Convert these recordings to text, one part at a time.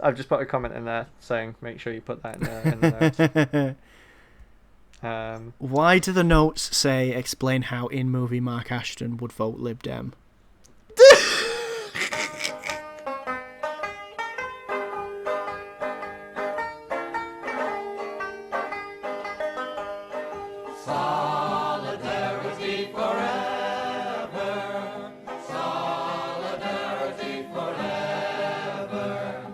I've just put a comment in there saying make sure you put that in the notes. Why do the notes say explain how in movie Mark Ashton would vote Lib Dem? Solidarity forever. Solidarity forever.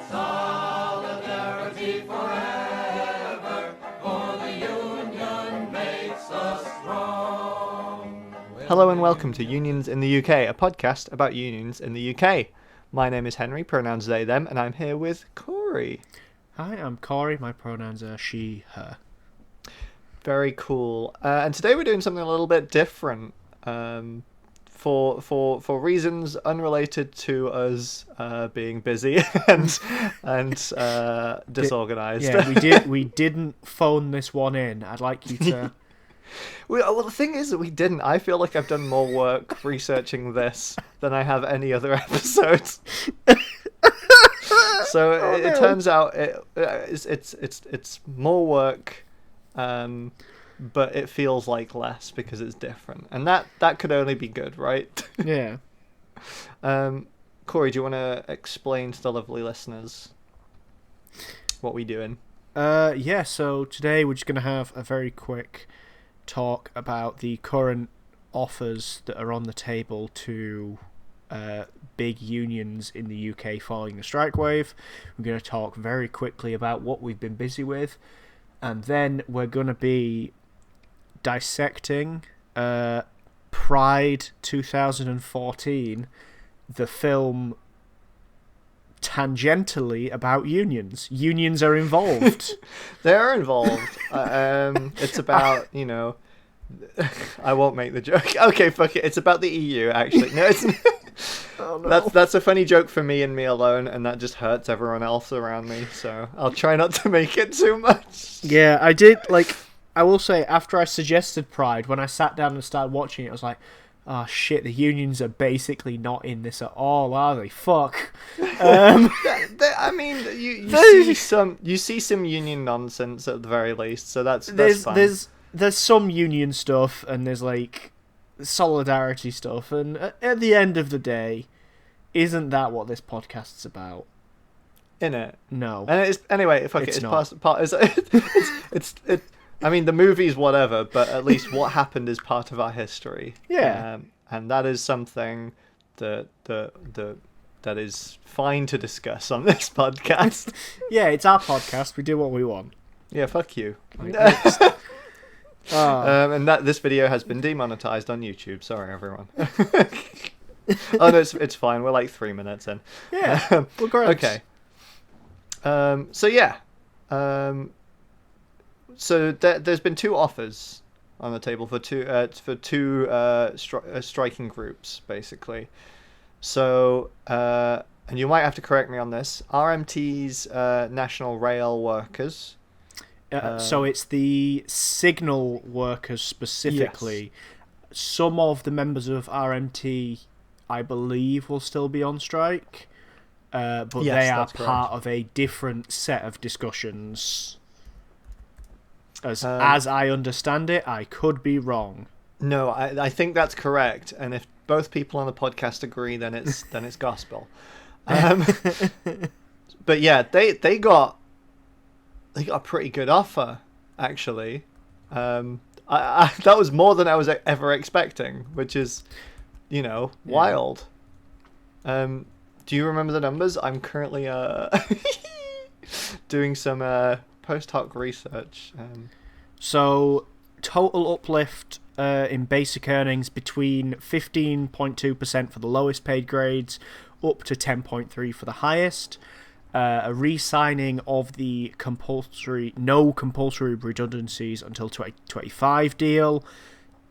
Solidarity forever. For the union makes us strong. Hello and welcome to Unions in the UK, a podcast about unions in the UK. My name is Henry, pronouns they, them, and I'm here with Corey. Hi, I'm Corey. My pronouns are she, her. Very cool. And today we're doing something a little bit different. For reasons unrelated to us being busy and disorganized. Yeah, we didn't phone this one in. I'd like you to. Well, the thing is that we didn't. I feel like I've done more work researching this than I have any other episodes. So it turns out it's more work, but it feels like less because it's different, and that could only be good, right? Yeah. Corey, do you want to explain to the lovely listeners what we doing? Yeah. So today we're just gonna have a very quick talk about the current offers that are on the table to big unions in the UK following the strike wave. We're going to talk very quickly about what we've been busy with, and then we're going to be dissecting Pride 2014, the film tangentially about unions. Unions are involved. They're involved. It's about, I won't make the joke. Okay, fuck it. It's about the EU, actually. No, it's. Oh, no. That's a funny joke for me and me alone, and that just hurts everyone else around me. So I'll try not to make it too much. Yeah, I did. I will say, after I suggested Pride, when I sat down and started watching it, I was like, "Oh shit, the unions are basically not in this at all, are they? Fuck." I mean, you see some union nonsense at the very least, so that's fine. There's some union stuff, and there's solidarity stuff, and at the end of the day, isn't that what this podcast's about? In it, no. And it's anyway. Fuck it's it. not. It's. I mean, the movie's whatever, but at least what happened is part of our history. Yeah. And that is something that is fine to discuss on this podcast. Yeah, it's our podcast. We do what we want. Yeah, fuck you. Oh. And this video has been demonetized on YouTube. Sorry, everyone. Oh no, it's fine. We're like 3 minutes in. Yeah, we're great. Okay. So yeah. So there's been two offers on the table for two striking groups, basically. So and you might have to correct me on this. RMT's National Rail Workers. So it's the signal workers specifically. Yes. Some of the members of RMT, I believe, will still be on strike, but yes, they are part correct. Of a different set of discussions. As I understand it, I could be wrong. No, I think that's correct, and if both people on the podcast agree, then it's gospel. But yeah, they got a pretty good offer, actually. I that was more than I was ever expecting, which is, wild. Do you remember the numbers? I'm currently doing some post hoc research. So total uplift in basic earnings between 15.2% for the lowest paid grades, up to 10.3% for the highest. A re-signing of the no compulsory redundancies until 2025 deal,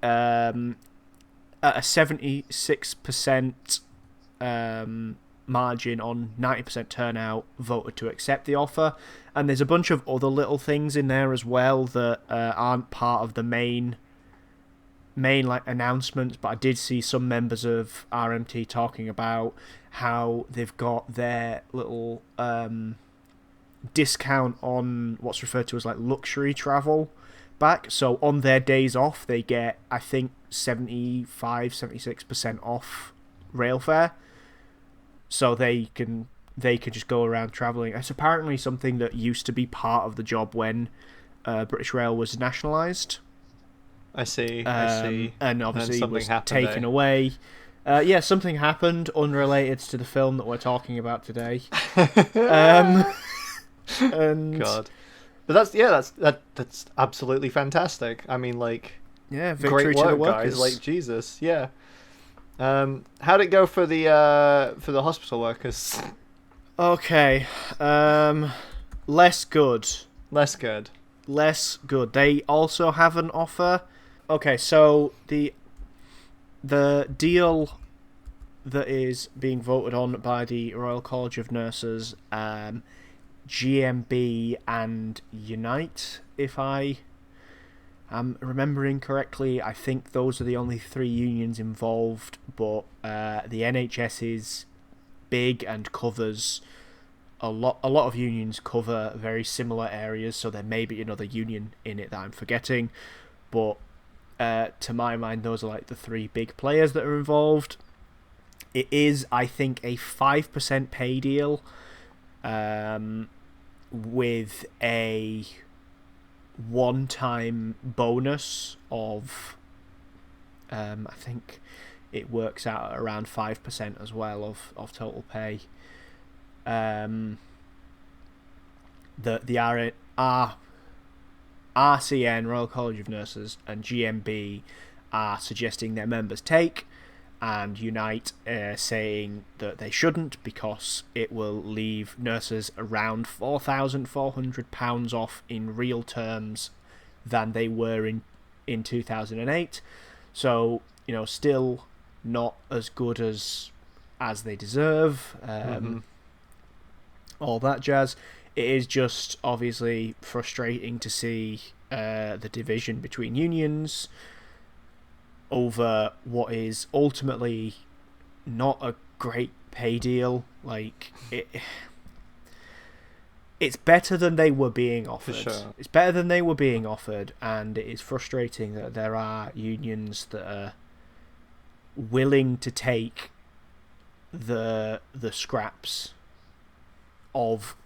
at a 76% margin on 90% turnout voted to accept the offer, and there's a bunch of other little things in there as well that aren't part of the main main like announcements, but I did see some members of RMT talking about how they've got their little discount on what's referred to as like luxury travel back. So on their days off, they get, I think, 75-76% off rail fare. So they can just go around travelling. It's apparently something that used to be part of the job when British Rail was nationalised. I see. And obviously something was happened, taken away. Yeah, something happened unrelated to the film that we're talking about today. And God, but that's absolutely fantastic. I mean, like, yeah, victory great work, to the workers. guys. Like, Jesus, yeah. How'd it go for the hospital workers? Okay, less good. Less good. Less good. They also have an offer. Okay, so the deal that is being voted on by the Royal College of Nurses, GMB and Unite, if I am remembering correctly. I think those are the only three unions involved, but the NHS is big and covers a lot of unions cover very similar areas, so there may be another union in it that I'm forgetting, but to my mind those are like the three big players that are involved. It is, I think, a 5% pay deal with a one-time bonus of I think it works out at around 5% as well of total pay. The RCN, Royal College of Nurses, and GMB are suggesting their members take, and Unite saying that they shouldn't because it will leave nurses around £4,400 off in real terms than they were in 2008. So, still not as good as they deserve. All that jazz. It is just obviously frustrating to see the division between unions over what is ultimately not a great pay deal. Like, it's better than they were being offered. For sure. It's better than they were being offered, and it is frustrating that there are unions that are willing to take the scraps of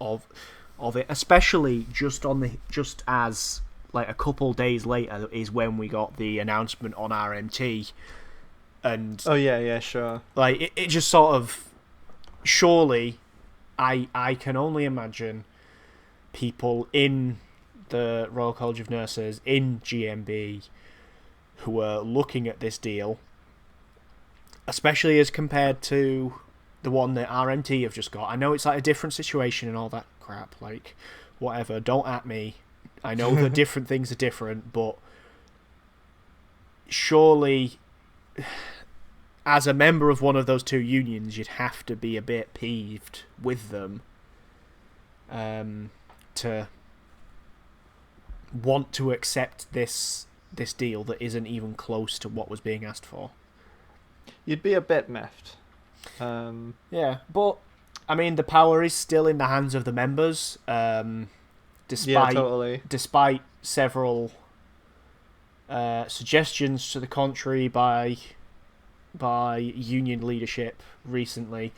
it, especially just as like a couple days later is when we got the announcement on RMT, and Sure. like it just sort of, surely I can only imagine people in the Royal College of Nurses, in GMB, who are looking at this deal, especially as compared to the one that RMT have just got. I know it's like a different situation and all that crap, like, whatever, don't at me. I know that different things are different, but surely, as a member of one of those two unions, you'd have to be a bit peeved with them to want to accept this deal that isn't even close to what was being asked for. You'd be a bit miffed. Yeah, but I mean, the power is still in the hands of the members. Despite several suggestions to the contrary by union leadership recently,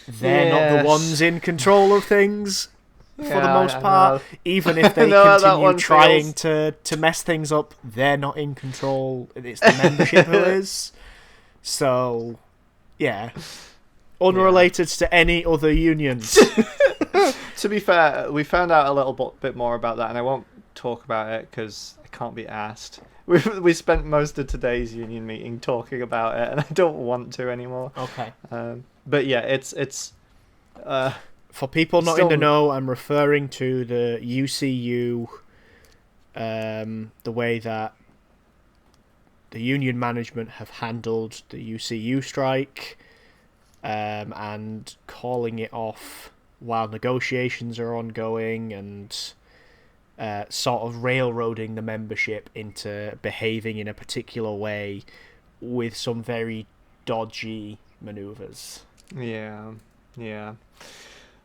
they're not the ones in control of things for the most part. Even if they continue trying to mess things up, they're not in control. It's the membership who is. So, yeah. Unrelated to any other unions. To be fair, we found out a little bit more about that, and I won't talk about it because I can't be asked. We spent most of today's union meeting talking about it, and I don't want to anymore. Okay. But yeah, it's for people not in the know, I'm referring to the UCU, the way that the union management have handled the UCU strike, and calling it off while negotiations are ongoing, and sort of railroading the membership into behaving in a particular way with some very dodgy maneuvers. Yeah.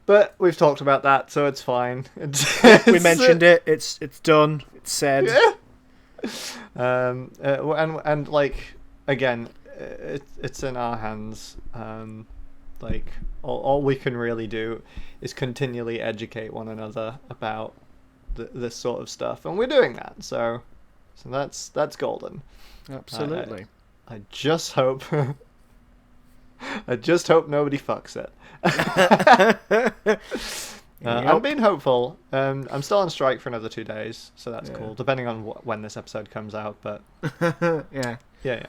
But we've talked about that, so it's fine. We mentioned it. It's done. It's said. Yeah. And like again, it's in our hands. Like all we can really do is continually educate one another about this sort of stuff, and we're doing that. So that's golden. Absolutely. I just hope. I just hope nobody fucks it. I'm being hopeful. I'm still on strike for another 2 days, so that's cool. Depending on when this episode comes out, but Yeah.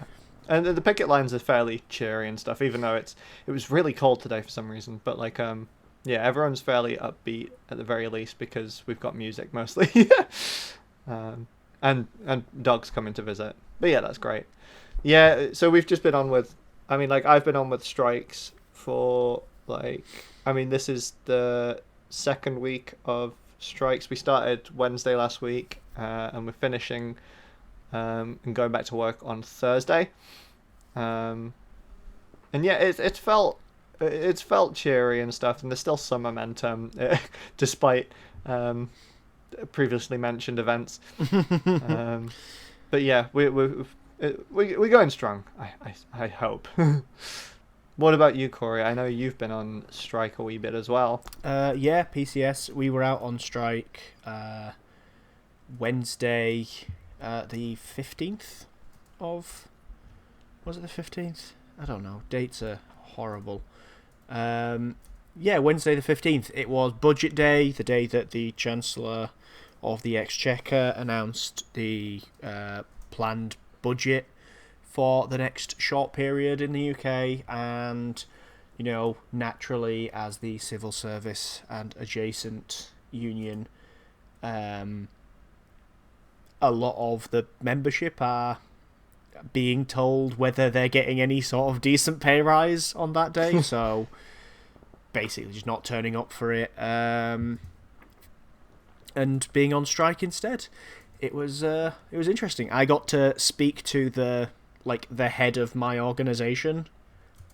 And the picket lines are fairly cheery and stuff, even though it was really cold today for some reason. But like everyone's fairly upbeat at the very least because we've got music mostly, and dogs coming to visit. But yeah, that's great. Yeah, so we've just been on with. I mean, like I've been on with strikes for this is the second week of strikes. We started Wednesday last week, and we're finishing and going back to work on Thursday. And yeah, it's felt cheery and stuff, and there's still some momentum despite previously mentioned events. But yeah, we're going strong. I hope. What about you, Corey? I know you've been on strike a wee bit as well. Yeah, PCS. We were out on strike Wednesday, the 15th of... Was it the 15th? I don't know. Dates are horrible. Yeah, Wednesday the 15th. It was Budget Day, the day that the Chancellor of the Exchequer announced the planned budget for the next short period in the UK, and naturally, as the civil service and adjacent union, a lot of the membership are being told whether they're getting any sort of decent pay rise on that day, so basically just not turning up for it, and being on strike instead. It was interesting. I got to speak to the head of my organisation,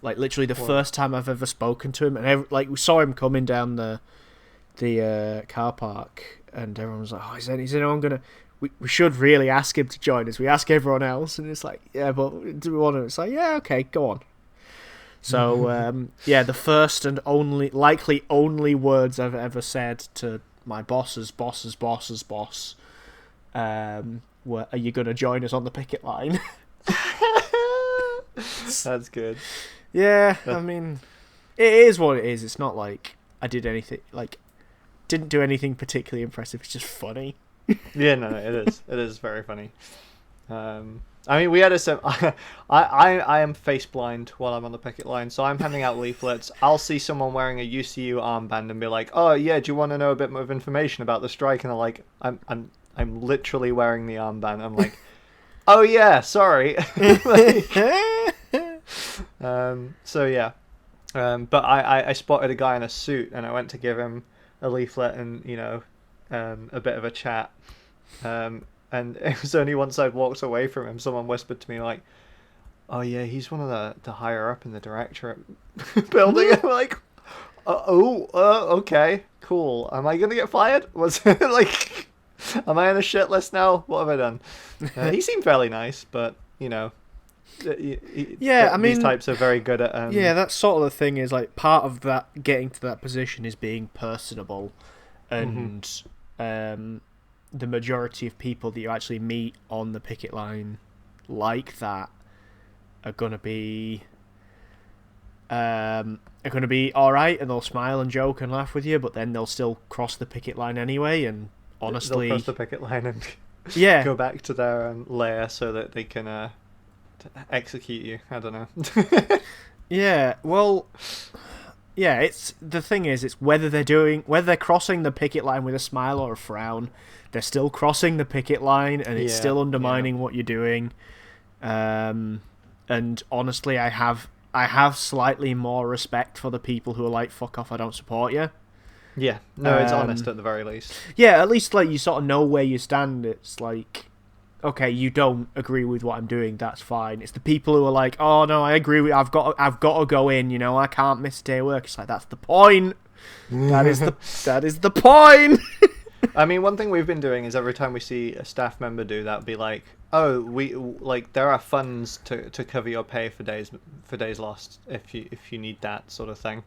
literally the first time I've ever spoken to him, and we saw him coming down the car park, and everyone was like, "Oh, is anyone gonna? We should really ask him to join us. We ask everyone else, and it's like, yeah, but do we want to?" It's like, yeah, okay, go on. So the first and likely only words I've ever said to my boss's boss were, "Are you going to join us on the picket line?" That's good. Yeah, I mean, it is what it is. It's not like I did anything, didn't do anything particularly impressive. It's just funny. Yeah, no, it is very funny. I mean, we had I am face blind while I'm on the picket line, so I'm handing out leaflets. I'll see someone wearing a UCU armband and be like, "Oh yeah, do you want to know a bit more of information about the strike?" And they're like, I'm literally wearing the armband. I'm like, "Oh yeah, sorry." So yeah, but I spotted a guy in a suit, and I went to give him a leaflet and a bit of a chat. And it was only once I'd walked away from him, someone whispered to me like, "Oh yeah, he's one of the higher up in the directorate building." And I'm like, okay, cool. Am I gonna get fired? Was it like, am I on a shit list now? What have I done? He seemed fairly nice, but yeah, I mean, these types are very good at. Yeah, that's sort of the thing. Is like part of that getting to that position is being personable, and the majority of people that you actually meet on the picket line like that are gonna be all right, and they'll smile and joke and laugh with you, but then they'll still cross the picket line anyway. And honestly, they'll cross the picket line and go back to their lair so that they can execute you. I don't know. Yeah, well, yeah. It's the thing is, it's whether they're crossing the picket line with a smile or a frown. They're still crossing the picket line, and it's still undermining what you're doing. And honestly, I have slightly more respect for the people who are like, "Fuck off, I don't support you." Yeah, no, it's Um, honest at the very least. Yeah, at least like you sort of know where you stand. It's like, okay, you don't agree with what I'm doing, that's fine. It's the people who are like, oh no, I agree with. I've got to go in. You know, I can't miss a day of work. It's like that's the point. That is the point. I mean, one thing we've been doing is every time we see a staff member do that, be like, "Oh, there are funds to cover your pay for days lost if you need that sort of thing,"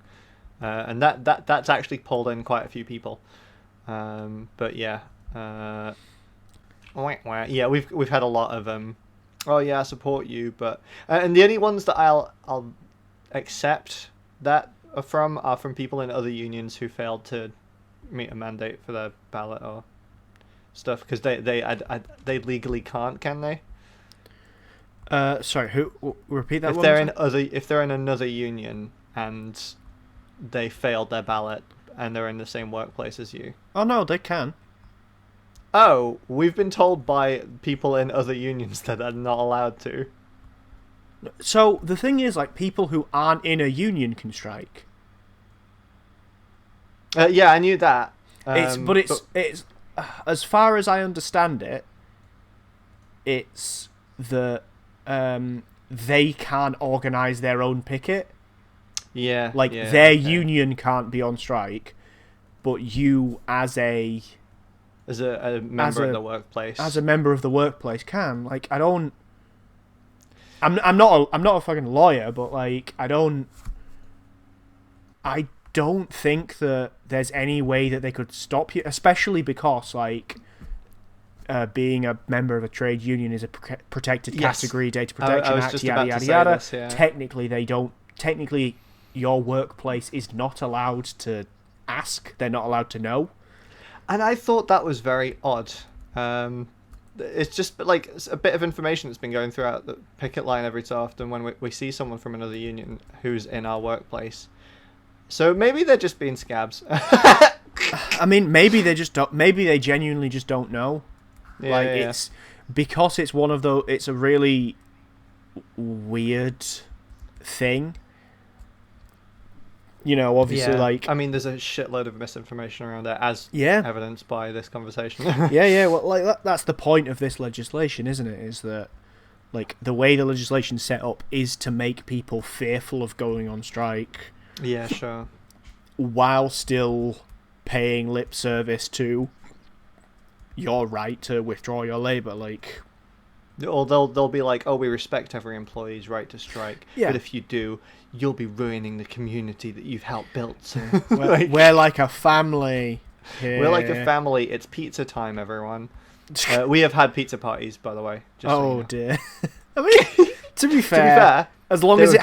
and that's actually pulled in quite a few people. But yeah, yeah, we've had a lot of oh yeah, I support you, but and the only ones that I'll accept that are from people in other unions who failed to meet a mandate for their ballot or stuff, because they legally can't, can they? Sorry, who? Repeat that. If they're in another union and they failed their ballot and they're in the same workplace as you. Oh no, they can. Oh, we've been told by people in other unions that they're not allowed to. So the thing is, like, people who aren't in a union can strike. Yeah, I knew that. It's as far as I understand it, it's that they can't organise their own picket. Yeah, Like yeah, their okay. union can't be on strike, but you as a member of the workplace, as a member of the workplace can. Like I don't. I'm not a fucking lawyer, but like I don't think that there's any way that they could stop you, especially because like being a member of a trade union is a protected Yes. category, Data I Protection was Act, just yada about yada to say yada. this, yeah. Technically, they don't. Technically, your workplace is not allowed to ask. They're not allowed to know. And I thought that was very odd. It's just like a bit of information that's been going throughout the picket line every so often when we see someone from another union who's in our workplace. So maybe they're just being scabs. I mean, maybe they just don't. Maybe they genuinely just don't know. Yeah, like yeah. it's because it's one of those. It's a really weird thing. You know, obviously, Yeah. like I mean, there's a shitload of misinformation around it, as yeah, evidenced by this conversation. yeah. Well, like that's the point of this legislation, isn't it? Is that like the way the legislation's set up is to make people fearful of going on strike, Yeah, sure. while still paying lip service to your right to withdraw your labour. Like, Or they'll be like, oh, we respect every employee's right to strike, Yeah. but if you do, you'll be ruining the community that you've helped build. So we're like a family. Here. we're like a family. It's pizza time, everyone. We have had pizza parties, by the way. Just so you Oh know. dear. I mean, to be fair, To be fair, as long they as were it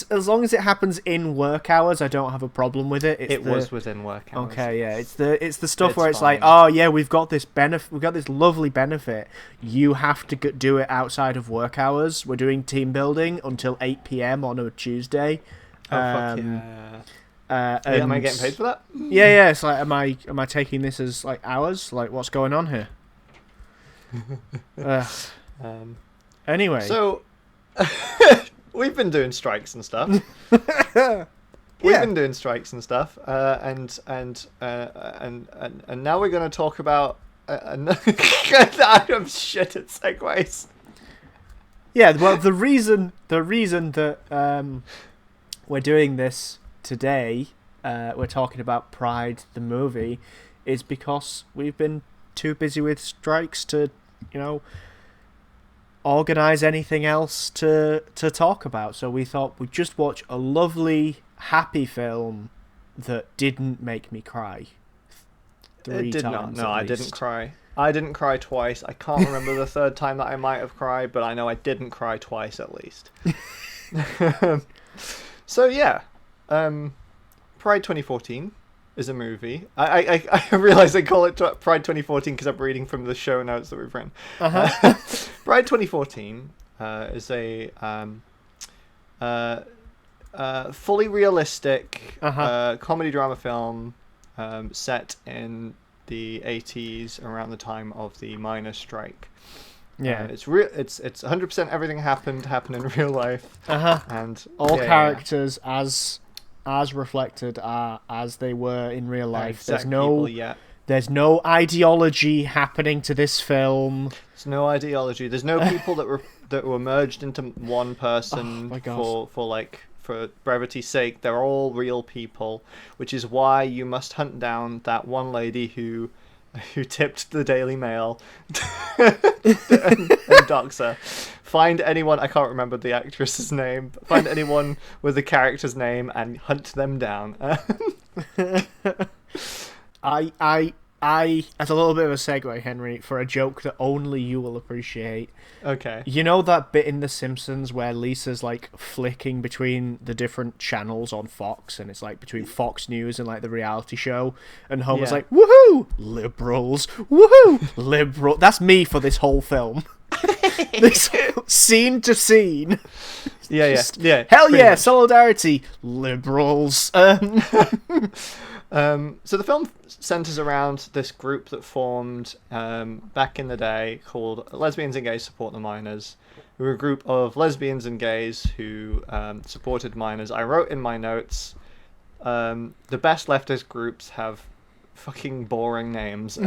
good. happens in work hours, I don't have a problem with it. It was within work hours. okay. Yeah, it's the stuff It's where it's like, fine. oh yeah, we've got this lovely benefit. You have to do it outside of work hours. We're doing team building until 8 p.m. on a Tuesday. Oh, fuck Um, yeah. Am I and- getting paid for that? Yeah. It's like, am I taking this as like hours? Like, what's going on here? Anyway. So, we've been doing strikes and stuff. Yeah. We've been doing strikes and stuff, and now we're going to talk about. I'm shit at segues. Yeah, well, the reason that we're doing this today, we're talking about Pride the movie, is because we've been too busy with strikes to, organise anything else to talk about. So we thought we'd just watch a lovely, happy film that didn't make me cry. It did not. times No, at I least. didn't cry. I didn't cry twice. I can't remember the third time that I might have cried, but I know I didn't cry twice at least. So yeah, Pride 2014 is a movie. I realize they call it Pride 2014 because I'm reading from the show notes that we've written. Uh-huh. Pride 2014 is a fully realistic comedy drama film set in the 80s around the time of the miners' strike. Yeah. It's 100% everything happened in real life. Uh-huh. And All yeah, characters as as reflected are as they were in real life. Exact people, yeah. There's no ideology happening to this film. There's no ideology. There's no people that were merged into one person my gosh. for brevity's sake. They're all real people, which is why you must hunt down that one lady who tipped the Daily Mail and dox her. Find anyone, I can't remember the actress's name, but find anyone with the character's name and hunt them down. I, as a little bit of a segue, Henry, for a joke that only you will appreciate. Okay. You know that bit in The Simpsons where Lisa's like flicking between the different channels on Fox, and it's like between Fox News and like the reality show, and Homer's Yeah. like, "Woohoo, liberals! Woohoo, liberal!" That's me for this whole film. This scene to scene. Yeah. Hell pretty yeah, much. solidarity, liberals. So the film centers around this group that formed back in the day called Lesbians and Gays Support the Miners, who were a group of lesbians and gays who supported miners. I wrote in my notes, the best leftist groups have fucking boring names.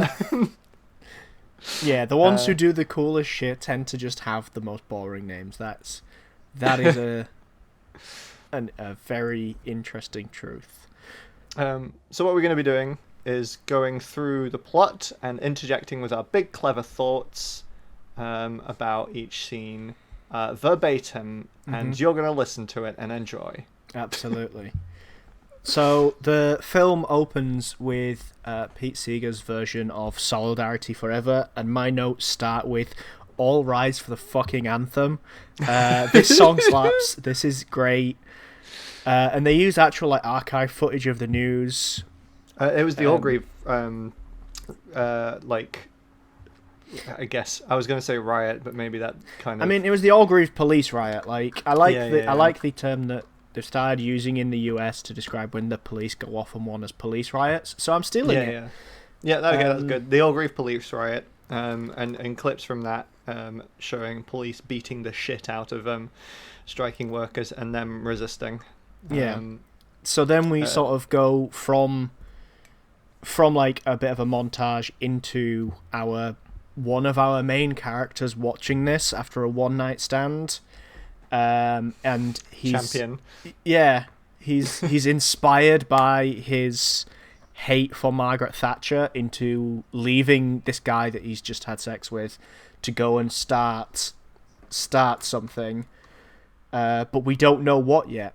Yeah, the ones who do the coolest shit tend to just have the most boring names. That is a very interesting truth. So what we're going to be doing is going through the plot and interjecting with our big clever thoughts about each scene verbatim, and you're going to listen to it and enjoy. Absolutely. So the film opens with Pete Seeger's version of Solidarity Forever, and my notes start with "All rise for the fucking anthem." This song slaps. This is great. And they use actual like archive footage of the news. It was the Orgreave, I guess I was going to say riot, but maybe that kind of. I mean, it was the Orgreave police riot. Like, I Yeah. like the term that they've started using in the US to describe when the police go off on one as police riots. So I'm stealing it. Yeah. Okay, that's good. The Orgreave police riot, and clips from that showing police beating the shit out of striking workers and them resisting. Yeah. So then we sort of go from like a bit of a montage into one of our main characters watching this after a one night stand, and he's Champion. Yeah, he's inspired by his hate for Margaret Thatcher into leaving this guy that he's just had sex with to go and start something, but we don't know what yet.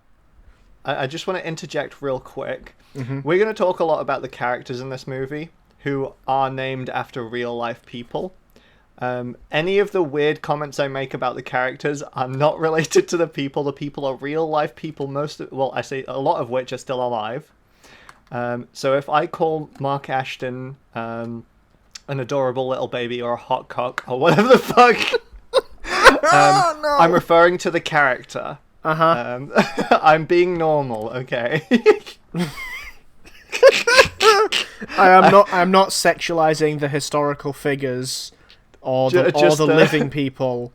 I just want to interject real quick. Mm-hmm. We're going to talk a lot about the characters in this movie who are named after real life people. Any of the weird comments I make about the characters are not related to the people. The people are real life people. I say a lot of which are still alive. So if I call Mark Ashton an adorable little baby or a hot cock or whatever the fuck, I'm referring to the character. I'm being normal, okay? I'm not sexualizing the historical figures or the living people.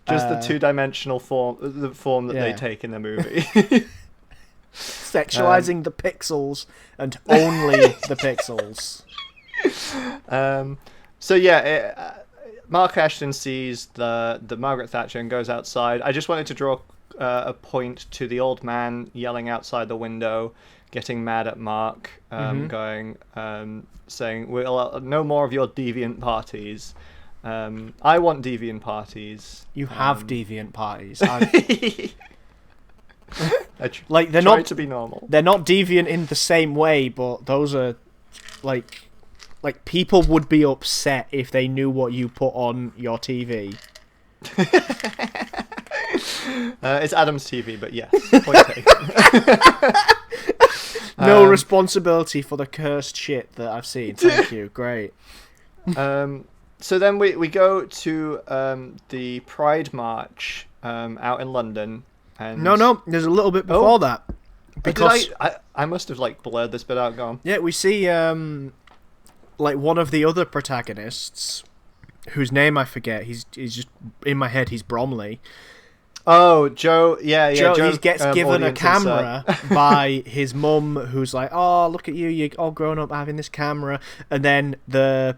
Just the two-dimensional form that they take in the movie. Sexualizing the pixels and only the pixels. Mark Ashton sees the Margaret Thatcher and goes outside. I just wanted to draw a point to the old man yelling outside the window, getting mad at Mark, saying, "We'll no more of your deviant parties. I want deviant parties." You have deviant parties. Like they're not to be normal. They're not deviant in the same way, but those are like people would be upset if they knew what you put on your TV. It's Adam's TV, but yes, point taken. No responsibility for the cursed shit that I've seen. Thank you. Great. So then we go to the Pride March out in London. And No, there's a little bit before that. Because I must have blurred this bit out. Go on. Yeah, we see one of the other protagonists, whose name I forget. He's just in my head. He's Bromley. Oh, Joe. Yeah, yeah. Joe, he Joe, gets given a audience insert. camera by his mum, who's like, "Oh, look at you! You're all grown up having this camera." And then the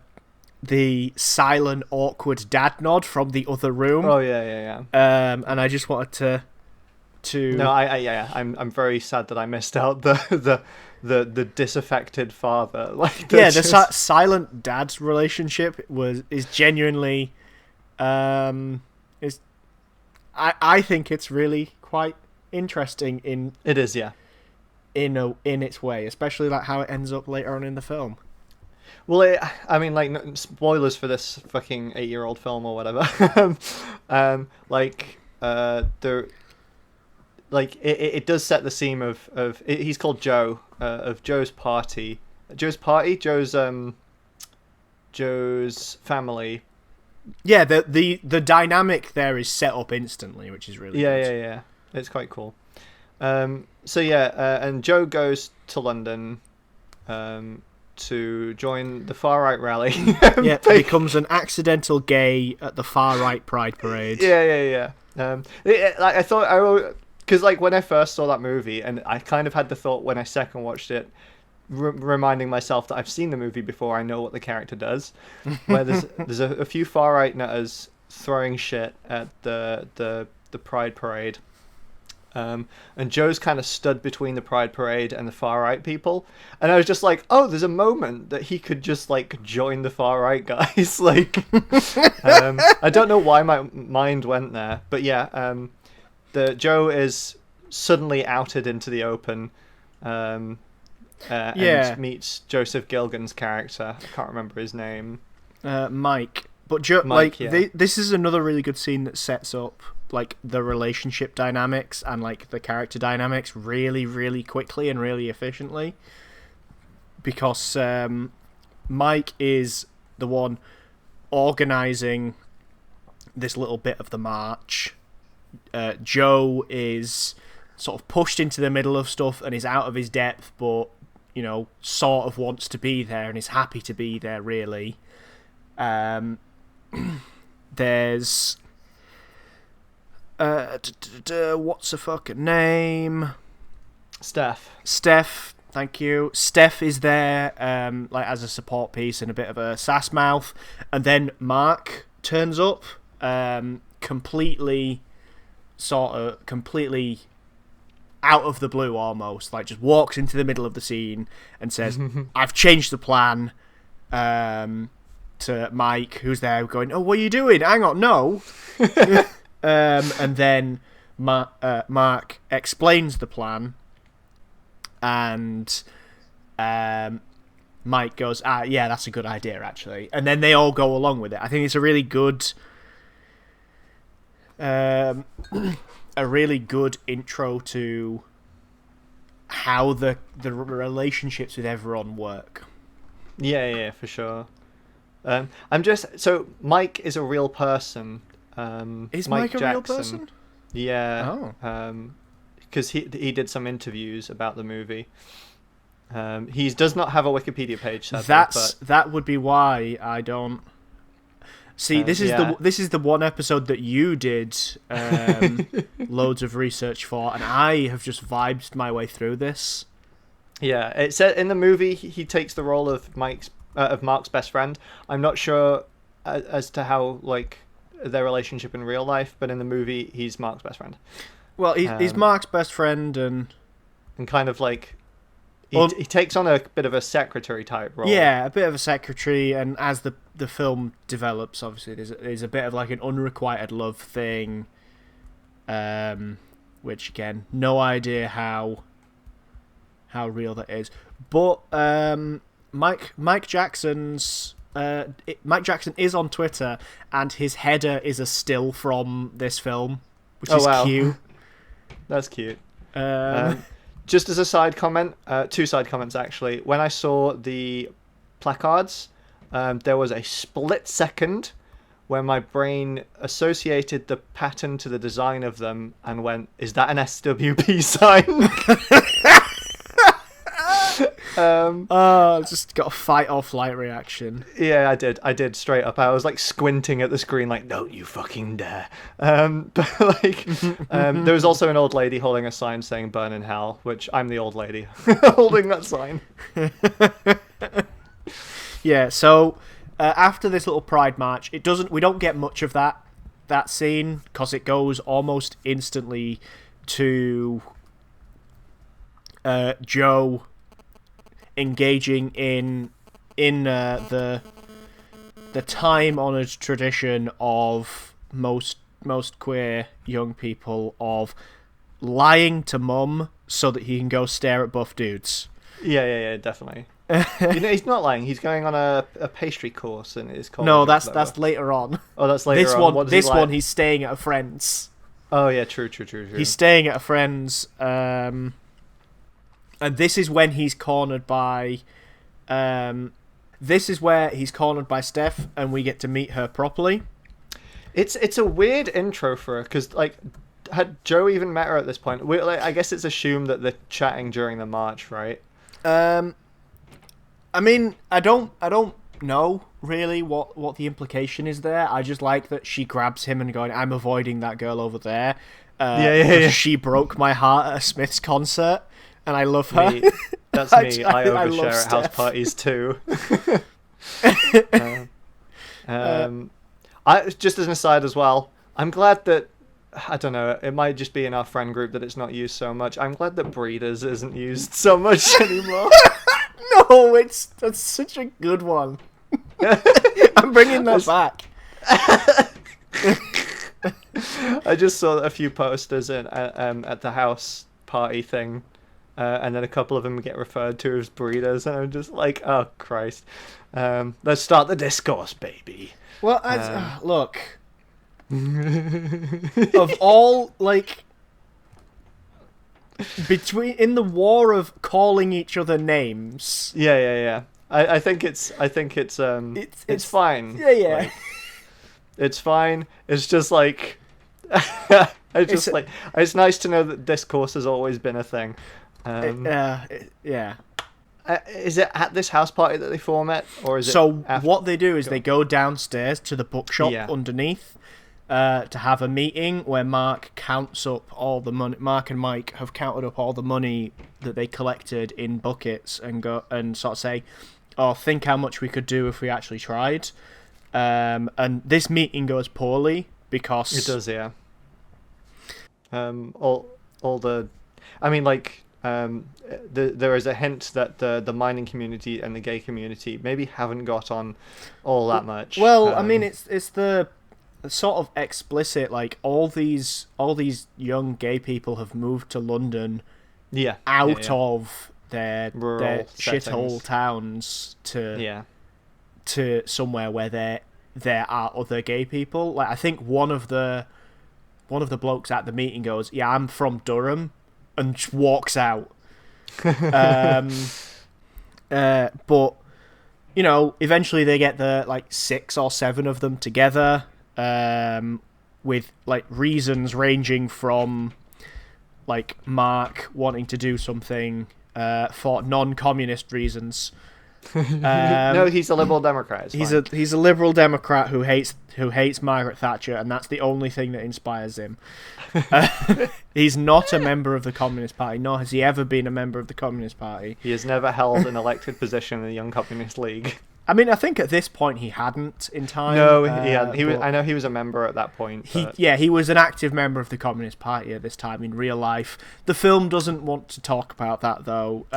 silent, awkward dad nod from the other room. Oh yeah, yeah, yeah. And I just wanted to. No, I'm very sad that I missed out the disaffected father. Like, Yeah, that's the silent dad's relationship is genuinely, is. I think it's really quite interesting in it is, yeah. in its way, especially like how it ends up later on in the film. Well, I mean, like, spoilers for this fucking 8-year-old film or whatever. It does set the scene of he's called Joe, of Joe's party, Joe's family. Yeah, the dynamic there is set up instantly, which is really good. Yeah. It's quite cool. And Joe goes to London to join the far right rally. Yeah, becomes an accidental gay at the far right Pride Parade. Yeah. I thought because like when I first saw that movie, and I kind of had the thought when I second watched it, reminding myself that I've seen the movie before, I know what the character does. Where there's a few far right nutters throwing shit at the Pride Parade, and Joe's kind of stood between the Pride Parade and the far right people, and I was just like, oh, there's a moment that he could just like join the far right guys. Like, I don't know why my mind went there, but yeah, the Joe is suddenly outed into the open. And meets Joseph Gilgan's character. I can't remember his name. Mike. But Mike, yeah. this is another really good scene that sets up like the relationship dynamics and like the character dynamics really, really quickly and really efficiently. Because Mike is the one organizing this little bit of the march. Joe is sort of pushed into the middle of stuff and is out of his depth, but you know, sort of wants to be there and is happy to be there, really. There's what's her fucking name? Steph, thank you. Steph is there like as a support piece and a bit of a sass mouth, and then Mark turns up completely out of the blue, almost like just walks into the middle of the scene and says, I've changed the plan, to Mike, who's there going, oh, what are you doing? Hang on, no. And then Mark explains the plan, and Mike goes, yeah, that's a good idea, actually. And then they all go along with it. I think it's a really good intro to how the relationships with everyone work. Yeah, for sure. So Mike is a real person. Is Mike Mike a real person? Yeah. Oh. Because he did some interviews about the movie. He does not have a Wikipedia page. Sadly, that would be why I don't. See, this is the one episode that you did loads of research for, and I have just vibed my way through this. Yeah, it said in the movie he takes the role of Mark's best friend. I'm not sure as to how like their relationship in real life, but in the movie he's Mark's best friend. Well, he's Mark's best friend, and kind of like he takes on a bit of a secretary type role. Yeah, a bit of a secretary, and as the film develops, obviously there's a bit of like an unrequited love thing, which again, no idea how real that is. But Mike Jackson is on Twitter, and his header is a still from this film, which is cute. That's cute. Just as a side comment, 2 side comments actually. When I saw the placards, there was a split second where my brain associated the pattern to the design of them and went, "Is that an SWP sign?" Just got a fight or flight reaction. Yeah, I did straight up. I was like squinting at the screen, like, "Don't you fucking dare!" But like, there was also an old lady holding a sign saying "Burn in Hell," which I'm the old lady holding that sign. Yeah. So after this little pride march, we don't get much of that scene because it goes almost instantly to Joe engaging in the time-honored tradition of most queer young people of lying to mum so that he can go stare at buff dudes. Yeah, definitely. He's not lying. He's going on a pastry course in his college. No, that's later on. Oh, that's later on. This one, he's staying at a friend's. Oh yeah, true. He's staying at a friend's, and this is when he's cornered by. This is where he's cornered by Steph, and we get to meet her properly. It's a weird intro for her because like, had Joe even met her at this point? I guess it's assumed that they're chatting during the march, right? I mean, I don't know really what the implication is there. I just like that she grabs him and going, "I'm avoiding that girl over there." Yeah. She broke my heart at a Smiths concert, and I love her. That's me. I overshare love at house Steph. parties too. I just as an aside as well, I'm glad that, I don't know, it might just be in our friend group that it's not used so much. I'm glad that Breeders isn't used so much anymore. No, that's such a good one. I'm bringing that back. I just saw a few posters at the house party thing, and then a couple of them get referred to as Breeders, and I'm just like, oh Christ. Let's start the discourse, baby. Well, look, of all, like, in the war of calling each other names. Yeah. I think it's fine. Yeah. Like, it's fine. It's just like, it's nice to know that discourse has always been a thing. Yeah. Is it at this house party that they form it, or is it? So after? what they do is they go downstairs to the bookshop underneath to have a meeting where Mark counts up all the money. Mark and Mike have counted up all the money that they collected in buckets and go and sort of say, "Oh, think how much we could do if we actually tried." And this meeting goes poorly because it does, yeah. All the, I mean, like, there is a hint that the mining community and the gay community maybe haven't got on all that much. Well, I mean, it's the sort of explicit, like, all these young gay people have moved to London, out of their shithole towns to somewhere where there are other gay people. Like, I think one of the blokes at the meeting goes, "Yeah, I'm from Durham," and just walks out. But you know, eventually they get the, like, 6 or 7 of them together, with, like, reasons ranging from, like, Mark wanting to do something for non-communist reasons. No, he's a liberal Democrat. He's a liberal Democrat who hates Margaret Thatcher, and that's the only thing that inspires him. He's not a member of the Communist Party, nor has he ever been a member of the Communist Party. He has never held an elected position in the Young Communist League. I mean, I think at this point he hadn't in time. No, he hadn't. I know he was a member at that point. He was an active member of the Communist Party at this time in real life. The film doesn't want to talk about that, though,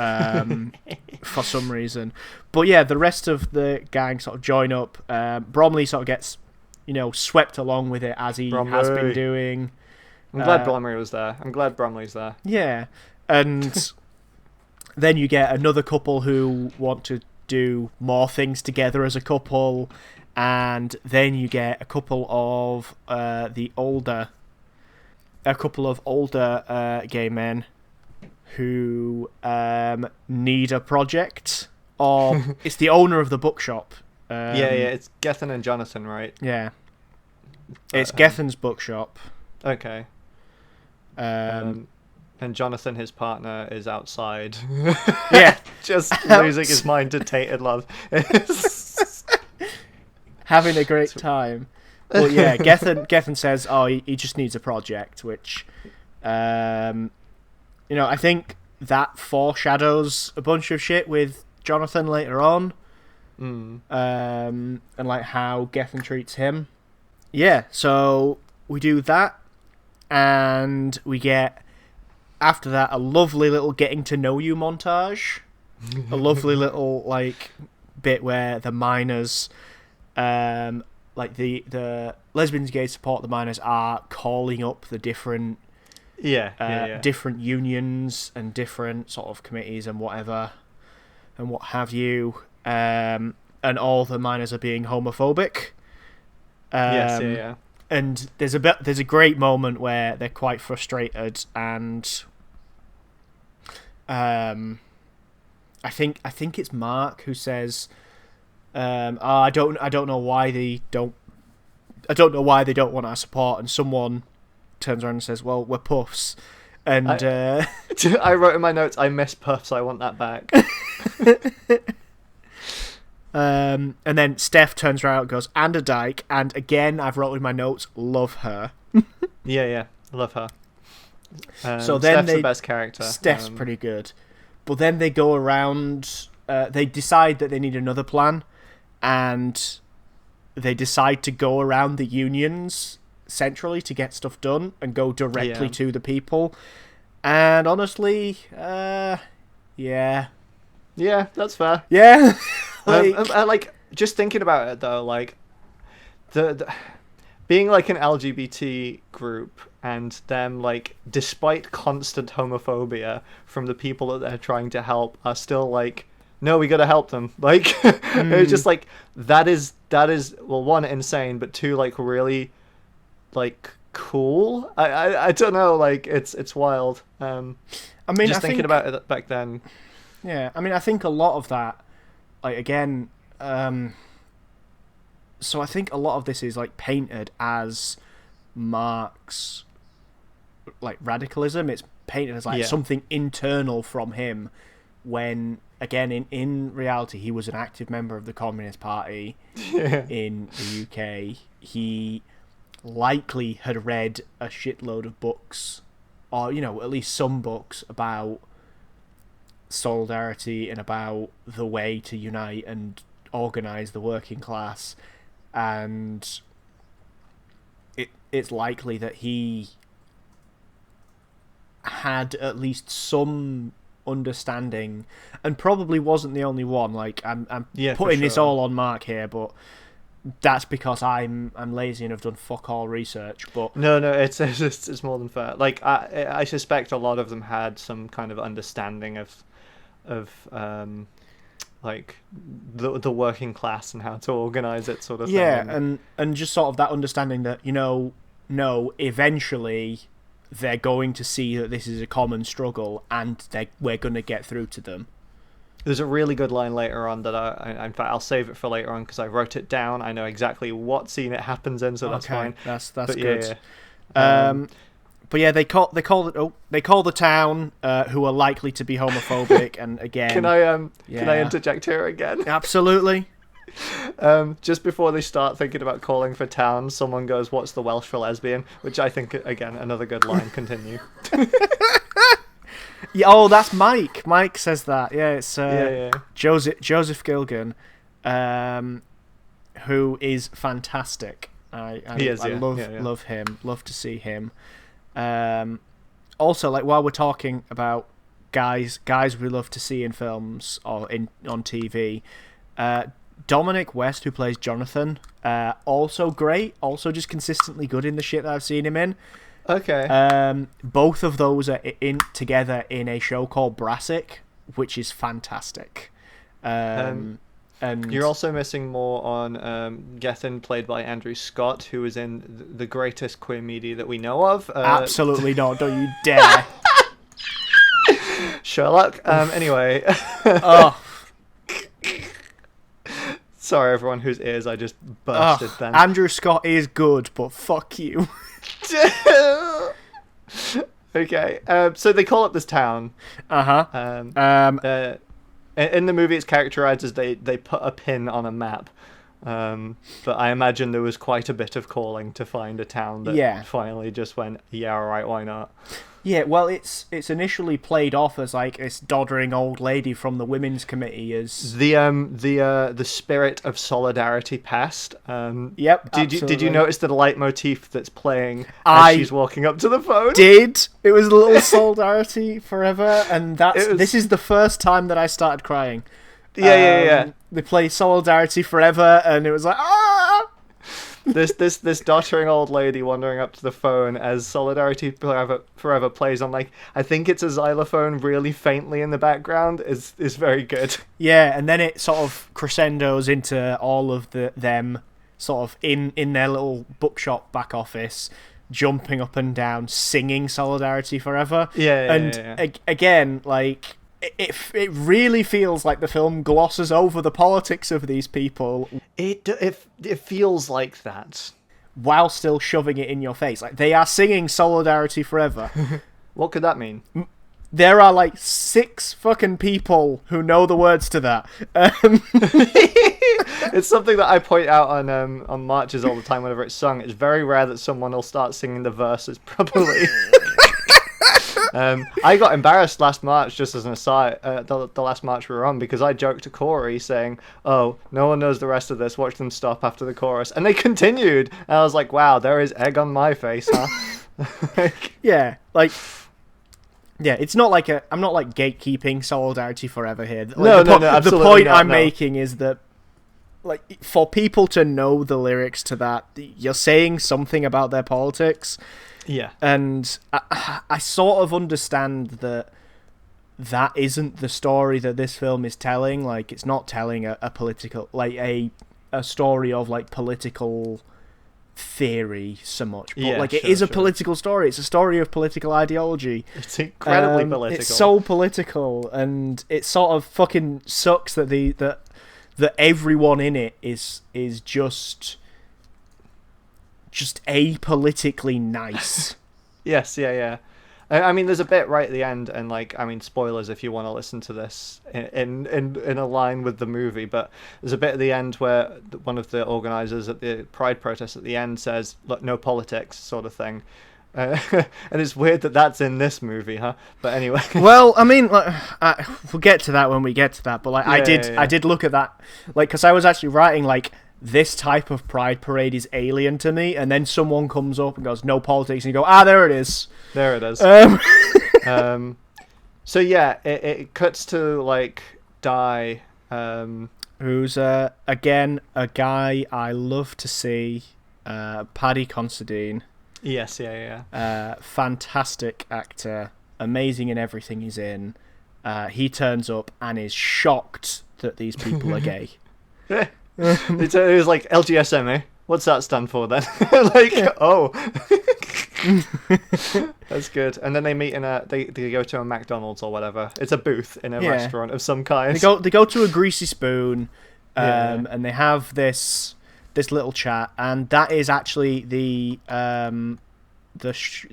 for some reason. But yeah, the rest of the gang sort of join up. Bromley sort of gets, swept along with it, as he has been doing. I'm glad Bromley was there. I'm glad Bromley's there. Yeah, and then you get another couple who want to do more things together as a couple, and then you get a couple of older gay men who need a project. Or it's the owner of the bookshop. It's Gethin and Jonathan, right? Yeah, it's Gethin's bookshop. Okay. And Jonathan, his partner, is outside. Yeah. Just losing his mind to tainted love. Having a great time. Well, yeah, Gethin says, oh, he just needs a project, which, I think that foreshadows a bunch of shit with Jonathan later on. And like how Gethin treats him. Yeah, so we do that, and we get, after that, a lovely little getting to know you montage. A lovely little like bit where the miners, like the lesbians, gays support the miners are calling up the different different unions and different sort of committees and whatever and what have you, and all the miners are being homophobic. And there's a great moment where they're quite frustrated, and I think it's Mark who says, I don't know why they don't want our support, and someone turns around and says, well, we're puffs. And I wrote in my notes, I miss puffs, I want that back. And then Steph turns around and goes, and a dyke, and again I've wrote in my notes, love her. Yeah, love her. So then Steph's the best character. Steph's pretty good. But then they go around, they decide that they need another plan, and they decide to go around the unions centrally to get stuff done and go directly to the people. And honestly, yeah, that's fair. Yeah. Like just thinking about it though, like the being like an LGBT group and them, like, despite constant homophobia from the people that they're trying to help, are still like, no, we gotta help them. Like, it's just like that is well, one, insane, but two, like, really, like, cool. I don't know, like, it's wild. I mean, just thinking about it back then. Yeah, I mean, I think a lot of that, like, again, so I think a lot of this is, like, painted as Mark's, like, radicalism. It's painted as, like, something internal from him, when, again, in reality, he was an active member of the Communist Party in the UK. He likely had read a shitload of books, or, you know, at least some books about solidarity and about the way to unite and organise the working class, and it's likely that he had at least some understanding, and probably wasn't the only one. Like, I'm putting this all on Mark here, but that's because I'm lazy and have done fuck all research. But no, it's more than fair. Like, I suspect a lot of them had some kind of understanding of like the working class and how to organize it, sort of thing. Yeah, and just sort of that understanding that, you know, no, eventually they're going to see that this is a common struggle, and we're going to get through to them. There's a really good line later on that in fact, I'll save it for later on because I wrote it down. I know exactly what scene it happens in, so that's fine. That's but good. Yeah. But yeah, they call the town who are likely to be homophobic, and again, can I interject here again? Absolutely. Just before they start thinking about calling for town, someone goes, "What's the Welsh for lesbian?" Which I think, again, another good line. Continue. Yeah, oh, that's Mike. Mike says that. Yeah, it's Joseph Gilgan, who is fantastic. I love him. Love to see him. Also, like, while we're talking about guys we love to see in films or on TV, Dominic West, who plays Jonathan, also great, also just consistently good in the shit that I've seen him in. Okay. Both of those are together in a show called Brassic, which is fantastic. And you're also missing more on Gethin, played by Andrew Scott, who is in the greatest queer media that we know of. Absolutely not! Don't you dare. Sherlock. Anyway. Oh. Sorry, everyone whose ears I just bursted then. Andrew Scott is good, but fuck you. Okay. So they call up this town. Uh-huh. In the movie, it's characterized as they put a pin on a map. But I imagine there was quite a bit of calling to find a town that finally just went, yeah, all right, why not? Yeah, well, it's initially played off as like this doddering old lady from the women's committee as the spirit of solidarity past. Yep. Did you notice the leitmotif that's playing as she's walking up to the phone? Did. It was a little solidarity forever, and this is the first time that I started crying. Yeah. They play Solidarity Forever, and it was like, ah! This doddering old lady wandering up to the phone as Solidarity Forever plays on, like, I think it's a xylophone really faintly in the background is very good. Yeah, and then it sort of crescendos into all of them sort of in their little bookshop back office, jumping up and down, singing Solidarity Forever. Yeah. Again, like, it really feels like the film glosses over the politics of these people. It feels like that. While still shoving it in your face. Like, they are singing Solidarity Forever. What could that mean? There are like 6 fucking people who know the words to that. It's something that I point out on marches all the time whenever it's sung. It's very rare that someone will start singing the verses properly. I got embarrassed last March, just as an aside, the last March we were on, because I joked to Corey saying, oh, no one knows the rest of this, watch them stop after the chorus. And they continued. And I was like, wow, there is egg on my face, huh? Yeah, it's not like I'm not like gatekeeping Solidarity Forever here. Like, no, absolutely the point not, I'm making is that, like, for people to know the lyrics to that, you're saying something about their politics. Yeah. And I sort of understand that isn't the story that this film is telling. Like, it's not telling a political, like, a story of, like, political theory so much. But, it is a political story. It's a story of political ideology. It's incredibly political. It's so political, and it sort of fucking sucks that that everyone in it is just apolitically nice. Yes, yeah. I mean, there's a bit right at the end, and like, I mean, spoilers if you want to listen to this in a line with the movie, but there's a bit at the end where one of the organisers at the Pride protest at the end says, "Look, no politics," sort of thing. And it's weird that that's in this movie, huh? But anyway. Well, I mean, like, we'll get to that when we get to that. But like, I did look at that, like, because I was actually writing like, this type of pride parade is alien to me, and then someone comes up and goes, no politics, and you go, there it is. There it is. So yeah, it cuts to like Di, who's again a guy I love to see, Paddy Considine. Yes, yeah. Fantastic actor, amazing in everything he's in. He turns up and is shocked that these people are gay. It was like LGSMA. What's that stand for then? Like, oh, that's good. And then they meet in they go to a McDonald's or whatever. It's a booth in a restaurant of some kind. They go to a Greasy Spoon, and they have this little chat, and that is actually the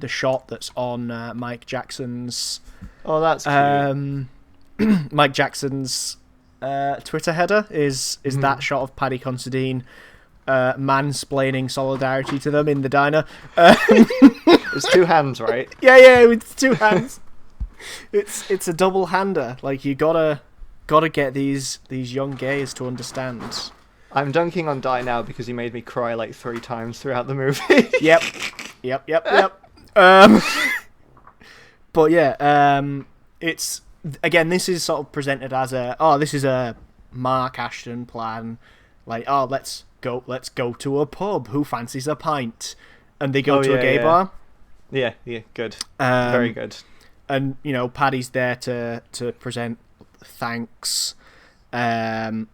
shot that's on Mike Jackson's. Oh, that's cute. Mike Jackson's Twitter header is that shot of Paddy Considine mansplaining solidarity to them in the diner. It's 2 hands, right? Yeah, with 2 hands. It's a double hander. Like, you gotta get these young gays to understand. I'm dunking on Di now because he made me cry like 3 times throughout the movie. Yep. But yeah, it's, again, this is sort of presented as this is a Mark Ashton plan. Like, let's go to a pub. Who fancies a pint? And they go to a gay bar. Yeah, good. Very good. And, you know, Paddy's there to present thanks. And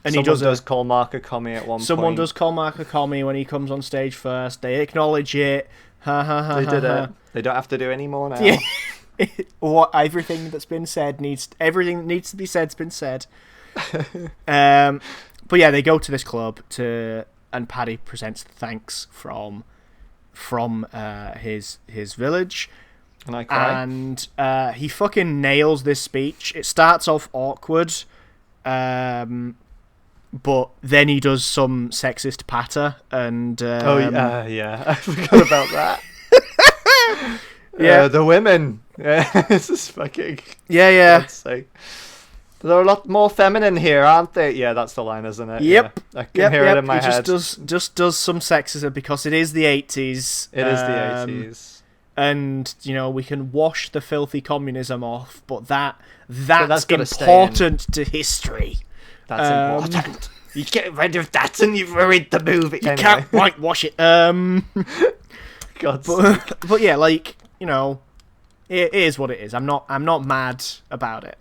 someone does call Mark a commie at one point. Someone does call Mark a commie when he comes on stage first. They acknowledge it. They did it. They don't have to do any more now. Yeah. Everything that's been said needs to be said's been said. But yeah, they go to this club and Paddy presents thanks from his village, And I cry. And he fucking nails this speech. It starts off awkward, but then he does some sexist patter, and Yeah, I forgot about that. Yeah. The women. Yeah, this is fucking. yeah. God's sake. They're a lot more feminine here, aren't they? Yeah, that's the line, isn't it? Yep. Yeah. I can hear it in my he head. just does some sexism because it is the 80s. It is the 80s. And we can wash the filthy communism off, but that's gotta stay important to history. That's important. You get rid of that and you've ruined the movie. You can't whitewash it. God's sake. But yeah, it is what it is. I'm not mad about it.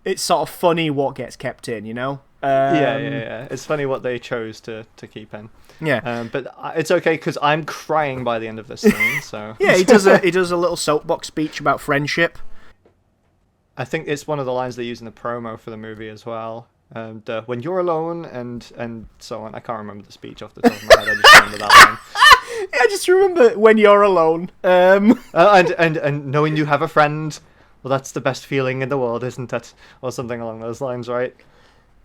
It's sort of funny what gets kept in, Yeah. It's funny what they chose to keep in. Yeah. But it's okay because I'm crying by the end of this scene. So yeah, he does a little soapbox speech about friendship. I think it's one of the lines they use in the promo for the movie as well. When you're alone and so on. I can't remember the speech off the top of my head. I just remember that line. Yeah, I just remember when you're alone. And knowing you have a friend, well, that's the best feeling in the world, isn't it? Or something along those lines, right?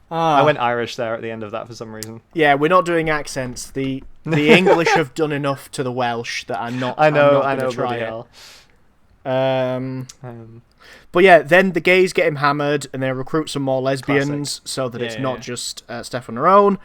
I went Irish there at the end of that for some reason. Yeah, we're not doing accents. The English have done enough to the Welsh that I'm not. I know, Try bloody it. hell. But yeah, then the gays get him hammered, and they recruit some more lesbians, so that it's not just Steph on her own.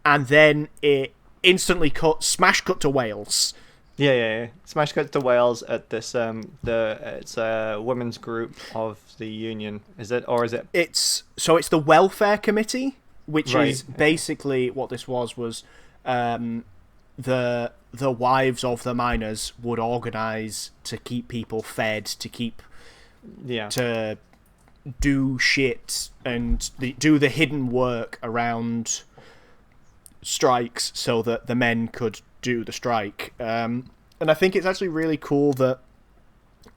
And then it instantly smash cut to Wales. Yeah. Smash cut to Wales at this it's a women's group of the union. Is it, or is it? It's the Welfare Committee, which Right. is basically what this was the wives of the miners would organise to keep people fed, to do shit and do the hidden work around strikes so that the men could do the strike. And I think it's actually really cool that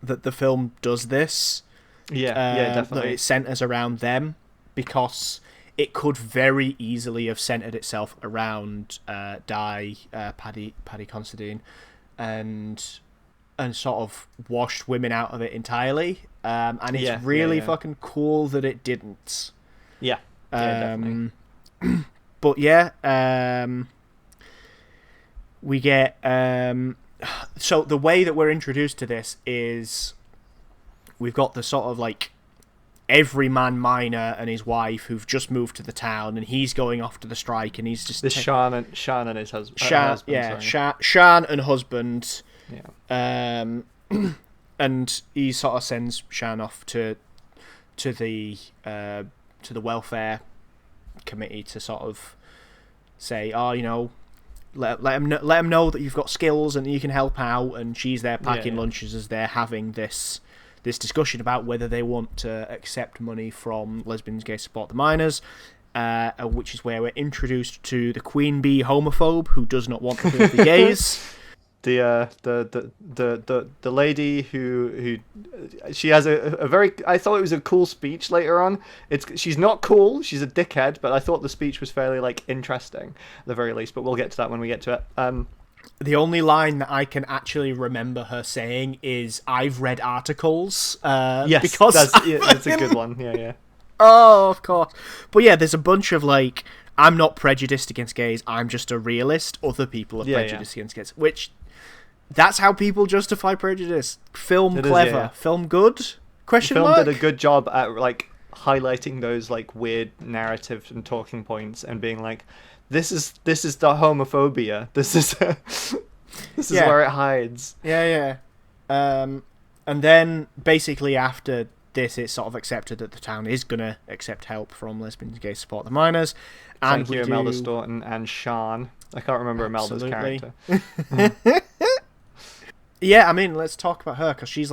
the film does this. Yeah, That definitely. it centers around them, because it could very easily have centered itself around Paddy Considine, and sort of washed women out of it entirely. And it's really fucking cool that it didn't. Yeah, definitely. But yeah, we get so the way that we're introduced to this is we've got the sort of everyman miner and his wife who've just moved to the town, and he's going off to the strike, and he's just Sean and his husband. Shan and husband. Yeah. And he sort of sends Shan off to the welfare committee to sort of say, let them know that you've got skills and you can help out. And she's there packing lunches as they're having this discussion about whether they want to accept money from Lesbians, Gay Support the Miners, which is where we're introduced to the queen bee homophobe who does not want to kill the gays. The lady who she has a very, I thought it was a cool speech later on. She's not cool, she's a dickhead, but I thought the speech was fairly interesting at the very least, but we'll get to that when we get to it. The only line that I can actually remember her saying is, "I've read articles." Yes, because that's a good one. Yeah. Oh, of course. But yeah, there's a bunch of I'm not prejudiced against gays, I'm just a realist. Other people are prejudiced against gays. Which, that's how people justify prejudice. Film clever. Film good? Question the film mark? did a good job at highlighting those weird narratives and talking points and being this is the homophobia. This is where it hides. Yeah. And then basically after this, it's sort of accepted that the town is gonna accept help from Lesbians, Gay Support the Miners. And Thank you, Imelda Staunton and Sean. I can't remember Imelda's character. Yeah, I mean, let's talk about her, because she's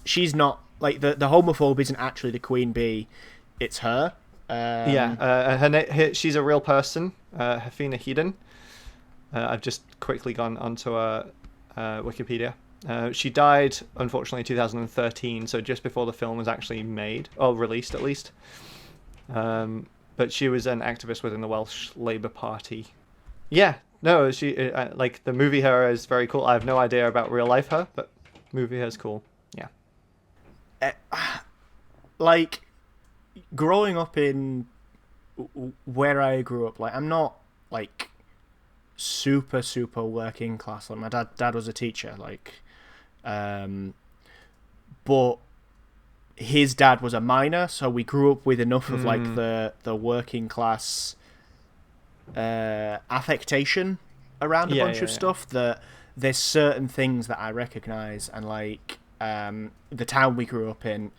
she's not the homophobe isn't actually the queen bee, it's her. She's a real person, Hefina Hedon. I've just quickly gone onto Wikipedia. She died, unfortunately, in 2013, so just before the film was actually made, or released at least. But she was an activist within the Welsh Labour Party. Yeah, No, she like the movie her is very cool. I have no idea about real life her, but movie her is cool. Yeah. Like, growing up in where I grew up, like, I'm not like super working class. Like, my dad was a teacher, like, but his dad was a miner, so we grew up with enough of like the working class affectation around a bunch of stuff that there's certain things that I recognize. And like the town I grew up in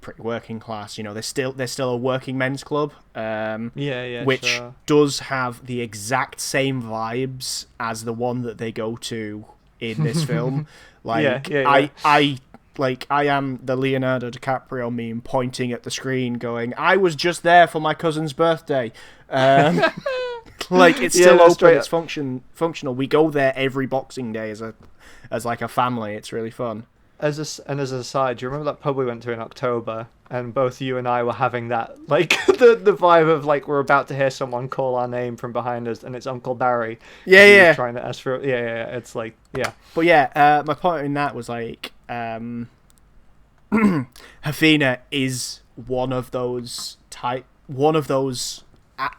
pretty working class. You know, there's still a working men's club, which sure. does have the exact same vibes as the one that they go to in this film. Like, I am the Leonardo DiCaprio meme pointing at the screen going, I was just there for my cousin's birthday. Like, it's still open, it's functional. We go there every Boxing Day as like a family. It's really fun. As an aside, do you remember that pub we went to in October, and both you and I were having that, like, the vibe of, like, we're about to hear someone call our name from behind us, and it's Uncle Barry. Yeah. Trying to ask for, it's like, yeah. But yeah, my point in that was, like, Hafina is one of those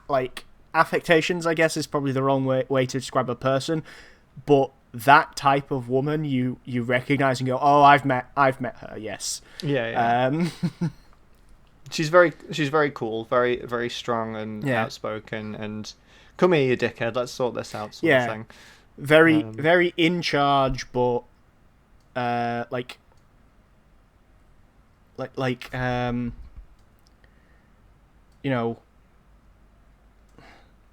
like, affectations, I guess, is probably the wrong way to describe a person, but that type of woman you recognize and go, oh, I've met her, yes. Yeah. She's very cool, very very strong and outspoken, and come here, you dickhead, let's sort this out, sort of thing. Very in charge, but like you know,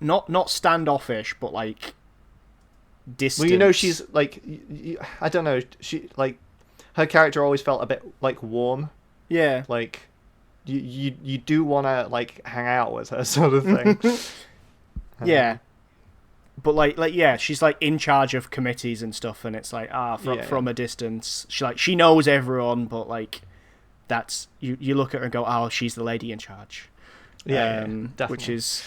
not standoffish, but like distant. Well, you know, she's like, I don't know, she, like, her character always felt a bit like warm. Yeah. Like, you do want to, like, hang out with her, sort of thing. Yeah. But like yeah, she's like in charge of committees and stuff, and it's like from a distance, she knows everyone, but like that's you look at her and go, oh, she's the lady in charge. Definitely. Which is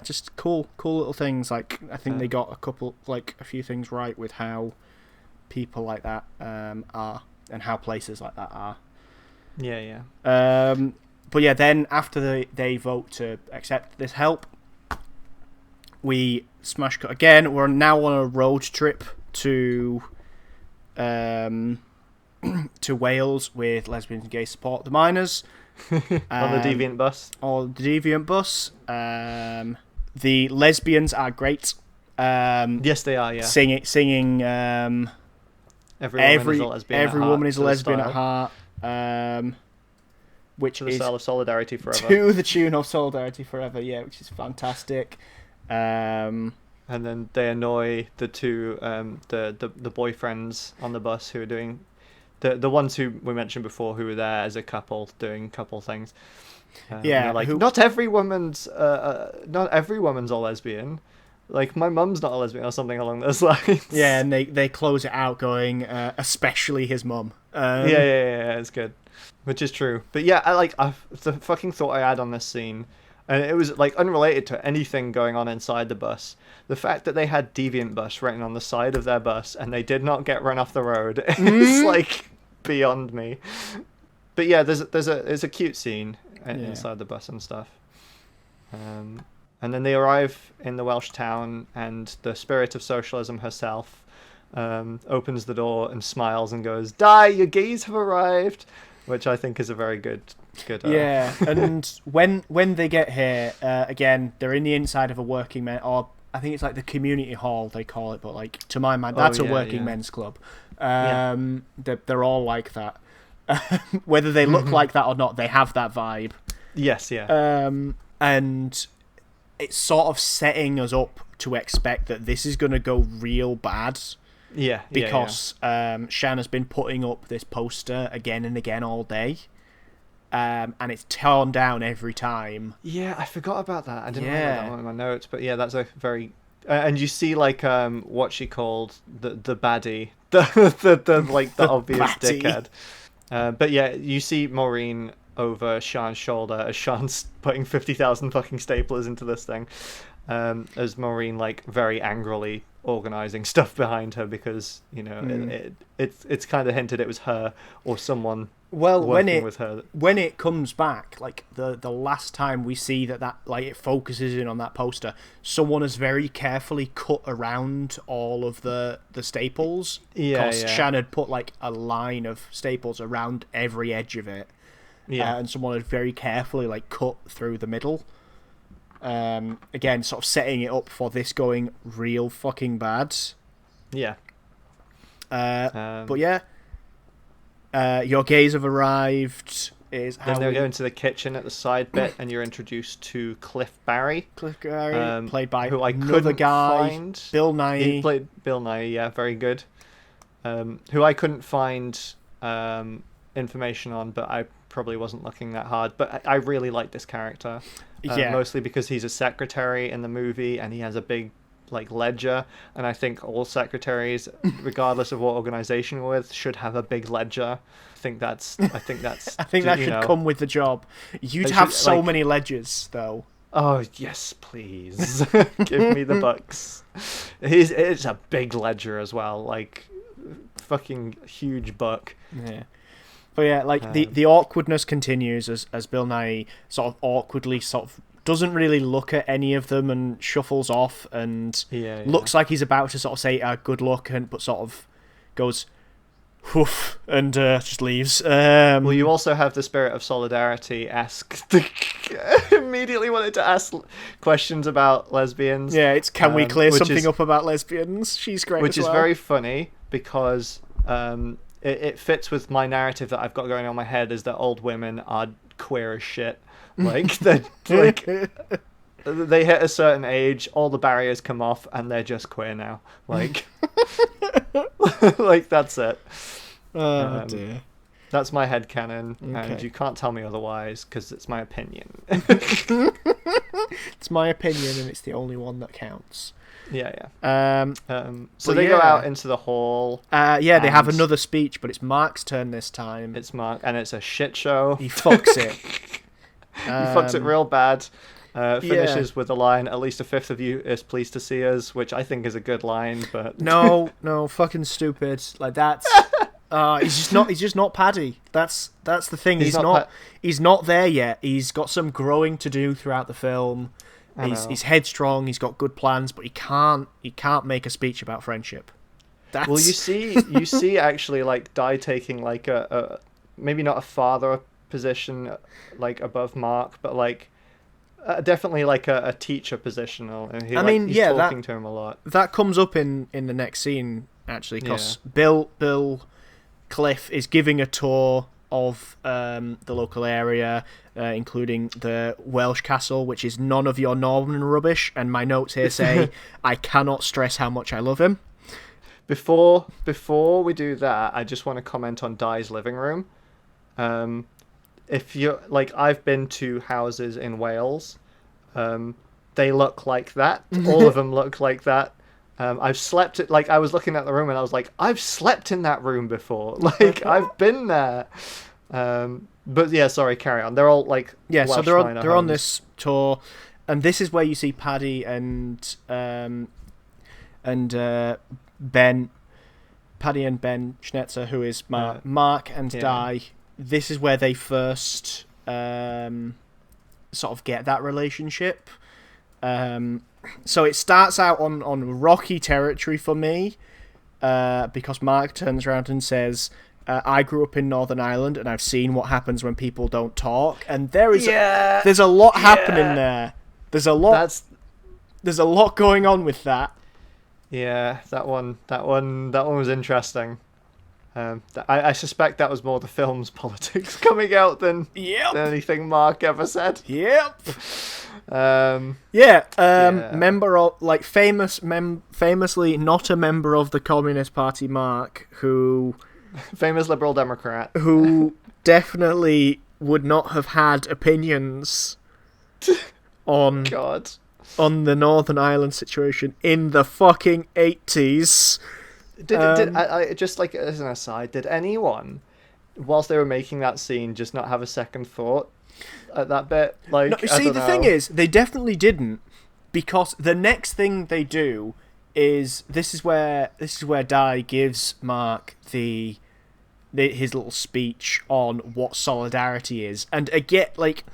just cool little things. Like, I think they got a few things right with how people like that are, and how places like that are. Yeah. But yeah, then after they vote to accept this help, we smash cut again. We're now on a road trip to Wales with lesbians and gay support the miners. On the Deviant bus. The lesbians are great. Yes, they are. Yeah. Singing. Every woman is a lesbian at heart. Which to the is style of Solidarity Forever. To the tune of Solidarity Forever, yeah, which is fantastic. And then they annoy the two the boyfriends on the bus who are doing the ones who we mentioned before, who were there as a couple doing couple things. Like, not every woman's a lesbian. Like, my mum's not a lesbian, or something along those lines. Yeah, and they close it out going, especially his mum. Yeah, it's good, which is true. But yeah, the fucking thought I had on this scene, and it was like unrelated to anything going on inside the bus. The fact that they had Deviant Bus written on the side of their bus and they did not get run off the road is like beyond me. But yeah, there's a cute scene inside the bus and stuff. And then they arrive in the Welsh town, and the spirit of socialism herself opens the door and smiles and goes, "Die, your gays have arrived," which I think is a very good. Yeah, and when they get here, again, they're in the inside of a working man, or I think it's like the community hall they call it, but like, to my mind, that's a working men's club. They're all like that. Whether they look like that or not, they have that vibe. Yes, yeah. And it's sort of setting us up to expect that this is going to go real bad. Yeah. Because Shanna's been putting up this poster again and again all day. And it's torn down every time. Yeah, I forgot about that. I didn't write that one in my notes, but yeah, that's a very... and you see, like, what she called the baddie, the like the obvious dickhead. But yeah, you see Maureen over Sean's shoulder as Sean's putting 50,000 fucking staplers into this thing. as Maureen like very angrily organizing stuff behind her because it's kind of hinted it was her or someone working with her. When it comes back, like the last time we see that like it focuses in on that poster, someone has very carefully cut around all of the staples. Because Shan had put like a line of staples around every edge of it. Yeah, and someone had very carefully like cut through the middle. Again, sort of setting it up for this going real fucking bad. Yeah. But yeah, your gays have arrived. Then they're going to the kitchen at the side bit, and you're introduced to Cliff Barry. Cliff Barry, played by who I another guy, find. Bill Nighy. He played Bill Nighy, yeah, very good. Who I couldn't find information on, but I probably wasn't looking that hard. But I really like this character. Mostly because he's a secretary in the movie, and he has a big like ledger, and I think all secretaries, regardless of what organization you're with, should have a big ledger. I think that should come with the job. You'd have so many ledgers, though. Oh yes, please. Give me the bucks. It's a big ledger as well, like fucking huge buck. Yeah. But yeah, like the awkwardness continues as Bill Nighy sort of awkwardly doesn't really look at any of them and shuffles off and looks like he's about to sort of say good luck, but sort of goes whoof and just leaves. Well, you also have the Spirit of Solidarity-esque immediately wanted to ask questions about lesbians. Yeah, it's can we clear something up about lesbians? She's great which as well. Is very funny because it fits with my narrative that I've got going on in my head is that old women are queer as shit. Like they're like they hit a certain age, all the barriers come off, and they're just queer now. Like, like that's it. Oh dear. That's my headcanon, and you can't tell me otherwise because it's my opinion. It's my opinion, and it's the only one that counts. Yeah. So they go out into the hall. They have another speech, but it's Mark's turn this time. It's Mark, and it's a shit show. He fucks it. He fucks it real bad. Finishes with the line, "At least a fifth of you is pleased to see us," which I think is a good line, but no, fucking stupid. Like that's he's just not Paddy. That's the thing. He's not there yet. He's got some growing to do throughout the film. He's headstrong. He's got good plans, but he can't make a speech about friendship. Well, you see actually like Di taking like a maybe not a father position like above Mark, but like definitely like a teacher position. And he's talking to him a lot. That comes up in the next scene actually, because Bill Cliff is giving a tour of the local area, including the Welsh castle, which is none of your Norman rubbish. And my notes here say, I cannot stress how much I love him. Before we do that, I just want to comment on Di's living room. If you're like, I've been to houses in Wales, they look like that. All of them look like that. I've slept it. Like I was looking at the room and I was like, I've slept in that room before. Like I've been there. But yeah, sorry, carry on. They're all like Welsh so they're homes. on this tour, and this is where you see Paddy and Ben Schnetzer, who is Mark and Di. This is where they first sort of get that relationship. So it starts out on rocky territory for me, because Mark turns around and says, I grew up in Northern Ireland and I've seen what happens when people don't talk, and there's a lot happening there. There's a lot going on with that. Yeah, that one was interesting. I suspect that was more the film's politics coming out than anything Mark ever said. Yep. Member of like famously not a member of the Communist Party, Mark, who famous Liberal Democrat, who definitely would not have had opinions on the Northern Ireland situation in the fucking 80s. Did I just like as an aside, did anyone, whilst they were making that scene, just not have a second thought at that bit? Like, no, see, the thing is, they definitely didn't. because the next thing they do is this is where Dai gives Mark his little speech on what solidarity is, and again, like,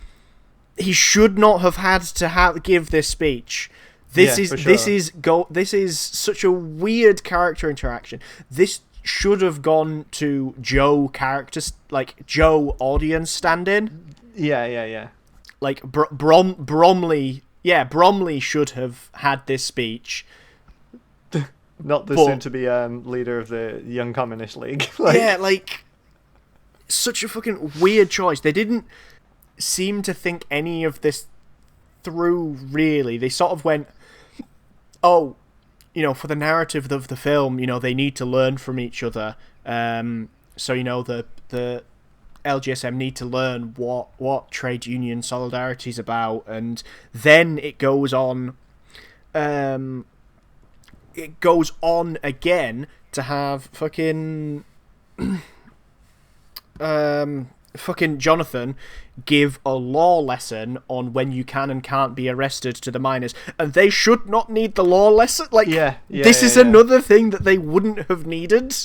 he should not have had to give this speech. This is such a weird character interaction. This should have gone to Joe characters, like Joe audience stand-in. Yeah. Like Bromley should have had this speech. Not the soon-to-be leader of the Young Communist League. Such a fucking weird choice. They didn't seem to think any of this through, really. They sort of went, oh, for the narrative of the film, they need to learn from each other. So, the LGSM need to learn what trade union solidarity is about, and then it goes on. It goes on again to have fucking Jonathan give a law lesson on when you can and can't be arrested to the miners, and they should not need the law lesson. This is another thing that they wouldn't have needed.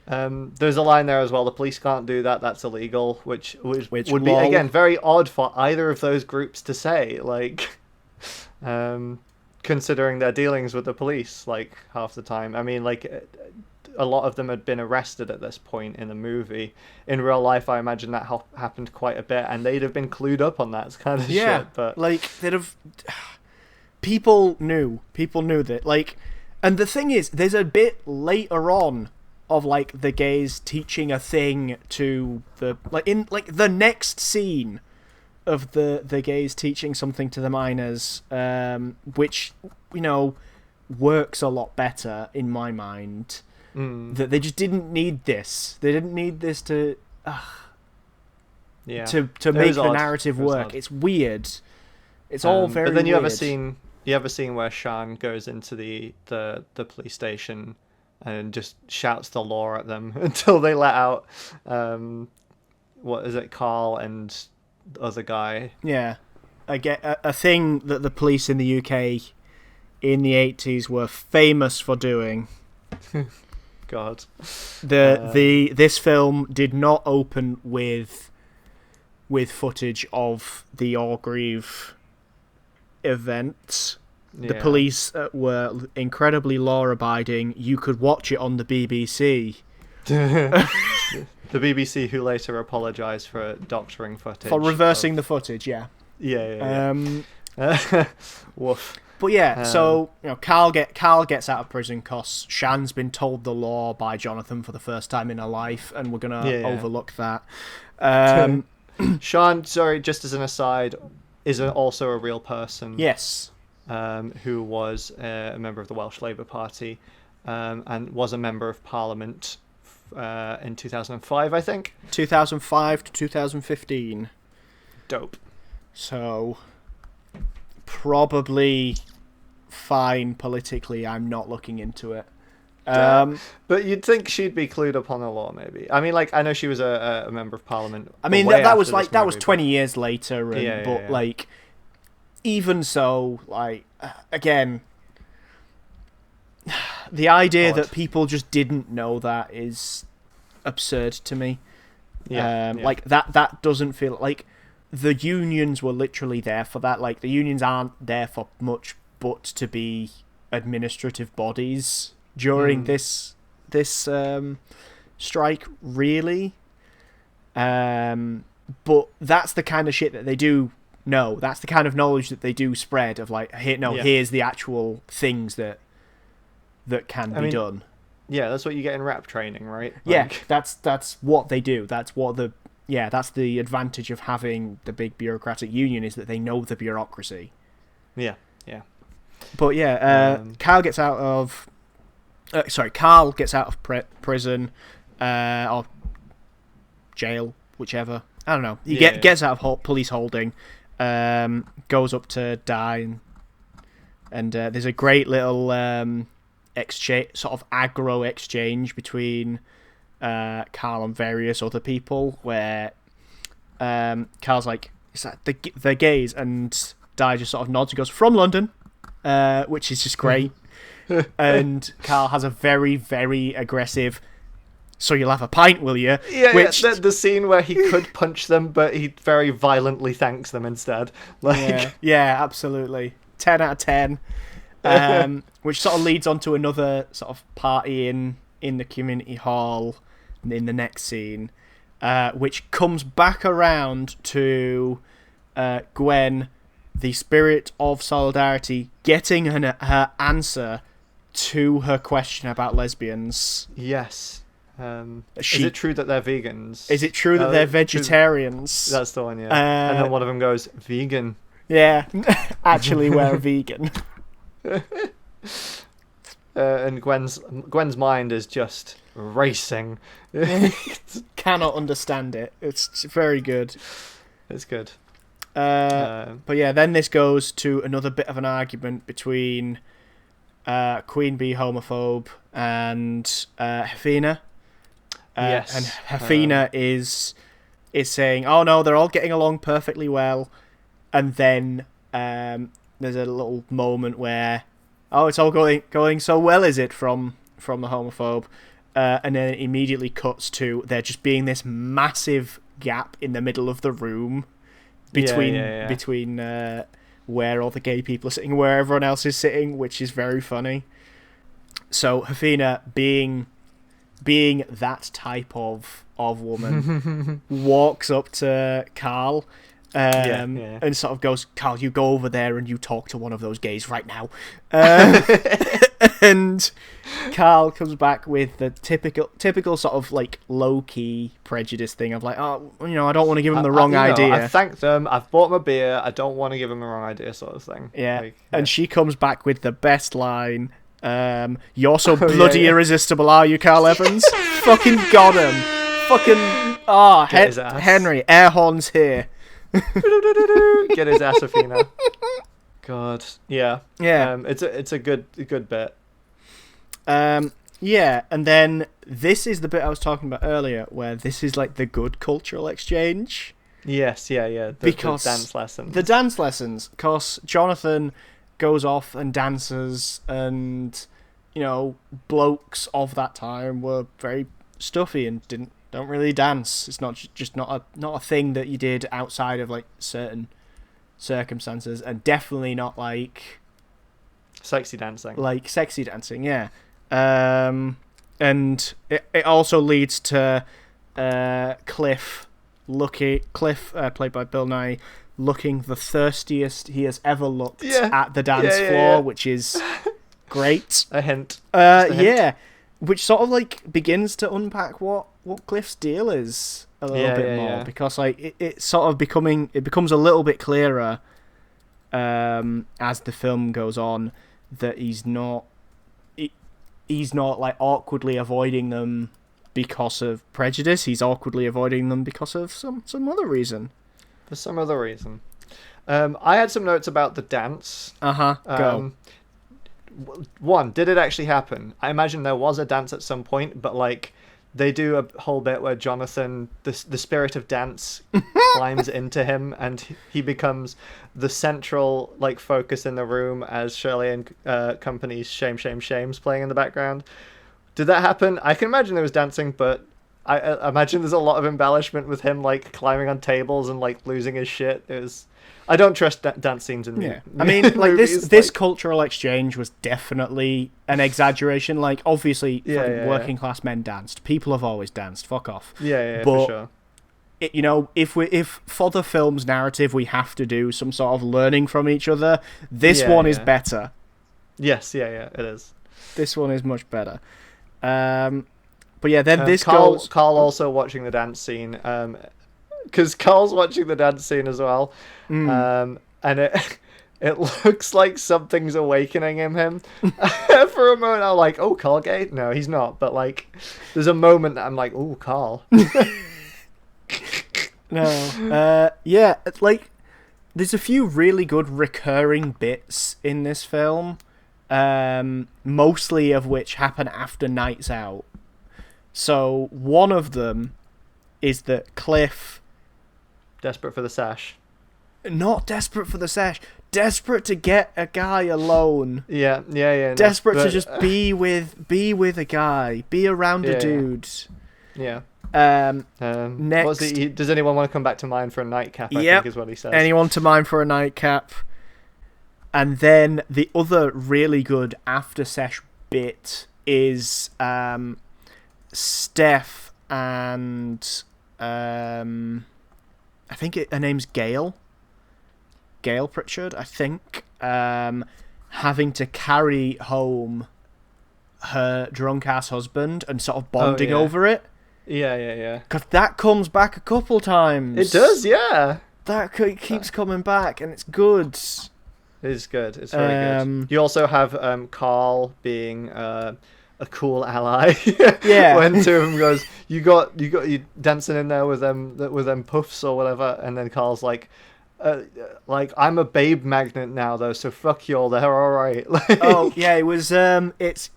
There's a line there as well. The police can't do that. That's illegal. Which would be lol. again very odd for either of those groups to say. Considering their dealings with the police, half the time. I mean, a lot of them had been arrested at this point in the movie. In real life, I imagine that happened quite a bit, and they'd have been clued up on that kind of shit. But they'd have. People knew that. And the thing is, there's a bit later on of the gays teaching a thing to the the next scene of the gays teaching something to the miners, which works a lot better in my mind. That they just didn't need this. They didn't need this to make the narrative work. It's weird. It's all very. But then you weird. have a scene where Sean goes into the police station and just shouts the law at them until they let out what is it, Carl and the other guy. Yeah, I get a thing that the police in the UK in the 80s were famous for doing. God. This film did not open with footage of the Orgreave event. Yeah. The police were incredibly law-abiding. You could watch it on the BBC. The BBC, who later apologised for doctoring footage. For reversing the footage, yeah. Yeah. Woof. But yeah, so Carl gets out of prison because Shan's been told the law by Jonathan for the first time in her life, and we're gonna overlook that. Sean, sorry, just as an aside, is also a real person. Yes. Who was a member of the Welsh Labour Party, and was a member of Parliament in 2005, I think. 2005 to 2015. Dope. So probably fine politically. I'm not looking into it. But you'd think she'd be clued up on the law, maybe. I mean, I know she was a member of Parliament. I mean, that was that was 20 years later, and, but even so, again, the idea that people just didn't know that is absurd to me. That doesn't feel like the unions were literally there for that. The unions aren't there for much but to be administrative bodies during this strike, really. But that's the kind of shit that they do know. That's the kind of knowledge that they do spread of here's the actual things that can be done. Yeah, that's what you get in rep training, right? That's what they do. That's the advantage of having the big bureaucratic union, is that they know the bureaucracy. Yeah. But Carl gets out of prison or jail, whichever. I don't know. He gets out of police holding, goes up to Dai, and there's a great little exchange, sort of aggro exchange between Carl and various other people, where Carl's like, "Is that the gays?" and Dai just sort of nods and goes, "From London," which is just great. And Carl has a very, very aggressive, "So you'll have a pint, will you?" Yeah, Which, the scene where he could punch them, but he very violently thanks them instead. Like, yeah, absolutely. 10 out of 10. Which sort of leads on to another sort of party in the community hall in the next scene, which comes back around to Gwen, the spirit of solidarity, getting her answer to her question about lesbians. yes. Is She- it true that they're vegans? Is it true that they're vegetarians? That's the one, yeah. And then one of them goes, vegan. Yeah, actually, we're vegan. And Gwen's mind is just racing. Cannot understand it. It's very good. It's good. But yeah, then this goes to another bit of an argument between Queen Bee homophobe and Hefina. Yes. And Hefina is saying, "Oh no, they're all getting along perfectly well," and then there's a little moment where, "Oh, it's all going so well, is it?" from the homophobe, and then it immediately cuts to there just being this massive gap in the middle of the room between where all the gay people are sitting and where everyone else is sitting, which is very funny. So Hefina, being that type of woman, walks up to Carl and sort of goes, "Carl, you go over there and you talk to one of those gays right now." And Carl comes back with the typical sort of like low-key prejudice thing of like, "Oh, I don't want to give him the wrong idea. I've thanked them, I've bought them a beer, I don't want to give them the wrong idea," sort of thing. Yeah. And she comes back with the best line. "You're so bloody yeah. irresistible, are you, Carl Evans?" Fucking got him. Fucking Henry, air horns here. Get his ass, Athena. God, yeah. It's a good bit. Yeah, and then this is the bit I was talking about earlier, where this is like the good cultural exchange. Yes, yeah. Because the dance lessons. The dance lessons, because Jonathan goes off and dances, and blokes of that time were very stuffy and don't really dance. It's not a thing that you did outside of like certain circumstances, and definitely not like sexy dancing. Like sexy dancing, yeah. And it also leads to Cliff, played by Bill Nye, looking the thirstiest he has ever looked at the dance floor, which is great. A hint. Yeah, which sort of like begins to unpack what Cliff's deal is a little bit more, because like it becomes a little bit clearer as the film goes on that he's not like awkwardly avoiding them because of prejudice. He's awkwardly avoiding them because of some other reason. For some other reason. I had some notes about the dance. Go. One, did it actually happen? I imagine there was a dance at some point, but like they do a whole bit where Jonathan, the spirit of dance, climbs into him, and he becomes the central like focus in the room as Shirley and Company's "Shame, Shame, Shame's" playing in the background. Did that happen? I can imagine there was dancing, but I imagine there's a lot of embellishment with him like climbing on tables and like losing his shit. I don't trust dance scenes in I mean, like movies, this cultural exchange was definitely an exaggeration. Like, obviously, working class men danced. People have always danced. Fuck off. Yeah, but, for sure. If for the film's narrative we have to do some sort of learning from each other, this one is better. Yes, it is. This one is much better. But yeah, then this Carl goes... also watching the dance scene, because Carl's watching the dance scene as well, and it looks like something's awakening in him. For a moment, I'm like, "Oh, Carl gay?" No, he's not. But like, there's a moment that I'm like, "Oh, Carl." No, yeah, like there's a few really good recurring bits in this film, mostly of which happen after Nights Out. So one of them is that Cliff, desperate for the sash. not desperate for the sesh, desperate to get a guy alone. Yeah. No, Desperate to but, just be with a guy, be around a dude. Yeah. Next, what's does anyone want to come back to mine for a nightcap? I Yep. think is what he says. anyone to mine for a nightcap. And then the other really good after sesh bit is Steph and I think her name's Gail Pritchard, I think, having to carry home her drunk ass husband and sort of bonding over it. Yeah. Because that comes back a couple times. It does, yeah. That keeps coming back, and it's good. It's good. It's very good. You also have Carl being a cool ally. Yeah. When two of them goes, you got you dancing in there with them puffs or whatever, and then Carl's like I'm a babe magnet now though, so fuck y'all. They're all right. Oh yeah, it was. It's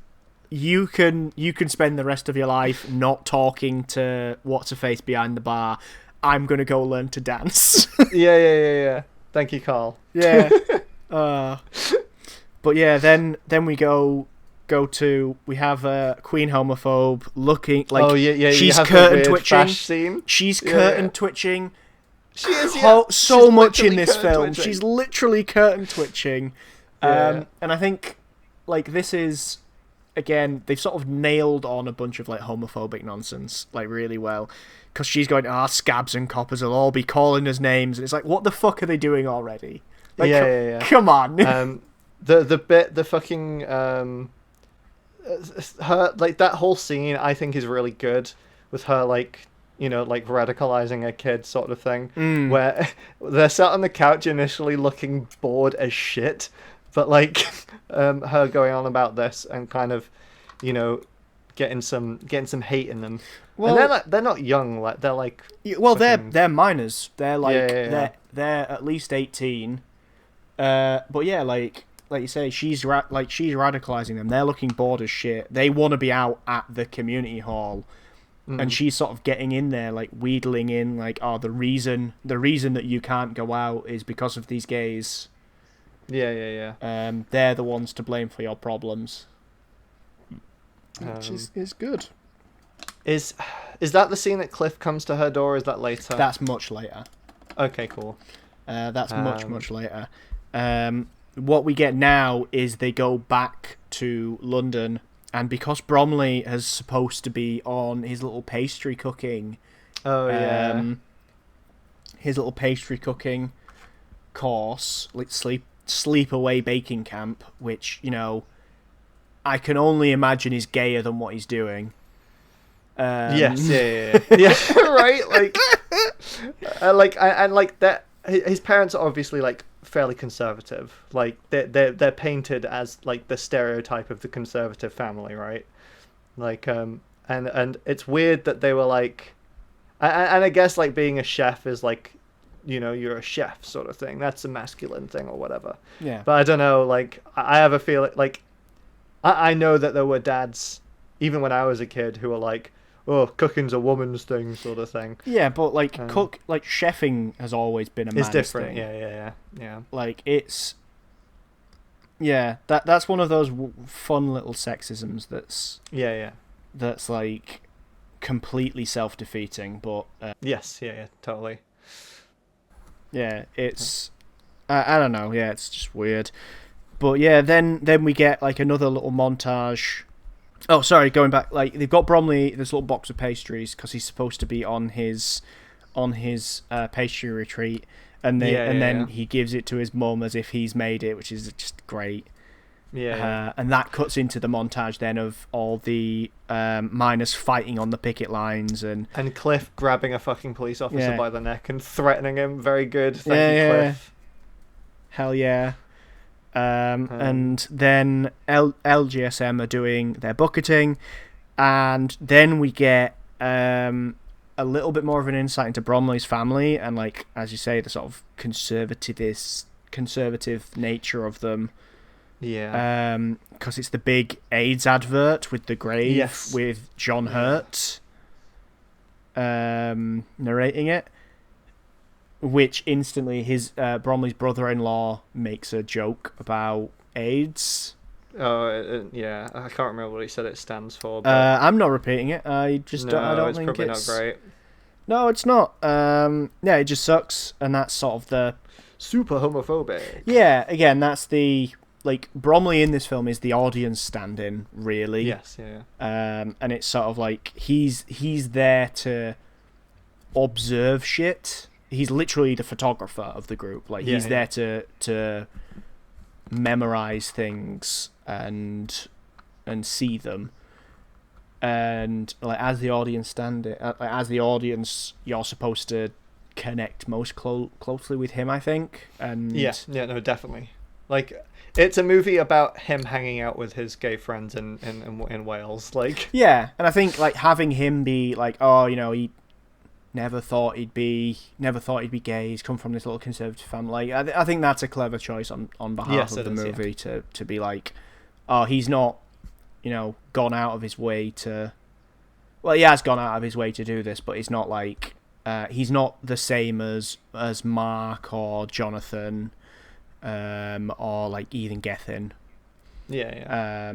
you can spend the rest of your life not talking to what's her face behind the bar. I'm gonna go learn to dance. Yeah. Thank you, Carl. Yeah. But yeah, then we go to we have Queen Homophobe looking like she's you have curtain the weird twitching. Bash scene. She's curtain twitching. She is So She's much in literally this curtain film. twitching. She's literally curtain twitching. Yeah. And I think like this is again they've sort of nailed on a bunch of like homophobic nonsense like really well. Because she's going, scabs and coppers will all be calling us names, and it's like, what the fuck are they doing already? Like, come on. The fucking her like that whole scene I think is really good with her like like radicalizing a kid sort of thing where they're sat on the couch initially looking bored as shit, but like her going on about this and kind of getting some hate in them. Well, and they're not young, like they're like they're minors. They're like they're at least 18. But yeah, like you say, she's radicalizing them. They're looking bored as shit. They want to be out at the community hall, and she's sort of getting in there, like wheedling in, like, the reason that you can't go out is because of these gays. Yeah. They're the ones to blame for your problems. Which is good. Is that the scene that Cliff comes to her door? Or is that later? That's much later. Okay, cool. That's much later. What we get now is they go back to London, and because Bromley is supposed to be on his little pastry cooking, his little pastry cooking course, like sleepaway baking camp, which I can only imagine is gayer than what he's doing. Yes, yeah, right. Like, that. His parents are obviously like fairly conservative. Like they're painted as like the stereotype of the conservative family, right? Like and it's weird that they were like, and I guess like being a chef is like, you're a chef sort of thing. That's a masculine thing or whatever. Yeah. But I don't know. Like I have a feeling like I know that there were dads even when I was a kid who were like, oh, cooking's a woman's thing, sort of thing. Yeah, but chefing has always been a man's thing. It's different. Yeah. Like it's, that's one of those fun little sexisms that's that's like completely self-defeating, but yes, totally. Yeah, it's I don't know. Yeah, it's just weird. But yeah, then we get like another little montage. Oh, sorry, going back. Like they've got Bromley this little box of pastries because he's supposed to be on his pastry retreat, and then he gives it to his mum as if he's made it, which is just great. Yeah. And that cuts into the montage then of all the miners fighting on the picket lines and Cliff grabbing a fucking police officer by the neck and threatening him. Very good. Thank you, Cliff. Hell yeah. And then LGSM are doing their bucketing, and then we get a little bit more of an insight into Bromley's family and, like, as you say, the sort of conservative nature of them. Yeah. Because it's the big AIDS advert with the grave with John Hurt narrating it. which instantly his Bromley's brother-in-law makes a joke about AIDS. Oh, yeah. I can't remember what he said it stands for. But I'm not repeating it. I just no, I don't it's think probably it's not great. No, it's not. Yeah, it just sucks, and that's sort of the Super homophobic. yeah. Again, that's the like Bromley in this film is the audience stand-in, really. Yes, yeah. And it's sort of like he's there to observe shit. He's literally the photographer of the group. Like he's there to memorize things and see them. And like as the audience you're supposed to connect most closely with him, I think. And Yeah, no, definitely. Like, it's a movie about him hanging out with his gay friends in Wales. Like, yeah, and I think like having him be like, oh, you know, he never thought he'd be gay. He's come from this little conservative family. I think that's a clever choice on behalf of the movie to be like, oh, he's not, you know, gone out of his way to. Well, he has gone out of his way to do this, but he's not like he's not the same as Mark or Jonathan, or like even Gethin. yeah.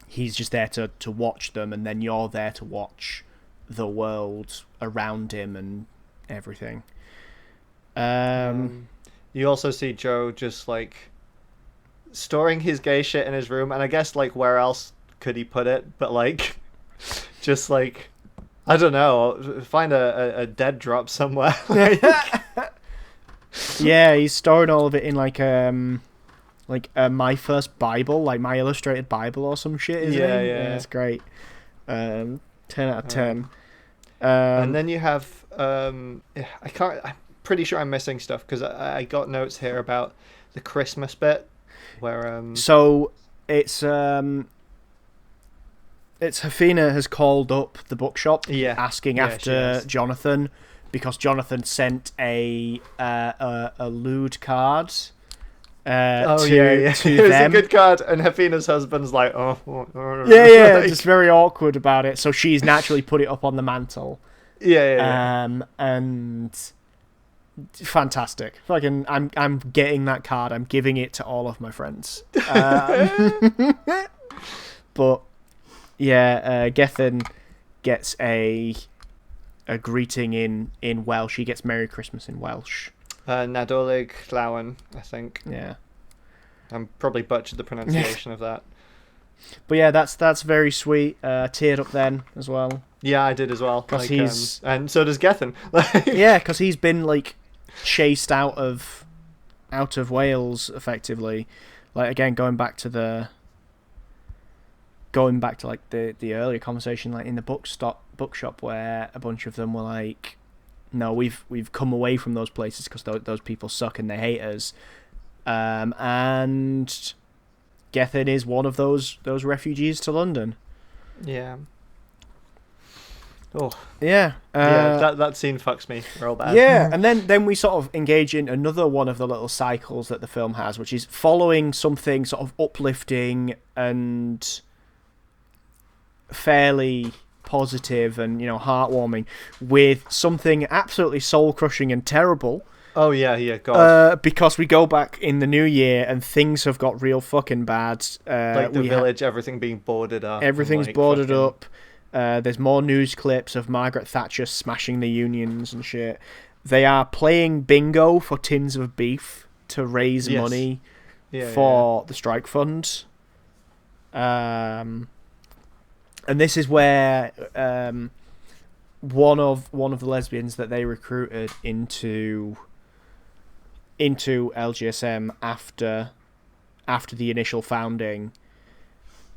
He's just there to watch them, and then you're there to watch the world around him and everything. You also see Joe just like storing his gay shit in his room, and I guess like where else could he put it? But like, just like I don't know, find a dead drop somewhere. Yeah, he's storing all of it in like My First Bible, like My Illustrated Bible or some shit. Isn't Yeah, it? yeah. It's great. 10 out of 10. And then you have I'm pretty sure I'm missing stuff because I got notes here about the Christmas bit where So it's Hafina has called up the bookshop asking Yeah, she after has. Jonathan because Jonathan sent a lewd card to it was them. a good card, and Hafina's husband's like, oh, Yeah, like, just very awkward about it. So she's naturally put it up on the mantle. yeah. And fantastic. Fucking, I'm getting that card. I'm giving it to all of my friends. But yeah, Gethin gets a greeting in Welsh. He gets Merry Christmas in Welsh. Nadolig Llawen, I think. Yeah. I'm probably butchered the pronunciation of that. But yeah, that's very sweet. Teared up then as well. Yeah, I did as well. 'Cause Like, he's- and so does Gethin. Yeah, because he's been like chased out of Wales effectively. Like again, going back to like the earlier conversation, like in the bookshop where a bunch of them were like, no, we've come away from those places because those people suck and they hate us. And Gethin is one of those refugees to London. Yeah. Oh. Yeah. That scene fucks me real bad. Yeah, and then we sort of engage in another one of the little cycles that the film has, which is following something sort of uplifting and fairly positive and, you know, heartwarming with something absolutely soul-crushing and terrible. Oh, yeah, God. Because we go back in the new year and things have got real fucking bad. Like the village, everything being boarded up. Everything's and, like, boarded fucking- up. There's more news clips of Margaret Thatcher smashing the unions and shit. They are playing bingo for tins of beef to raise Yes. money Yeah, for the strike fund. And this is where one of the lesbians that they recruited into LGSM after the initial founding,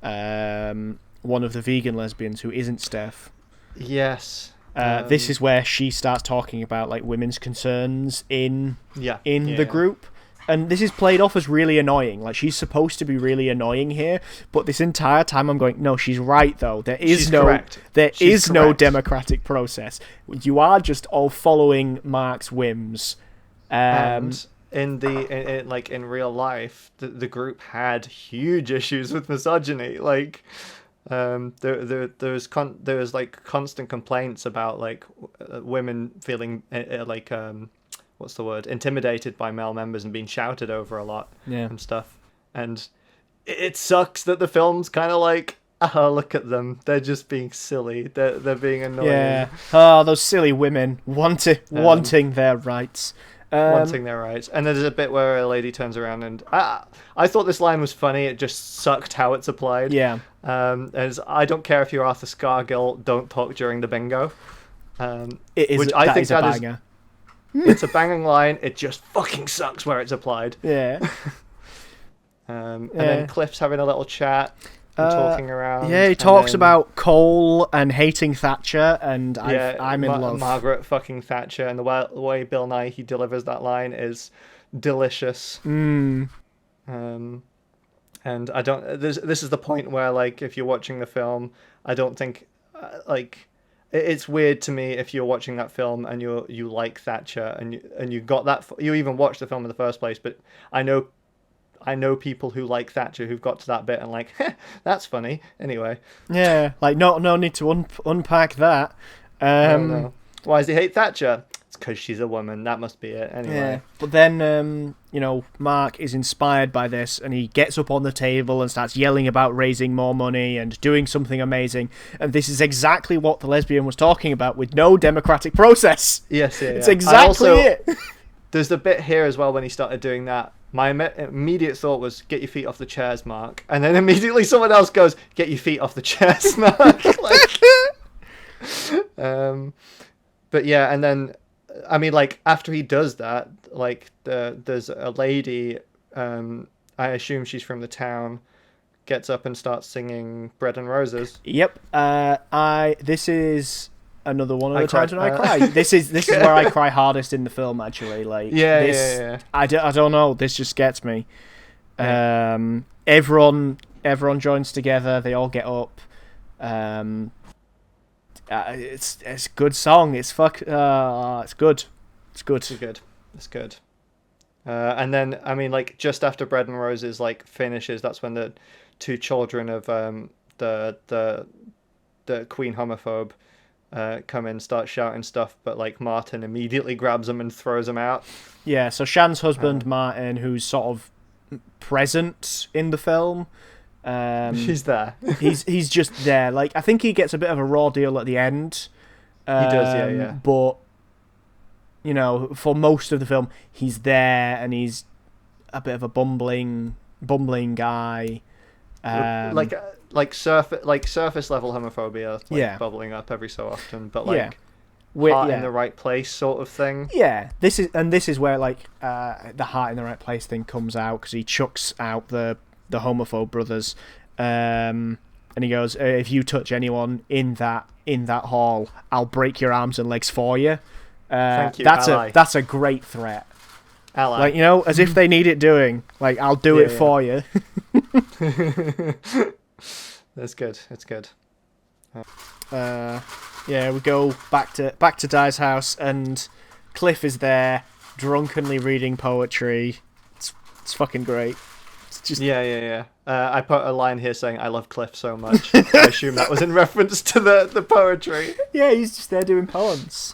one of the vegan lesbians who isn't Steph. Yes. This is where she starts talking about like women's concerns in the group. And this is played off as really annoying. Like, she's supposed to be really annoying here, but this entire time I'm going, no, she's right, though. She's correct. No democratic process. You are just all following Mark's whims. And in real life, the group had huge issues with misogyny. Like, There was like constant complaints about like women feeling like what's the word, intimidated by male members and being shouted over a lot and stuff. And it sucks that the film's kind of like, oh, look at them, they're just being silly, they're being annoying. Yeah. Oh, those silly women wanting their rights. Wanting their rights. And there's a bit where a lady turns around and I thought this line was funny. It just sucked how it's applied. Yeah. As I don't care if you're Arthur Scargill, don't talk during the bingo. It is. Which I think is a banger. It's a banging line. It just fucking sucks where it's applied. Yeah. And then Cliff's having a little chat and talking around. Yeah, he talks about coal and hating Thatcher, and I'm in love. Margaret fucking Thatcher, and the way Bill Nye he delivers that line is delicious. Mm. And I don't. This is the point where, like, if you're watching the film, I don't think, like, it's weird to me if you're watching that film and you like Thatcher and you got that, you even watched the film in the first place. But I know people who like Thatcher who've got to that bit and like, that's funny. Anyway. Yeah, like no need to unpack that. No. Why does he hate Thatcher? It's because she's a woman. That must be it. Anyway. Yeah. But then, Mark is inspired by this, and he gets up on the table and starts yelling about raising more money and doing something amazing. And this is exactly what the lesbian was talking about, with no democratic process. Yes, yeah. It's exactly it. There's the bit here as well when he started doing that. My immediate thought was, get your feet off the chairs, Mark. And then immediately someone else goes, get your feet off the chairs, Mark. But yeah, and then, I mean, like, after he does that, like, there's a lady, I assume she's from the town, gets up and starts singing Bread and Roses. Yep. This is another one of the times when I cry. This is where I cry hardest in the film, actually. Like, yeah. I don't know. This just gets me. Yeah. Everyone joins together. They all get up. It's a good song. It's good. It's good. It's good. And then, I mean, like, just after Bread and Roses like finishes, that's when the two children of the Queen homophobe come in, start shouting stuff, but like Martin immediately grabs them and throws them out. Yeah. So Shan's husband Martin, who's sort of present in the film. She's there. he's just there. Like, I think he gets a bit of a raw deal at the end. He does, yeah. But for most of the film, he's there, and he's a bit of a bumbling guy. Like surface level homophobia, bubbling up every so often, but like heart in the right place sort of thing. Yeah, this is where like the heart in the right place thing comes out, because he chucks out the homophobe brothers, and he goes, "If you touch anyone in that hall, I'll break your arms and legs for you." Thank you, that's a great threat. Ally. Like, as if they need it doing. Like, I'll do it for you. That's good. It's good. We go back to Di's house, and Cliff is there, drunkenly reading poetry. It's fucking great. It's just I put a line here saying, "I love Cliff so much." I assume that was in reference to the poetry. Yeah, he's just there doing poems.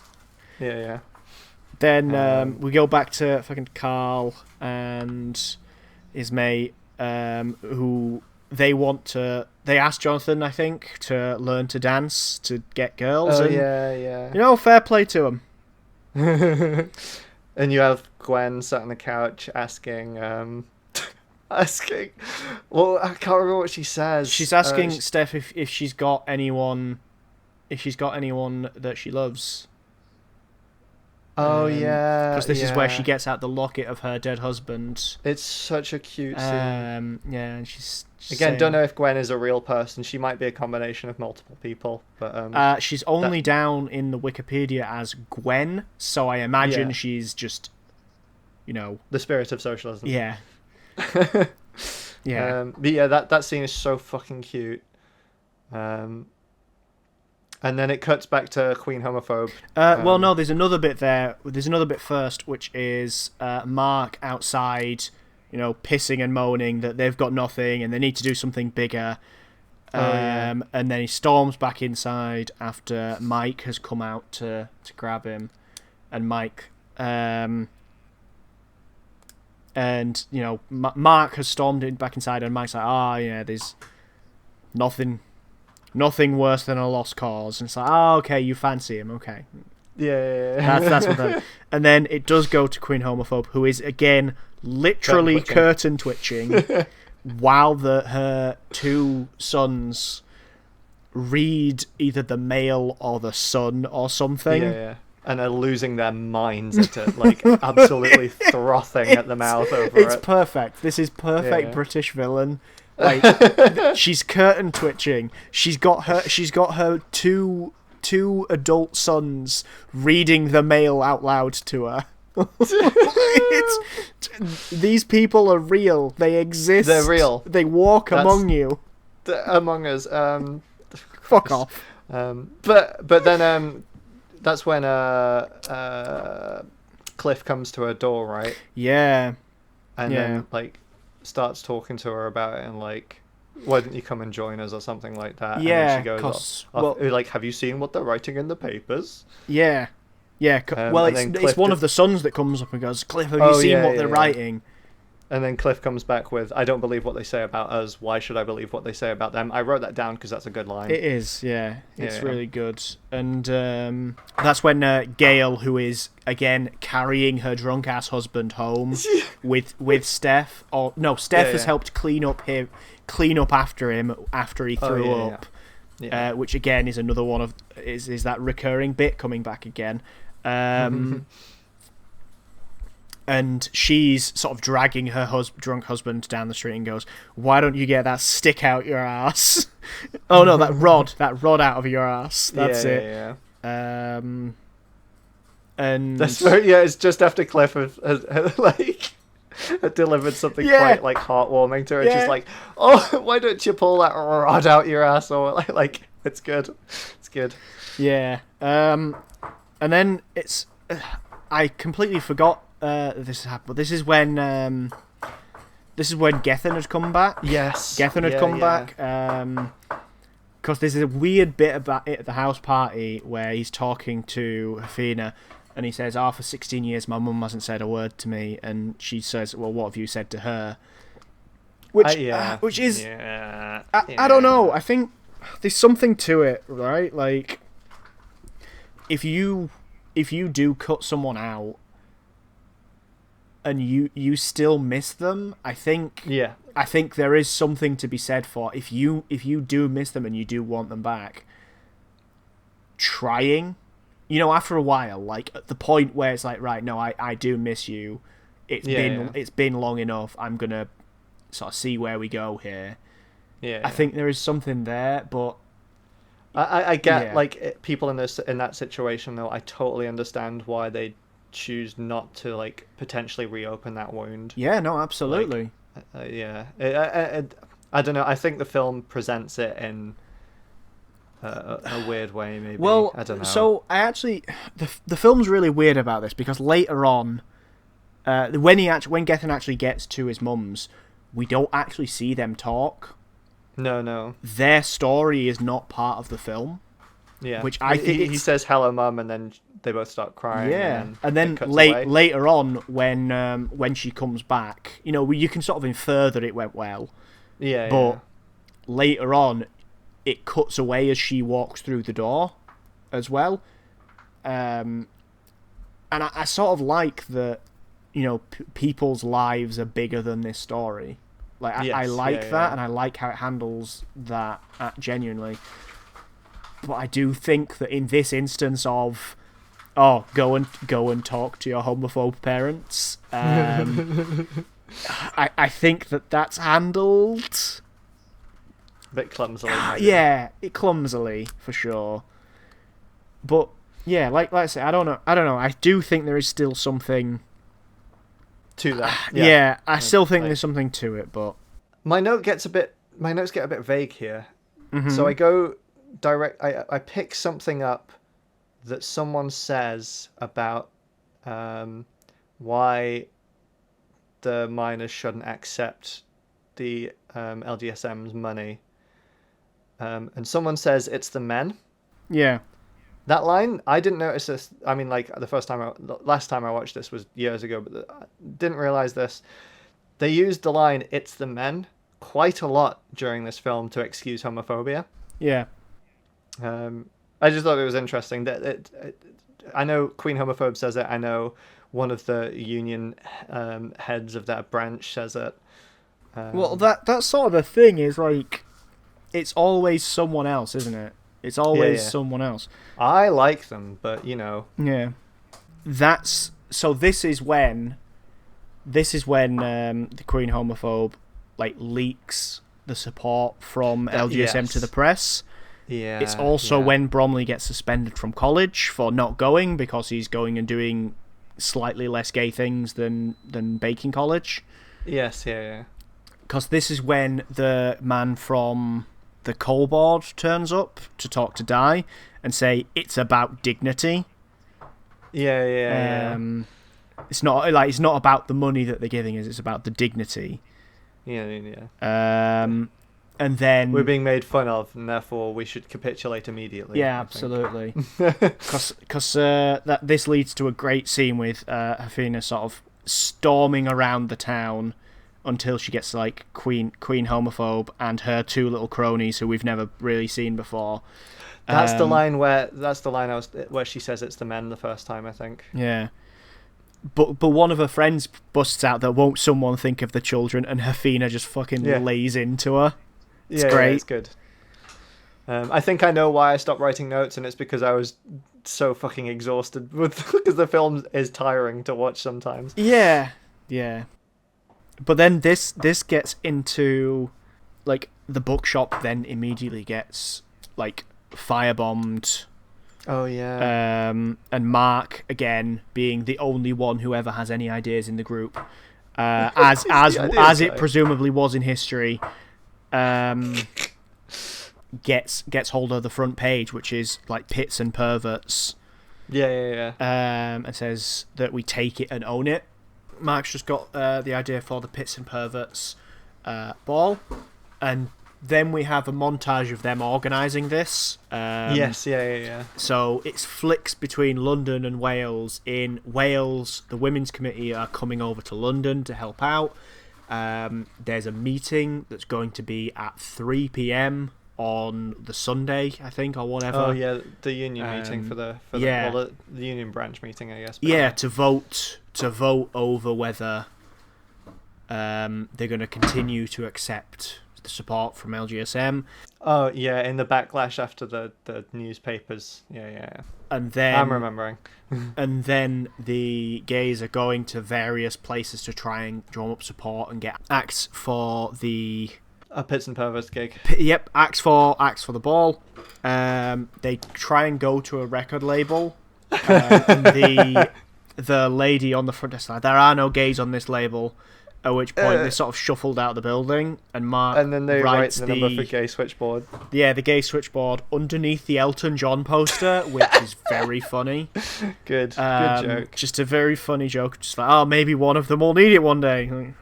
Yeah. Then we go back to fucking Carl and his mate, who they asked Jonathan, I think, to learn to dance to get girls. Oh, and, yeah. Fair play to him. And you have Gwen sat on the couch asking, well, I can't remember what she says. She's asking Steph if she's got anyone that she loves. Oh, yeah. Because this is where she gets out the locket of her dead husband. It's such a cute scene. And she's again, saying, don't know if Gwen is a real person. She might be a combination of multiple people. But she's only down in the Wikipedia as Gwen, so I imagine she's just, the spirit of socialism. Yeah. Yeah. But yeah, that scene is so fucking cute. And then it cuts back to Queen homophobe. Well, no, there's another bit there. There's another bit first, which is Mark outside, pissing and moaning that they've got nothing and they need to do something bigger. yeah. And then he storms back inside after Mike has come out to grab him, and Mike, and Mark has stormed back inside, and Mike's like, yeah, there's nothing worse than a lost cause, and it's like, okay, you fancy him, okay. Yeah. That's what that. And then it does go to Queen Homophobe, who is again literally curtain twitching while her two sons read either the Mail or the Sun or something. Yeah. And are losing their minds at it, like absolutely frothing at the mouth over it. It's perfect. This is perfect British villain. Like she's curtain twitching. She's got her two adult sons reading the Mail out loud to her. These people are real. They exist. They're real. They walk among you. Among us. Fuck off. But then that's when Cliff comes to her door, right? Yeah. And then like starts talking to her about it and like, why don't you come and join us or something like that? Yeah. And then she goes, like, have you seen what they're writing in the papers? Yeah. Yeah. Well, it's one of the sons that comes up and goes, Cliff, have you seen what they're writing? And then Cliff comes back with, I don't believe what they say about us. Why should I believe what they say about them? I wrote that down because that's a good line. It is, yeah. It's really good. And that's when Gail, who is, again, carrying her drunk-ass husband home with Steph. Steph has helped clean up after him after he threw up. Yeah. Which, again, is another one of... is that recurring bit coming back again. And she's sort of dragging her drunk husband down the street and goes, why don't you get that stick out your ass? Oh no, that rod out of your ass. That's it. Yeah. And that's it's just after Cliff has like delivered something quite like heartwarming to her. She's like, oh, why don't you pull that rod out your ass? Or like it's good. It's good. Yeah. And then it's I completely forgot this happened, but this is when Gethin had come back. Yes, Gethin had come back. Because there's a weird bit about it at the house party where he's talking to Hafina, and he says, for 16 years my mum hasn't said a word to me, and she says, well, what have you said to her? Which is I don't know. I think there's something to it, right? Like if you do cut someone out and you still miss them, I think there is something to be said for if you do miss them and you do want them back, trying, after a while, like at the point where it's like, right, no, I do miss you, it's been long enough, I'm gonna sort of see where we go here. I think there is something there, but I get like people in that situation though. I totally understand why they choose not to like potentially reopen that wound. Yeah, no, absolutely. I don't know. I think the film presents it in a weird way, maybe. Well, I don't know. So I actually, the film's really weird about this because later on, when Gethin actually gets to his mum's, we don't actually see them talk. No. Their story is not part of the film. Yeah. Which I think he says hello, mum, and then they both start crying. Yeah. And then later on, when she comes back, you can sort of infer that it went well. Yeah. But later on, it cuts away as she walks through the door, as well. And I sort of like that. People's lives are bigger than this story. Like I like that, and I like how it handles that genuinely. But I do think that in this instance of, go and talk to your homophobe parents, I think that's handled a bit clumsily. Yeah, clumsily for sure. But yeah, like I say, I don't know. I do think there is still something to that. Yeah, I still think there's something to it, but my notes get a bit vague here. Mm-hmm. So I go direct. I pick something up that someone says about why the miners shouldn't accept the LGSM's money. and someone says it's the men. Yeah. That line, I didn't notice this. I mean, like last time I watched this was years ago, but I didn't realize this. They used the line "it's the men" quite a lot during this film to excuse homophobia. Yeah. I just thought it was interesting that I know Queen Homophobe says it. I know one of the union heads of that branch says it. Well, that sort of the thing is like, it's always someone else, isn't it? It's always someone else. I like them, but you know. Yeah. This is when the Queen Homophobe like leaks the support from LGSM to the press. Yeah. It's also when Bromley gets suspended from college for not going because he's going and doing slightly less gay things than Baking College. Yes, yeah. Because this is when the man from the coal board turns up to talk to Di and say it's about dignity. Yeah. It's not about the money that they're giving us, it's about the dignity. Yeah. And then we're being made fun of, and therefore we should capitulate immediately. Yeah, absolutely. Because this leads to a great scene with Hafina sort of storming around the town until she gets like Queen Homophobe and her two little cronies who we've never really seen before. That's the line where she says it's the men the first time, I think. Yeah. But one of her friends busts out that won't someone think of the children, and Hafina just fucking lays into her. It's great. Yeah, it's good. I think I know why I stopped writing notes, and it's because I was so fucking exhausted because the film is tiring to watch sometimes. Yeah. But then this gets into like the bookshop. Then immediately gets like firebombed. Oh yeah. And Mark again being the only one who ever has any ideas in the group, as it presumably was in history. Gets hold of the front page, which is like Pits and Perverts. Yeah. And says that we take it and own it. Mark's just got the idea for the Pits and Perverts ball, and then we have a montage of them organising this. Yes, yeah. So it's flicks between London and Wales. In Wales, the Women's Committee are coming over to London to help out. There's a meeting that's going to be at 3 p.m. on the Sunday, I think, or whatever. Oh yeah, the union meeting for the union branch meeting, I guess. Yeah, to vote over whether they're going to continue to accept the support from LGSM. Oh yeah, in the backlash after the newspapers. Yeah. And then I'm remembering. And then the gays are going to various places to try and drum up support and get acts for the Pits and Perverts gig. Yep, acts for the ball. They try and go to a record label. And the lady on the front desk, there are no gays on this label. At which point they sort of shuffled out of the building, and Mark and then they write writes the number for Gay Switchboard. Yeah, the Gay Switchboard underneath the Elton John poster, which is very funny. Good joke. Just a very funny joke. Just like, oh, maybe one of them will need it one day.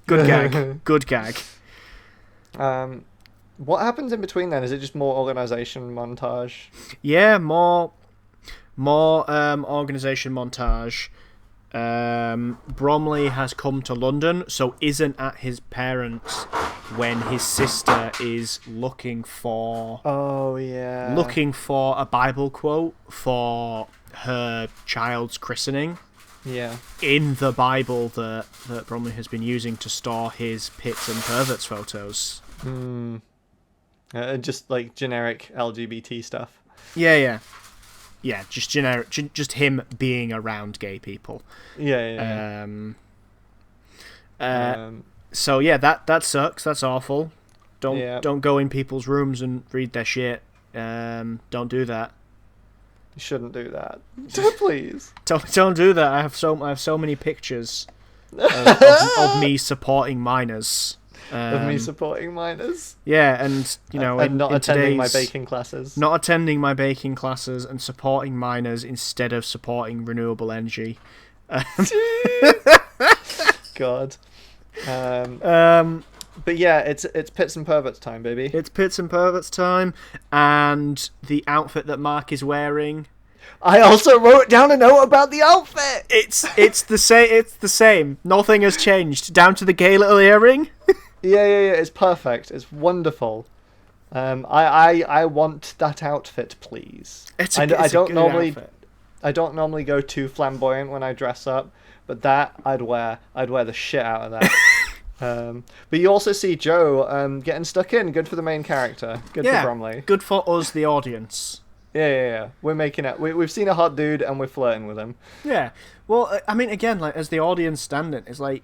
Good gag. What happens in between then? Is it just more organisation montage? Yeah, more organisation montage. Bromley has come to London, so isn't at his parents' when his sister is looking for a Bible quote for her child's christening. Yeah. In the Bible that Bromley has been using to store his Pits and Perverts photos. Just like generic LGBT stuff. Yeah, just generic, just him being around gay people. Yeah. So yeah, that sucks. That's awful. Don't go in people's rooms and read their shit. Don't do that. You shouldn't do that. Please. Don't do that. I have so many pictures of me supporting minors. Of me supporting minors. Yeah, and and not attending my baking classes. Not attending my baking classes and supporting minors instead of supporting renewable energy. God. But yeah, it's Pits and Perverts time, baby. It's Pits and Perverts time, and the outfit that Mark is wearing. I also wrote down a note about the outfit. It's the same. It's the same. Nothing has changed, down to the gay little earring. Yeah. It's perfect. It's wonderful. I want that outfit, please. I don't outfit. I don't normally go too flamboyant when I dress up, but that I'd wear the shit out of that. But you also see Joe getting stuck in. Good for the main character. Good for Bromley. Good for us, the audience. Yeah. We're making it. We've seen a hot dude and we're flirting with him. Yeah. Well, I mean, again, like as the audience standing, it's like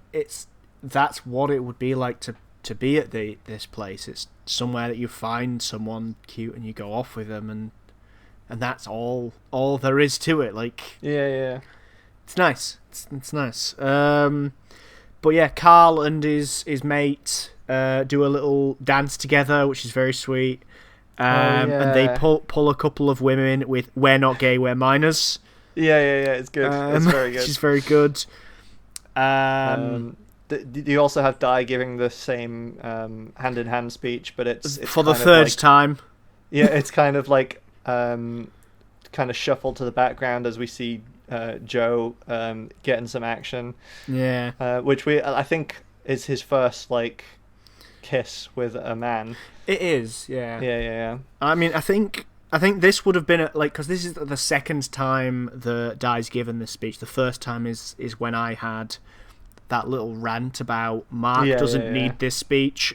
that's what it would be like to be at this place. It's somewhere that you find someone cute and you go off with them, and that's all there is to it. Like, yeah. It's nice. It's nice. But yeah, Carl and his mate do a little dance together, which is very sweet. And they pull a couple of women with "We're not gay, we're minors." Yeah. It's good. It's very good. She's very good. You also have Di giving the same hand-in-hand speech, but it's for the third time. Yeah, it's kind of like kind of shuffled to the background as we see Joe getting some action. Yeah. Which I think is his first like kiss with a man. It is, yeah. Yeah. I mean, I think this would have been because this is the second time the Di's given this speech. The first time is when I had that little rant about Mark doesn't need this speech,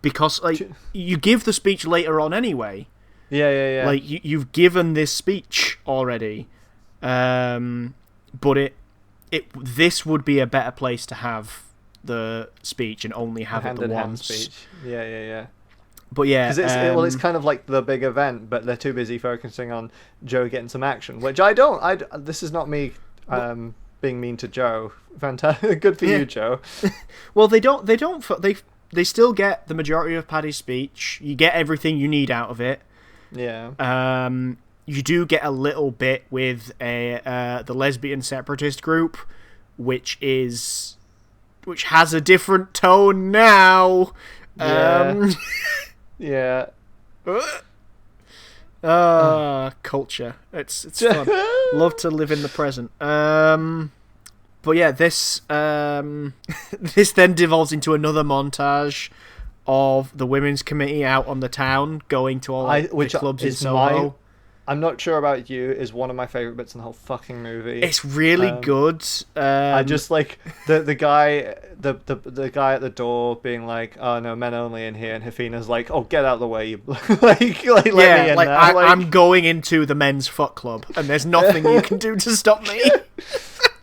because like you give the speech later on anyway. Yeah. Like you've given this speech already, but this would be a better place to have the speech and only have it the once. Speech. Yeah. But yeah, because it's kind of like the big event, but they're too busy focusing on Joe getting some action, which I don't. This is not me being mean to Joe. Fantastic, good for you, Joe. Well, they still get the majority of Paddy's speech. You get everything you need out of it. Yeah. You do get a little bit with the lesbian separatist group, which has a different tone now. Yeah. Culture. It's fun. Love to live in the present. But yeah, this this then devolves into another montage of the women's committee out on the town, going to all the clubs in Soho. I'm not sure about you, is one of my favourite bits in the whole fucking movie. It's really good. I just like the guy the guy at the door being like, "Oh no, men only in here," and Hefina's like, "Oh, get out of the way, you let me in there." I'm going into the men's fuck club, and there's nothing you can do to stop me.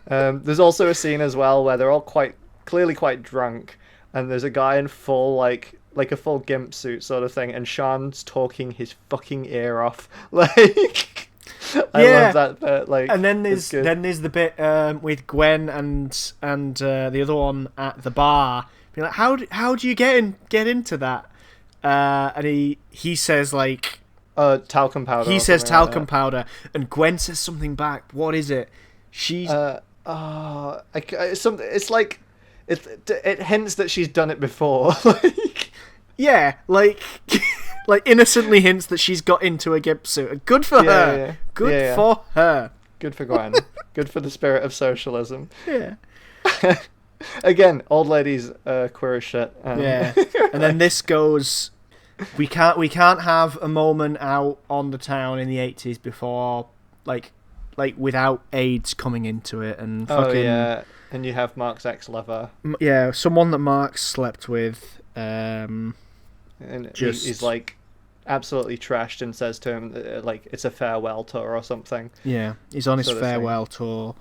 There's also a scene as well where they're all clearly quite drunk, and there's a guy in full like a full gimp suit sort of thing, and Sean's talking his fucking ear off. Like, I love that bit. Like, and then there's the bit with Gwen and the other one at the bar being like, how do you get into that? And he says like talcum powder. He says talcum powder, and Gwen says something back. What is it? She's it's like it hints that she's done it before. Like, yeah, like innocently hints that she's got into a gimp suit. Good for her. Yeah. Good for her. Good for Gwen. Good for the spirit of socialism. Yeah. Again, old ladies queer as shit. Yeah. And then this goes. We can't have a moment out on the town in the 80s before like without AIDS coming into it and fucking. Oh yeah. And you have Mark's ex-lover. Yeah, someone that Mark slept with. And he's like absolutely trashed and says to him like it's a farewell tour or something. Yeah, he's on his farewell tour.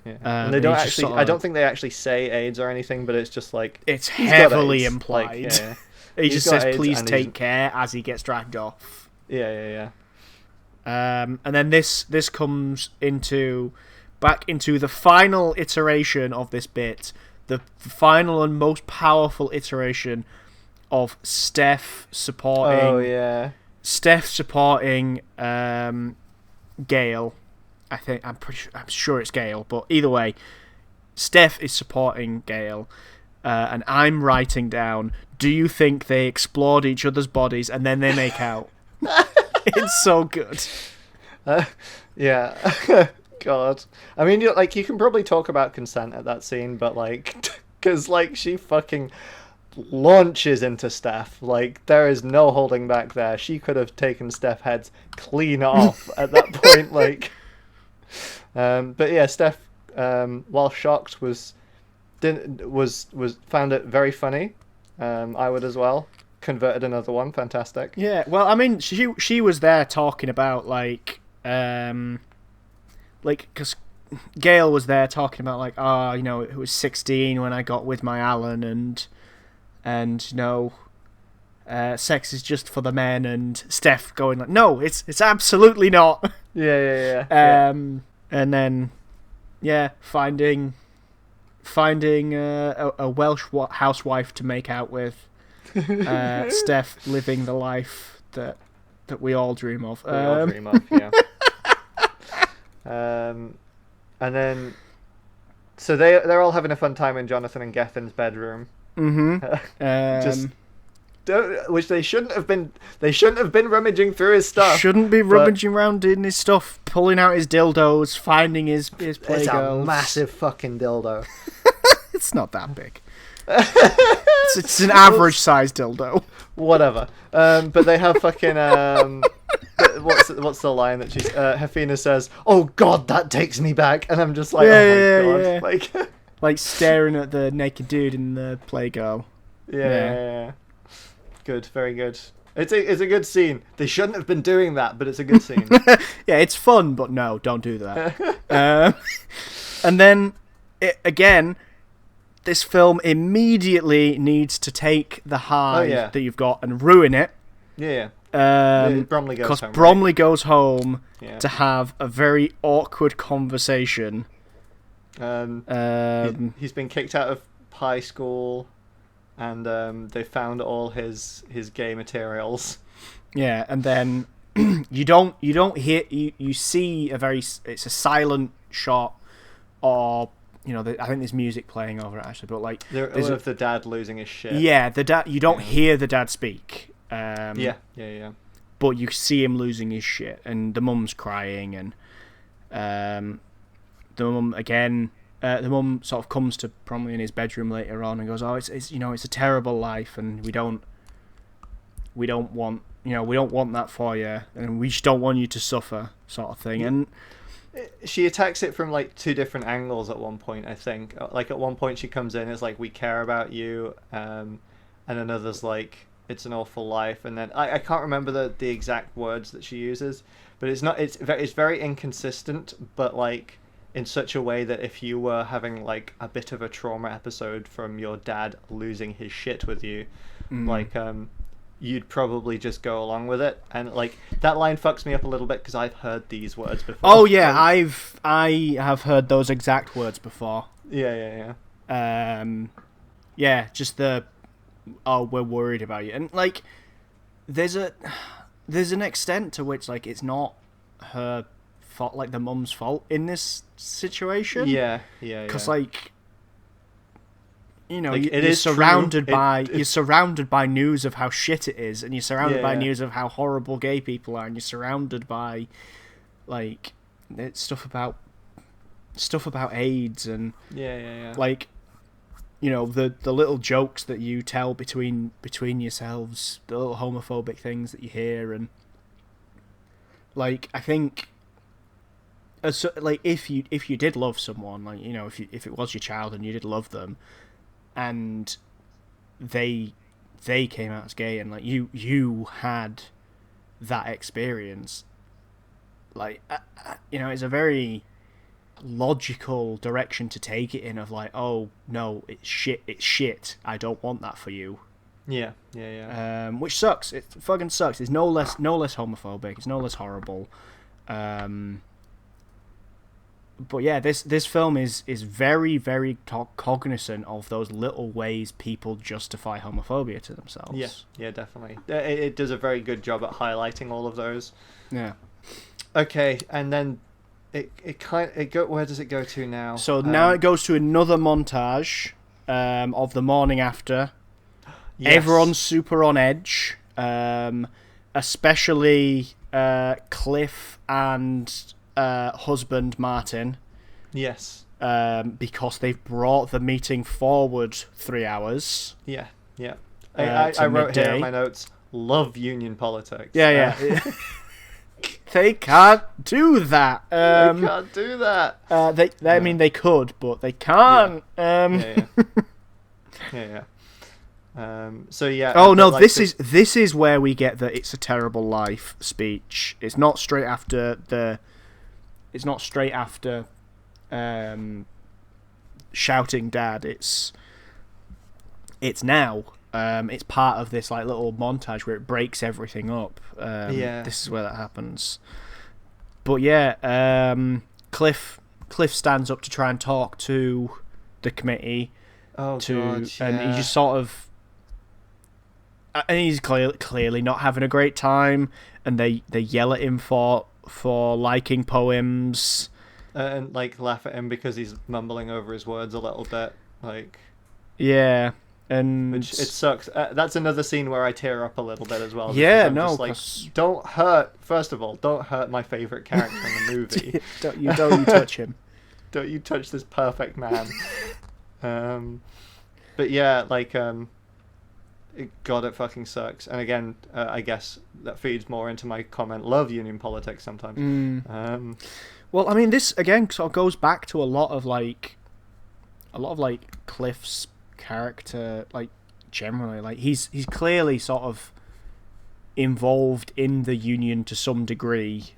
Yeah. And they don't actually. I don't think they actually say AIDS or anything, but it's just like it's heavily implied. Like, yeah. He just says, "Please take care," as he gets dragged off. Yeah. And then this comes back into the final iteration of this bit, the final and most powerful iteration of Steph supporting. Oh yeah. Steph supporting Gail. I'm sure it's Gail, but either way, Steph is supporting Gail, and I'm writing down, do you think they explored each other's bodies and then they make out? It's so good. Yeah. God. I mean, you can probably talk about consent at that scene, but because she fucking launches into Steph. There is no holding back there. She could have taken Steph's heads clean off at that point. But yeah, Steph, while shocked, was found it very funny. I would as well. Converted another one. Fantastic. Yeah. Well, I mean, she was there talking about because Gail was there talking about it was 16 when I got with my Alan, and sex is just for the men, and Steph going no, it's absolutely not. Yeah. And then finding a Welsh housewife to make out with, Steph living the life that we all dream of. Yeah. And then, so they're all having a fun time in Jonathan and Gethin's bedroom. Mm-hmm. Which they shouldn't have been. They shouldn't have been rummaging through his stuff. Shouldn't be rummaging around in his stuff, pulling out his dildos, finding his playgirls. It's a massive fucking dildo. It's not that big. It's an average sized dildo. Whatever. But they have fucking what's the line that Hefina says? Oh God, that takes me back, and I'm just like, oh my God, like staring at the naked dude in the playgirl. Yeah. Good, very good. It's a good scene. They shouldn't have been doing that, but it's a good scene. Yeah, it's fun, but no, don't do that. And then again, this film immediately needs to take the high that you've got and ruin it. Yeah. Bromley goes home. Because Bromley goes home to have a very awkward conversation. He's been kicked out of high school, and they found all his gay materials. Yeah, and then you don't hear you see it's a silent shot, or I think there's music playing over it actually, but there's of the dad losing his shit. Yeah, the dad. You don't hear the dad speak. Yeah. But you see him losing his shit, and the mum's crying, and the mum again. The mum sort of comes to Bromley in his bedroom later on and goes, "Oh, it's a terrible life, and we don't want that for you, and we just don't want you to suffer," sort of thing. And she attacks it from two different angles at one point. I think at one point she comes in, it's we care about you, and another's it's an awful life, and then I can't remember the exact words that she uses, but it's very inconsistent, but in such a way that if you were having a bit of a trauma episode from your dad losing his shit with you, you'd probably just go along with it. And that line fucks me up a little bit because I've heard these words before. Oh yeah, I have heard those exact words before. Yeah. Just the we're worried about you, and there's an extent to which it's not her fault, the mum's fault in this situation. Yeah. Because you're surrounded by news of how shit it is, and you're surrounded by news of how horrible gay people are, and you're surrounded by stuff about AIDS and the little jokes that you tell between yourselves, the little homophobic things that you hear, and I think if you did love someone, if it was your child and you did love them, and they came out as gay, and you had that experience, it's a very logical direction to take it in, of oh no, it's shit, I don't want that for you. Yeah. Which sucks. It fucking sucks. It's no less homophobic. It's no less horrible. But yeah, this film is very, very cognizant of those little ways people justify homophobia to themselves. Yeah, definitely. It does a very good job at highlighting all of those. Yeah. Okay, and then where does it go to now? So now it goes to another montage. of the morning after. Yes. Everyone's super on edge, especially Cliff and husband Martin, Yes. because they've brought the meeting forward 3 hours. Yeah. To I wrote here midday. in my notes, love union politics. Yeah. They can't do that. They can't do that. I mean, they could, but they can't. Yeah. So yeah. Oh but, no! like, This is where we get the "It's a Terrible Life" speech. It's not straight after It's not straight after, shouting "Dad." It's now. It's part of this like little montage where it breaks everything up. This is where that happens. But yeah, Cliff stands up to try and talk to the committee. Oh god. Yeah. And he just sort of. And he's clearly not having a great time, and they yell at him for liking poems, and like laugh at him because he's mumbling over his words a little bit, like. Yeah, and Which it sucks. That's another scene where I tear up a little bit as well. Yeah, I'm no, just like, 'cause- don't hurt. First of all, don't hurt my favorite character in the movie. don't you touch him. Don't you touch this perfect man. But yeah, like God, it fucking sucks. And again, I guess that feeds more into my comment. Love union politics sometimes. Well, I mean, this again sort of goes back to a lot of Cliff's character, like generally, like he's clearly sort of involved in the union to some degree.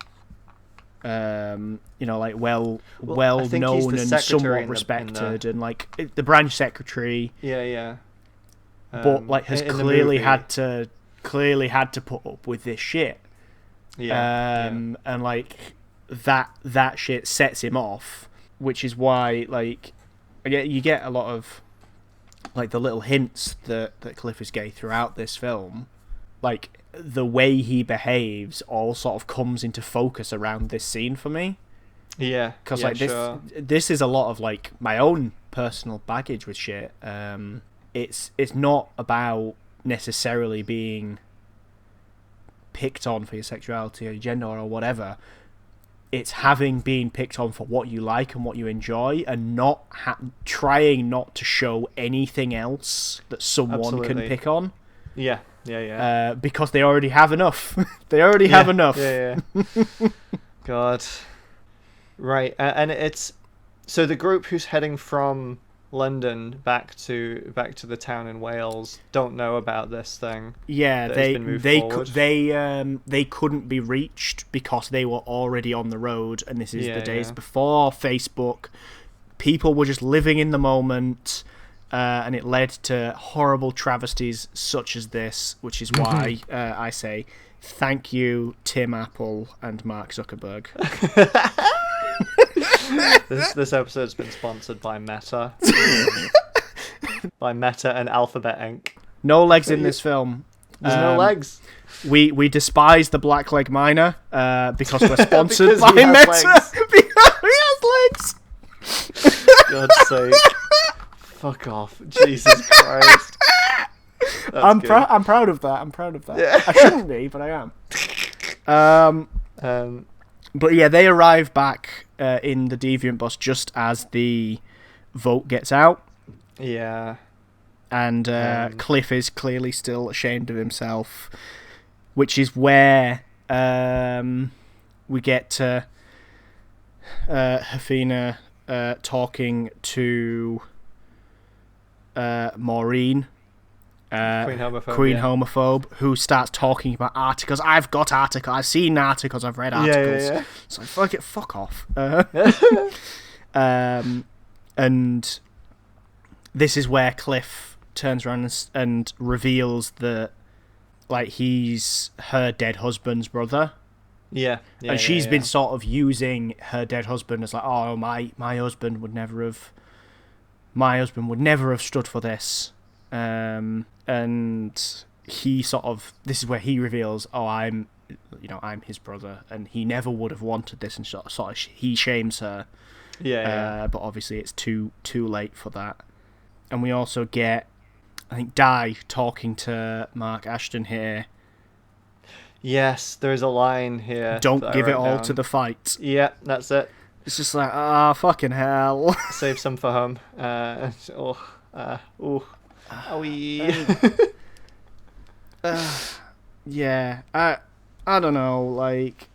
Like well I think he's known the and secretary somewhat in the- respected, and like the branch secretary. Yeah. But like has in the clearly movie. had to put up with this shit. And like that shit sets him off, which is why like you get a lot of like the little hints that Cliff is gay throughout this film. Like the way he behaves all sort of comes into focus around this scene for me. Yeah. Because yeah, like sure. this is a lot of like my own personal baggage with shit. It's not about necessarily being picked on for your sexuality or your gender or whatever. It's having been picked on for what you like and what you enjoy, and not trying not to show anything else that someone Absolutely. can pick on. Yeah. Because they already have enough. They already have enough. Yeah. God. Right, and it's so the group who's heading from London back to the town in Wales don't know about this thing. Yeah, that has been moved forward. they couldn't be reached because they were already on the road, and this is Yeah, the days yeah. before Facebook. People were just living in the moment, and it led to horrible travesties such as this, which is why I say thank you, Tim Apple and Mark Zuckerberg. This episode's been sponsored by Meta. By Meta and Alphabet Inc. No legs in this film. There's no legs. We despise the Black Leg Miner because we're sponsored Because by he has Meta. legs. Because he has legs. God's sake. Fuck off. Jesus Christ. That's I'm good. proud of that. Yeah. I shouldn't be, but I am. But yeah, they arrive back in the Deviant bus just as the vote gets out, Yeah. and Cliff is clearly still ashamed of himself, which is where we get to Hefina talking to Maureen. Queen Homophobe, who starts talking about articles. I've got articles. I've seen articles. I've read articles. Yeah. So fuck off. And this is where Cliff turns around and reveals that, like, he's her dead husband's brother. Yeah. And she's been sort of using her dead husband as like, oh, my husband would never have stood for this. And he sort of, this is where he reveals, oh, I'm his brother, and he never would have wanted this, and sort of he shames her. Yeah. But obviously it's too late for that. And we also get, I think, Di talking to Mark Ashton here. Yes, there's a line here. Don't that I give it wrote all down. to the fight. Yeah, that's it. It's just like, fucking hell. Save some for home. Yeah, I don't know, like,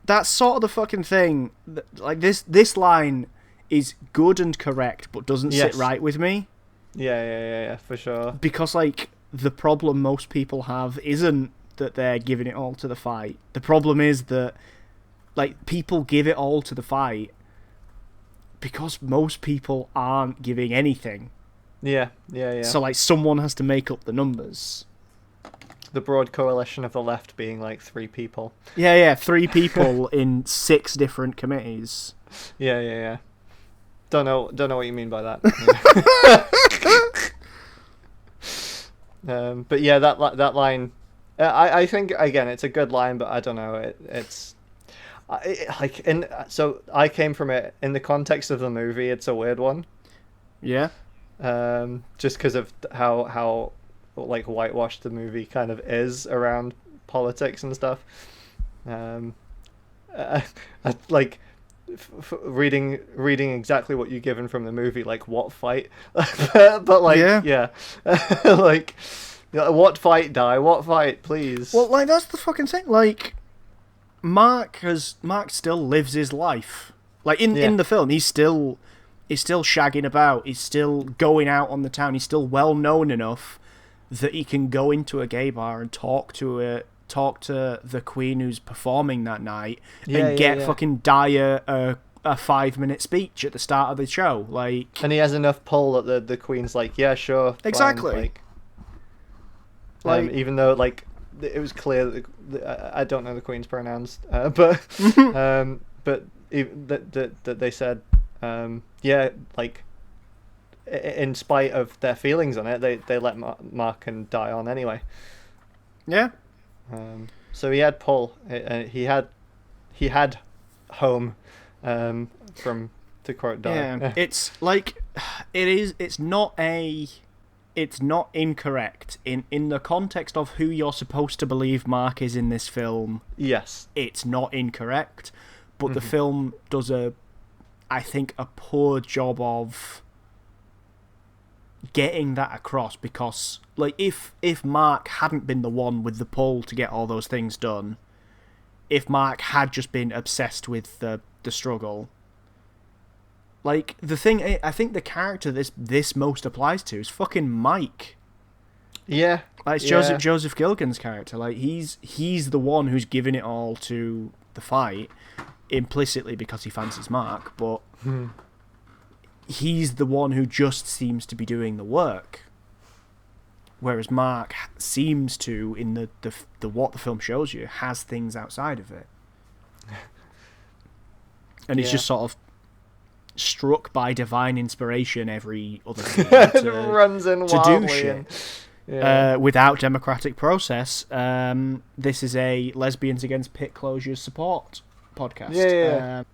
that's sort of the fucking thing. Like, this line is good and correct, but doesn't sit Yes. right with me. Yeah, for sure. Because, like, the problem most people have isn't that they're giving it all to the fight. The problem is that, like, people give it all to the fight because most people aren't giving anything. Yeah. So, like, someone has to make up the numbers. The broad coalition of the left being like 3 people. Yeah, 3 people in 6 different committees. Yeah. Don't know what you mean by that. But yeah, that line, I think again it's a good line, but I don't know, so I came from it in the context of the movie. It's a weird one. Yeah. Just because of how like whitewashed the movie kind of is around politics and stuff. Like reading exactly what you're given from the movie, like what fight, but like yeah. Like what fight, Di? What fight, please? Well, like that's the fucking thing. Like Mark still lives his life. Like in the film, he's still shagging about. He's still going out on the town. He's still well known enough that he can go into a gay bar and talk to the queen who's performing that night and get fucking Dyer a 5-minute speech at the start of the show. Like, and he has enough pull that the queen's like, yeah, sure, fine. Exactly. Like even though like it was clear that I don't know the queen's pronouns, but that they said yeah, like in spite of their feelings on it, they let Mark and Di on anyway. Yeah. So he had pull. He had home. From to quote Di. Yeah. It's like it's not incorrect in the context of who you're supposed to believe Mark is in this film. Yes. It's not incorrect, but the film does I think a poor job of getting that across, because like if Mark hadn't been the one with the pull to get all those things done, if Mark had just been obsessed with the struggle, like the thing, I think the character this most applies to is fucking Mike. Yeah. Like it's Joseph Gilgan's character. Like he's the one who's giving it all to the fight implicitly because he fancies Mark, but he's the one who just seems to be doing the work, whereas Mark seems to, in the what the film shows you, has things outside of it, and he's just sort of struck by divine inspiration every other scene to runs in do wildly shit without democratic process. This is a Lesbians Against Pit Closures support podcast.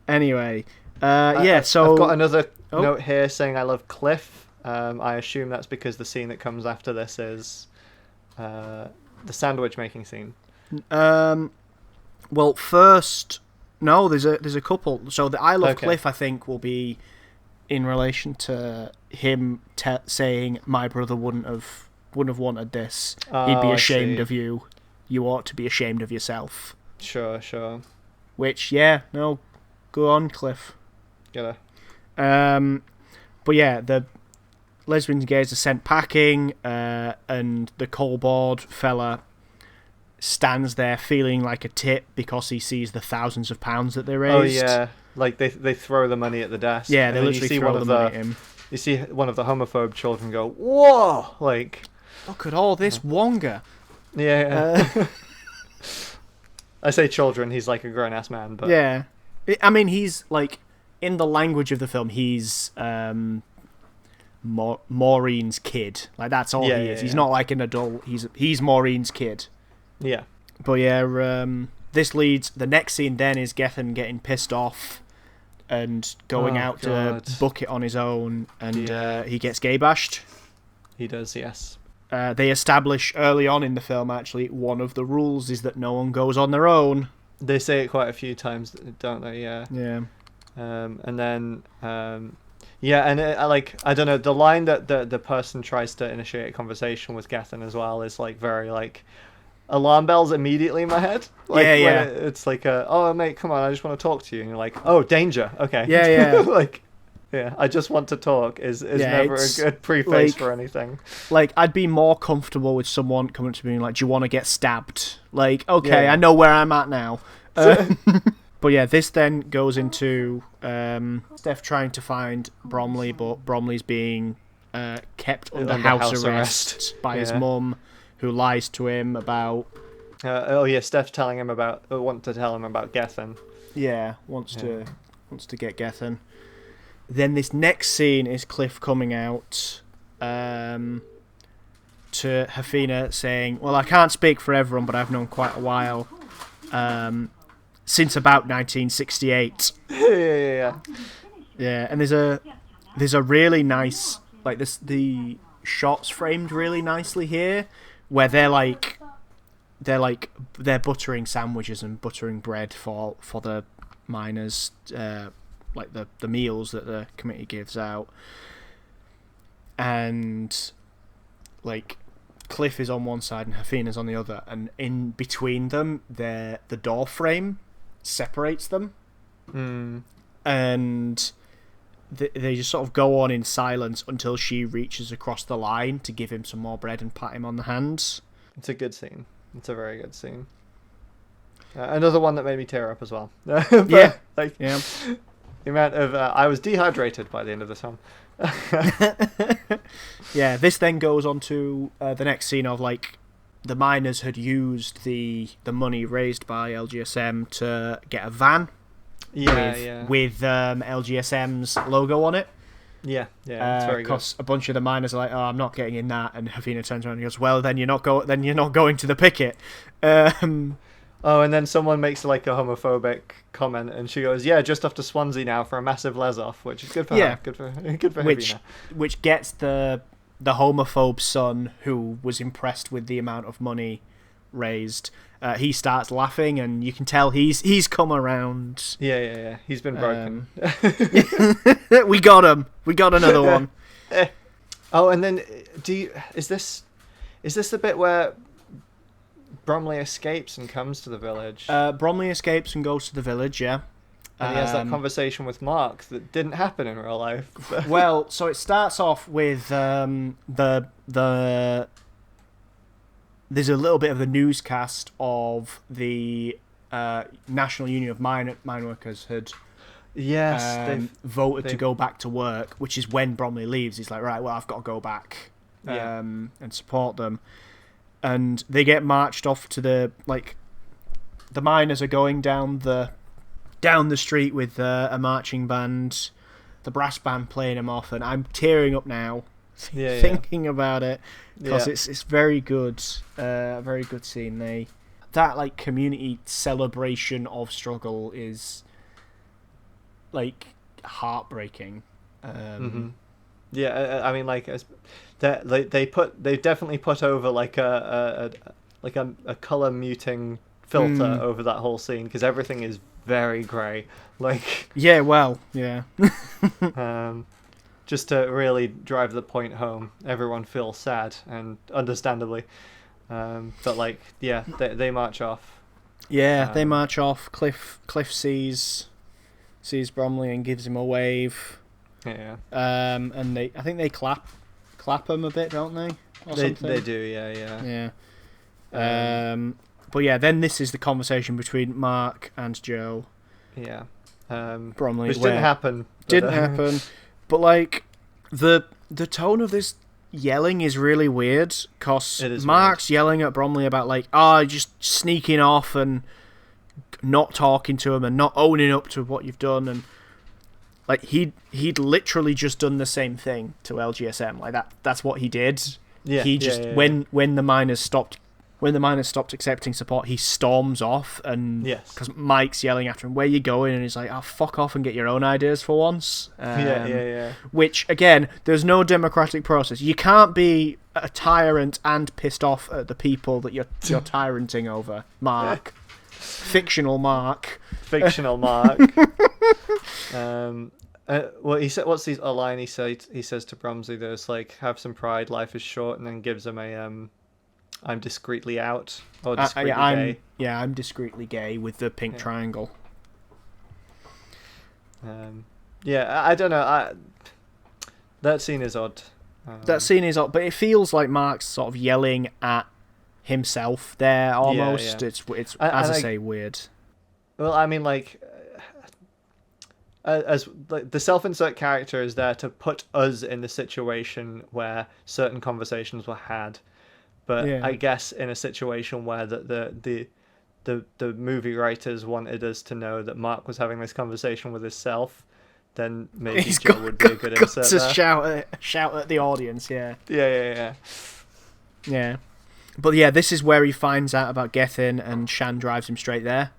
Anyway, so I've got another note here saying I love Cliff. I assume that's because the scene that comes after this is the sandwich making scene. Well, first, no, there's a couple. So the I love Cliff, I think, will be in relation to him saying my brother wouldn't have wanted this. He'd be ashamed of you. You ought to be ashamed of yourself. Sure. Which, go on, Cliff. Gotta. But yeah, the lesbians and gays are sent packing, and the coalboard fella stands there feeling like a tit because he sees the thousands of pounds that they raised. Oh yeah, like they throw the money at the desk. Yeah, they literally throw the money at him. You see one of the homophobe children go, "Whoa!" Like, look at all this wonga. Yeah. I say children. He's like a grown ass man, but yeah. I mean, he's like, in the language of the film, he's Maureen's kid. Like that's all he is. He's not like an adult. He's Maureen's kid. Yeah. But yeah, this leads. The next scene then is Gethin getting pissed off and going Oh, out God. to book it on his own, and Yeah. he gets gay bashed. He does, yes. They establish early on in the film, actually, one of the rules is that no one goes on their own. They say it quite a few times, don't they? Yeah. Yeah. And then, yeah, and I don't know, the line that the person tries to initiate a conversation with Gethin as well is like very like alarm bells immediately in my head. Like, Yeah, when yeah. it's like, oh mate, come on, I just want to talk to you, and you're like, oh, danger, okay. Yeah, yeah. Like, yeah, I just want to talk is Yeah, never a it's good preface like- for anything. Like, I'd be more comfortable with someone coming to me and like, do you want to get stabbed? Like, okay, Yeah. I know where I'm at now. But yeah, this then goes into Steph trying to find Bromley, but Bromley's being kept under house arrest by his Yeah. mum, who lies to him about Oh yeah, Steph's telling him want to tell him about Gethin. wants to get Gethin. Then this next scene is Cliff coming out to Hafina saying, "Well, I can't speak for everyone, but I've known quite a while, since about 1968." Yeah. Yeah, and there's a really nice like this. The shots framed really nicely here, where they're buttering sandwiches and buttering bread for the miners, like the meals that the committee gives out, and like Cliff is on one side and Hafina's on the other, and in between them, the door frame separates them, and they just sort of go on in silence until she reaches across the line to give him some more bread and pat him on the hands. It's a good scene. It's a very good scene. Another one that made me tear up as well. But, Yeah. Like, Yeah. the amount of I was dehydrated by the end of this film. Yeah, this then goes on to the next scene of like the miners had used the money raised by LGSM to get a van with LGSM's logo on it. Yeah, it's very good. Because a bunch of the miners are like, "Oh, I'm not getting in that," and Hafina turns around and goes, "Well, then you're not going to the picket." Oh, and then someone makes like a homophobic comment, and she goes, "Yeah, just off to Swansea now for a massive les-off," which is good for her. Good for which Hafina. gets the homophobe son, who was impressed with the amount of money raised. He starts laughing, and you can tell he's come around. Yeah. He's been broken. We got him. We got another one. Oh, and then is this the bit where Bromley escapes and comes to the village? Bromley escapes and goes to the village. Yeah. And he has that conversation with Mark that didn't happen in real life. Well, so it starts off with the there's a little bit of the newscast of the National Union of Mine Workers had Yes, voted to they've- go back to work, which is when Bromley leaves. He's like, right, well, I've got to go back and support them. And they get marched off to the miners are going down the street with a marching band, the brass band playing them off, and I'm tearing up now thinking about it, because it's very good, very good scene. That like community celebration of struggle is like heartbreaking. Yeah, I mean, like, they've definitely put over like a color muting filter over that whole scene, because everything is very grey. Like, yeah, well, yeah. just to really drive the point home, everyone feels sad, and understandably. But like, yeah, they march off. Yeah, they march off. Cliff sees Bromley and gives him a wave. Yeah. And I think they clap him a bit, don't they? Or They something? do, yeah. Yeah. But yeah, then this is the conversation between Mark and Joe. Yeah. Bromley, Which where- didn't happen. Didn't happen. But like the tone of this yelling is really weird, because It is Mark's yelling at Bromley about like, just sneaking off and not talking to him and not owning up to what you've done, and like he'd literally just done the same thing to LGSM. Like that's what he did. Yeah. He just yeah. when the miners stopped when the miners stopped accepting support, he storms off, and Yes. because Mike's yelling after him, "Where you going?" And he's like, "Oh, fuck off and get your own ideas for once." Yeah. Which, again, there's no democratic process. You can't be a tyrant and pissed off at the people that you're tyranting over. Mark. Fictional Mark. Fictional Mark. Well, he said, what's a line he said? He says to Bromsey, "There's like, have some pride, life is short," and then gives him a "I'm discreetly out," or discreetly gay. I'm discreetly gay with the pink triangle. I don't know. That scene is odd. That scene is odd, but it feels like Mark's sort of yelling at himself there almost. Yeah. It's And as I say, weird. Well, I mean, like, as like the self-insert character is there to put us in the situation where certain conversations were had, but I guess in a situation where the movie writers wanted us to know that Mark was having this conversation with himself, then maybe Joe would be a good insert to there. shout at the audience. Yeah. But yeah, this is where he finds out about Gethin, and Shan drives him straight there.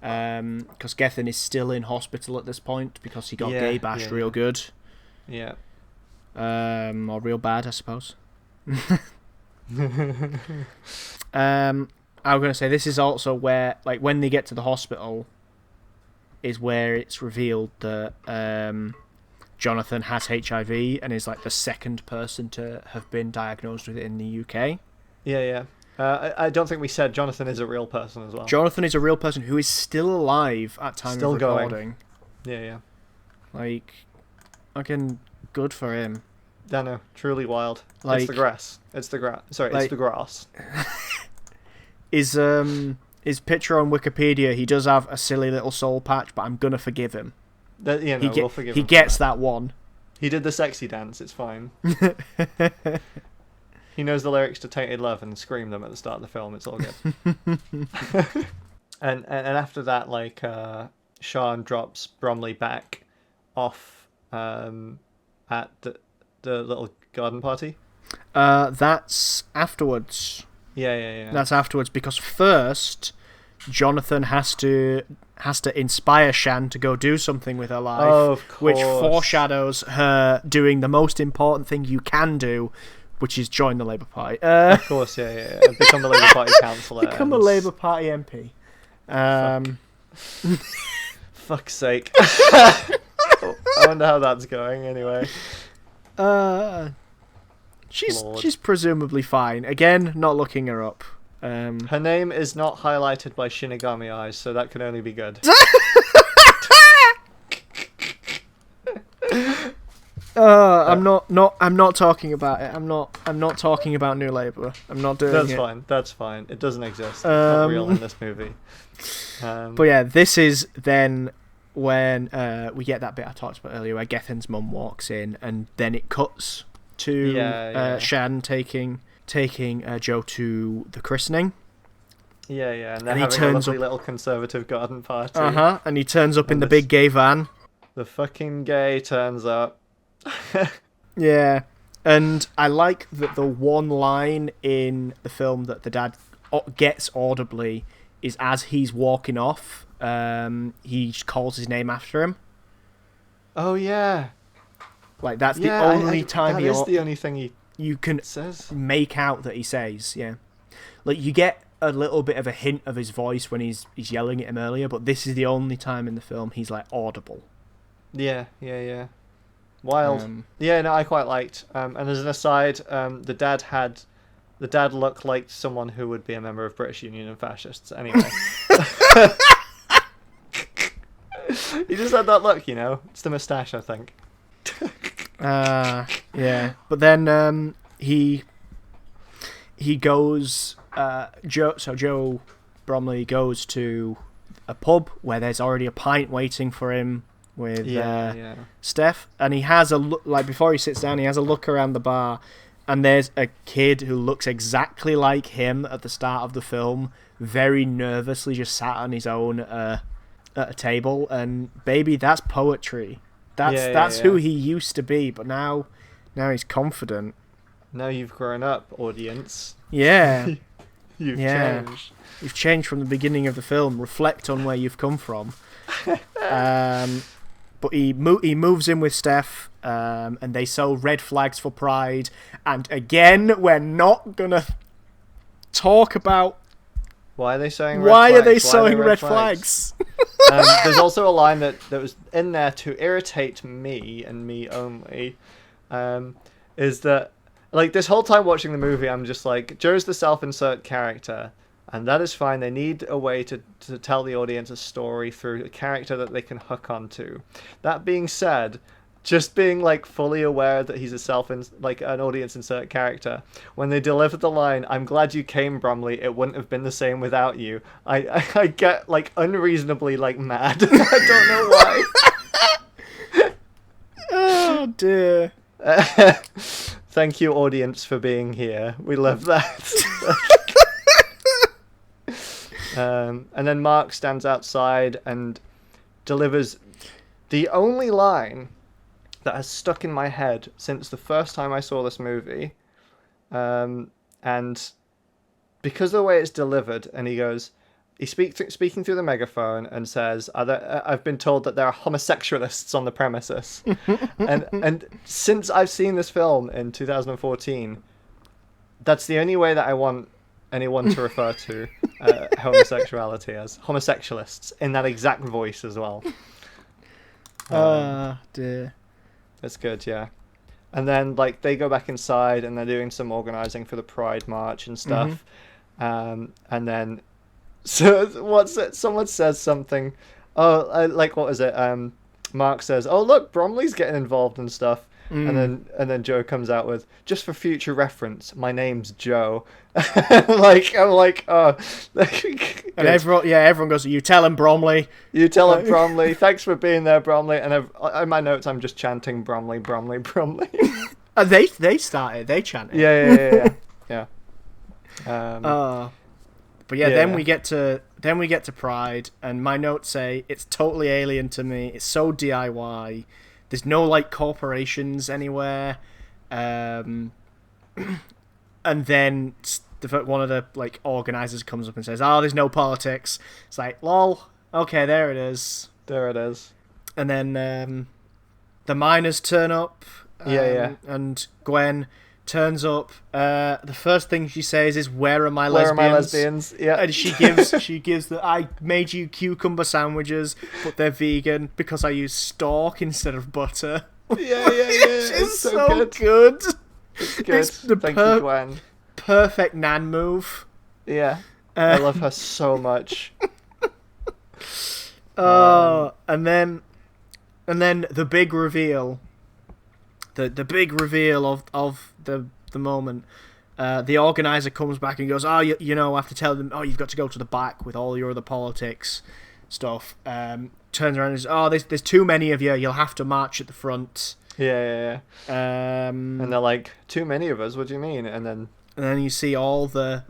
Because Gethin is still in hospital at this point because he got gay bashed real good. Yeah. Or real bad, I suppose. I'm going to say this is also where, like, when they get to the hospital, is where it's revealed that Jonathan has HIV and is like the second person to have been diagnosed with it in the UK. Yeah. I don't think we said Jonathan is a real person as well. Jonathan is a real person who is still alive at time Still of recording. Going. Yeah. Like, fucking good for him. I know, truly wild. Like, it's the grass. Sorry, like, it's the grass. His picture on Wikipedia, he does have a silly little soul patch, but I'm gonna forgive him. We'll forgive him. He gets that one. He did the sexy dance. It's fine. He knows the lyrics to "Tainted Love" and screamed them at the start of the film. It's all good. and after that, like, Sean drops Bromley back off at the little garden party. That's afterwards. Yeah. That's afterwards, because first Jonathan has to inspire Shan to go do something with her life, of course. which foreshadows her doing the most important thing you can do, which is join the Labour Party. Of course, yeah. Become a Labour Party councillor. Become a Labour Party MP. Fuck's sake. I wonder how that's going anyway. She's presumably fine. Again, not looking her up. Her name is not highlighted by Shinigami eyes, so that can only be good. I'm not talking about it. I'm not talking about New Labour. I'm not doing it. That's fine. It doesn't exist. It's not real in this movie. But yeah, this is then when we get that bit I talked about earlier, where Gethin's mum walks in, and then it cuts to Shan taking Joe to the christening. Yeah, and they're having a lovely little conservative garden party. And he turns up in the big gay van. The fucking gay turns up. Yeah, and I like that the one line in the film that the dad gets audibly is as he's walking off, he calls his name after him. Oh yeah. Like, that's the only time that is the only thing you can says. Make out that he says, yeah. Like, you get a little bit of a hint of his voice when he's yelling at him earlier, but this is the only time in the film he's, like, audible. Yeah. Wild. I quite liked. And as an aside, the dad looked like someone who would be a member of British Union and Fascists. Anyway. He just had that look, It's the moustache, I think. Yeah. But then he goes. Joe Bromley goes to a pub where there's already a pint waiting for him with Steph, and he has a look. Like, before he sits down, he has a look around the bar, and there's a kid who looks exactly like him at the start of the film, very nervously just sat on his own at a table. And baby, that's poetry. That's who he used to be, but now he's confident. Now you've grown up, audience. Yeah. You've Yeah. changed. You've changed from the beginning of the film. Reflect on where you've come from. But he moves in with Steph, and they sew red flags for Pride. And again, we're not gonna talk about Why are they sewing red why flags? are they Why sewing red flags. There's also a line that was in there to irritate me and me only. Is that, like, this whole time watching the movie, I'm just like, Joe's the self-insert character, and that is fine. They need a way to tell the audience a story through a character that they can hook onto. That being said, just being like fully aware that he's a an audience insert character, when they delivered the line, "I'm glad you came, Bromley. It wouldn't have been the same without you." I get like unreasonably like mad. I don't know why. Oh dear. Thank you, audience, for being here. We love that. And then Mark stands outside and delivers the only line that has stuck in my head since the first time I saw this movie. And because of the way it's delivered, and he goes, he's speaking through the megaphone and says, I've been told that there are homosexualists on the premises. and since I've seen this film in 2014, that's the only way that I want anyone to refer to homosexuality as homosexualists, in that exact voice as well. Dear. That's good, yeah. And then like they go back inside and they're doing some organizing for the Pride March and stuff. And then someone says something. What was it? Mark says, "Oh look, Bromley's getting involved and stuff." And then Joe comes out with, "Just for future reference, my name's Joe." I'm like, oh. And everyone goes, "You tell him, Bromley." You tell him, Bromley. Thanks for being there, Bromley. And in my notes, I'm just chanting Bromley, Bromley, Bromley. They started. They chanted. Yeah. But then we get to Pride, and my notes say it's totally alien to me. It's so DIY. There's no like corporations anywhere, and then one of the like organizers comes up and says, "Oh, there's no politics." It's like, lol. Okay, there it is. There it is. And then the miners turn up. And Gwen turns up. The first thing she says is, "Where are my lesbians?" Where are my lesbians? Yeah. And she gives the, "I made you cucumber sandwiches, but they're vegan because I use stork instead of butter." Yeah. It's so good. It's good. It's the Thank you, Gwen. perfect Nan move. Yeah. I love her so much. And then the big reveal. The big reveal of the moment. The organizer comes back and goes, "Oh, you know, I have to tell them, oh, you've got to go to the back with all your other politics stuff." Turns around and says, "Oh, there's too many of you. You'll have to march at the front." Yeah. And they're like, "Too many of us? What do you mean?" And then you see all the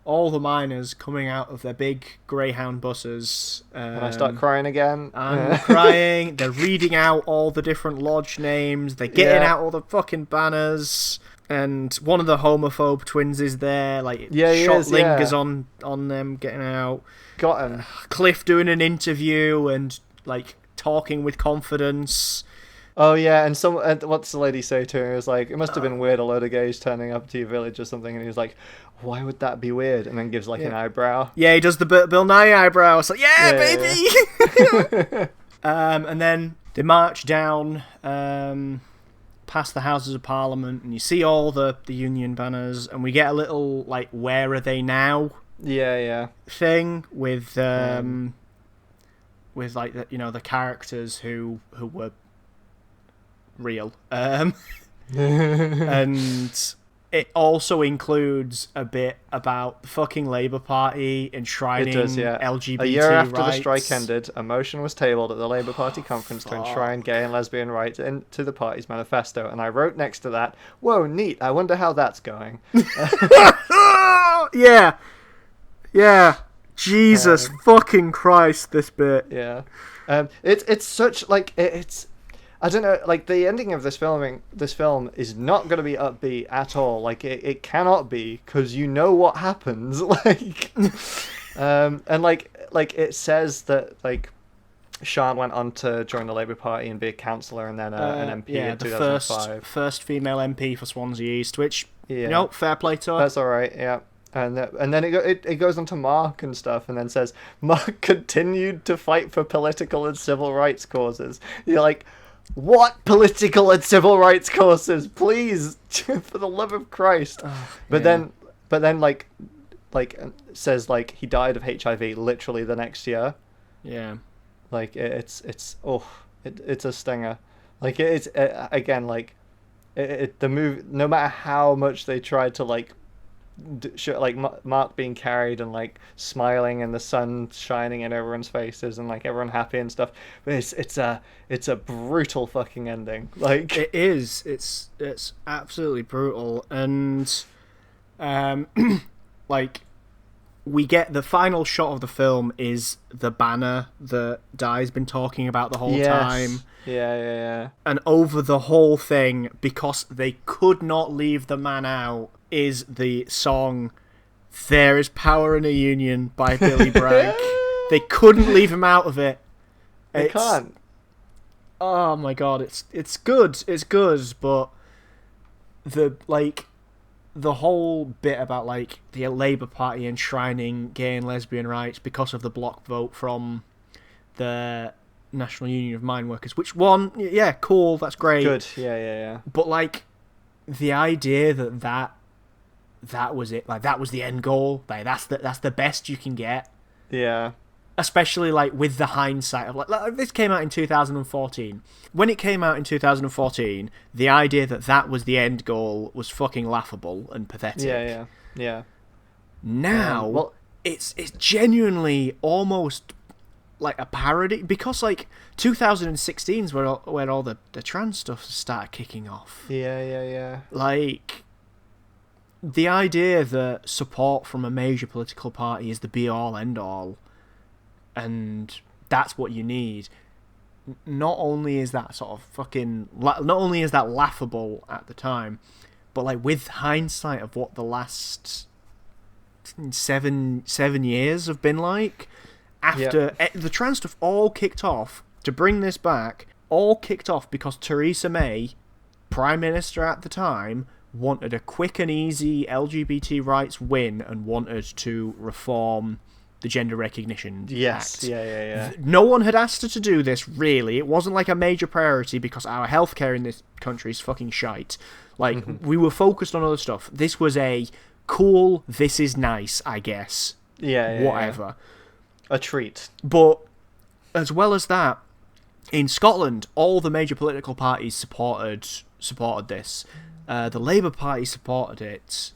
miners coming out of their big Greyhound buses. and I start crying again. I'm crying. They're reading out all the different lodge names. They're getting out all the fucking banners. And one of the homophobe twins is there. Like, shot lingers on them getting out. Got him. Cliff doing an interview and like talking with confidence. Oh yeah, and what's the lady say to him? It was like, "It must have been weird, a load of gays turning up to your village or something." And he was like, "Why would that be weird?" And then gives like an eyebrow. Yeah, he does the Bill Nye eyebrow. It's like, baby. And then they march down past the Houses of Parliament, and you see all the Union banners, and we get a little like, "Where are they now?" Yeah. thing with like the characters who were real. And it also includes a bit about the fucking Labour Party enshrining LGBT A year after rights. the strike ended, a motion was tabled at the Labour Party conference to enshrine gay and lesbian rights into the party's manifesto, and I wrote next to that, "Whoa, neat, I wonder how that's going." Yeah. Jesus fucking Christ, this bit. Yeah. It's such like it's I don't know, like the ending of this film is not going to be upbeat at all. Like it cannot be, because you know what happens. Like, and like it says that like Sian went on to join the Labour Party and be a councillor and then an MP yeah, in the 2005. first female MP for Swansea East, which Yeah. no, fair play to her. That's all right. Yeah. And then it goes on to Mark and stuff, and then says Mark continued to fight for political and civil rights causes. You're like, what political and civil rights causes? Please, for the love of Christ. But yeah. then like says like he died of HIV literally the next year. Yeah. Like it's a stinger. Like it's again like the movie. No matter how much they tried to like show like Mark being carried and like smiling and the sun shining in everyone's faces and like everyone happy and stuff, but it's a brutal fucking ending. Like It is. It's absolutely brutal, and like we get the final shot of the film is the banner that Di's been talking about the whole time. Yeah. And over the whole thing, because they could not leave the man out, is the song "There Is Power in a Union" by Billy Bragg. They couldn't leave him out of it. They can't. Oh my god, it's good. It's good, but the whole bit about like the Labour Party enshrining gay and lesbian rights because of the block vote from the National Union of Mine Workers, which won. Yeah, cool, that's great. Good. Yeah. But like the idea that was it, like that was the end goal, like that's the best you can get. Yeah. Especially like with the hindsight of like this came out in 2014. When it came out in 2014, the idea that was the end goal was fucking laughable and pathetic. Yeah. Now, Well, it's genuinely almost like a parody, because like 2016 is where all the trans stuff started kicking off. Yeah. Like the idea that support from a major political party is the be all end all, and that's what you need. Not only is that sort of fucking, not only is that laughable at the time, but like with hindsight of what the last 7 years have been like, after the trans stuff all kicked off, to bring this back, all kicked off because Theresa May, Prime Minister at the time, wanted a quick and easy LGBT rights win and wanted to reform the Gender Recognition Act. Yeah. No one had asked her to do this, really. It wasn't like a major priority because our healthcare in this country is fucking shite. Like, we were focused on other stuff. This was a cool, this is nice, I guess. Yeah. Whatever. A treat. But as well as that, in Scotland, all the major political parties supported this. The Labour Party supported it,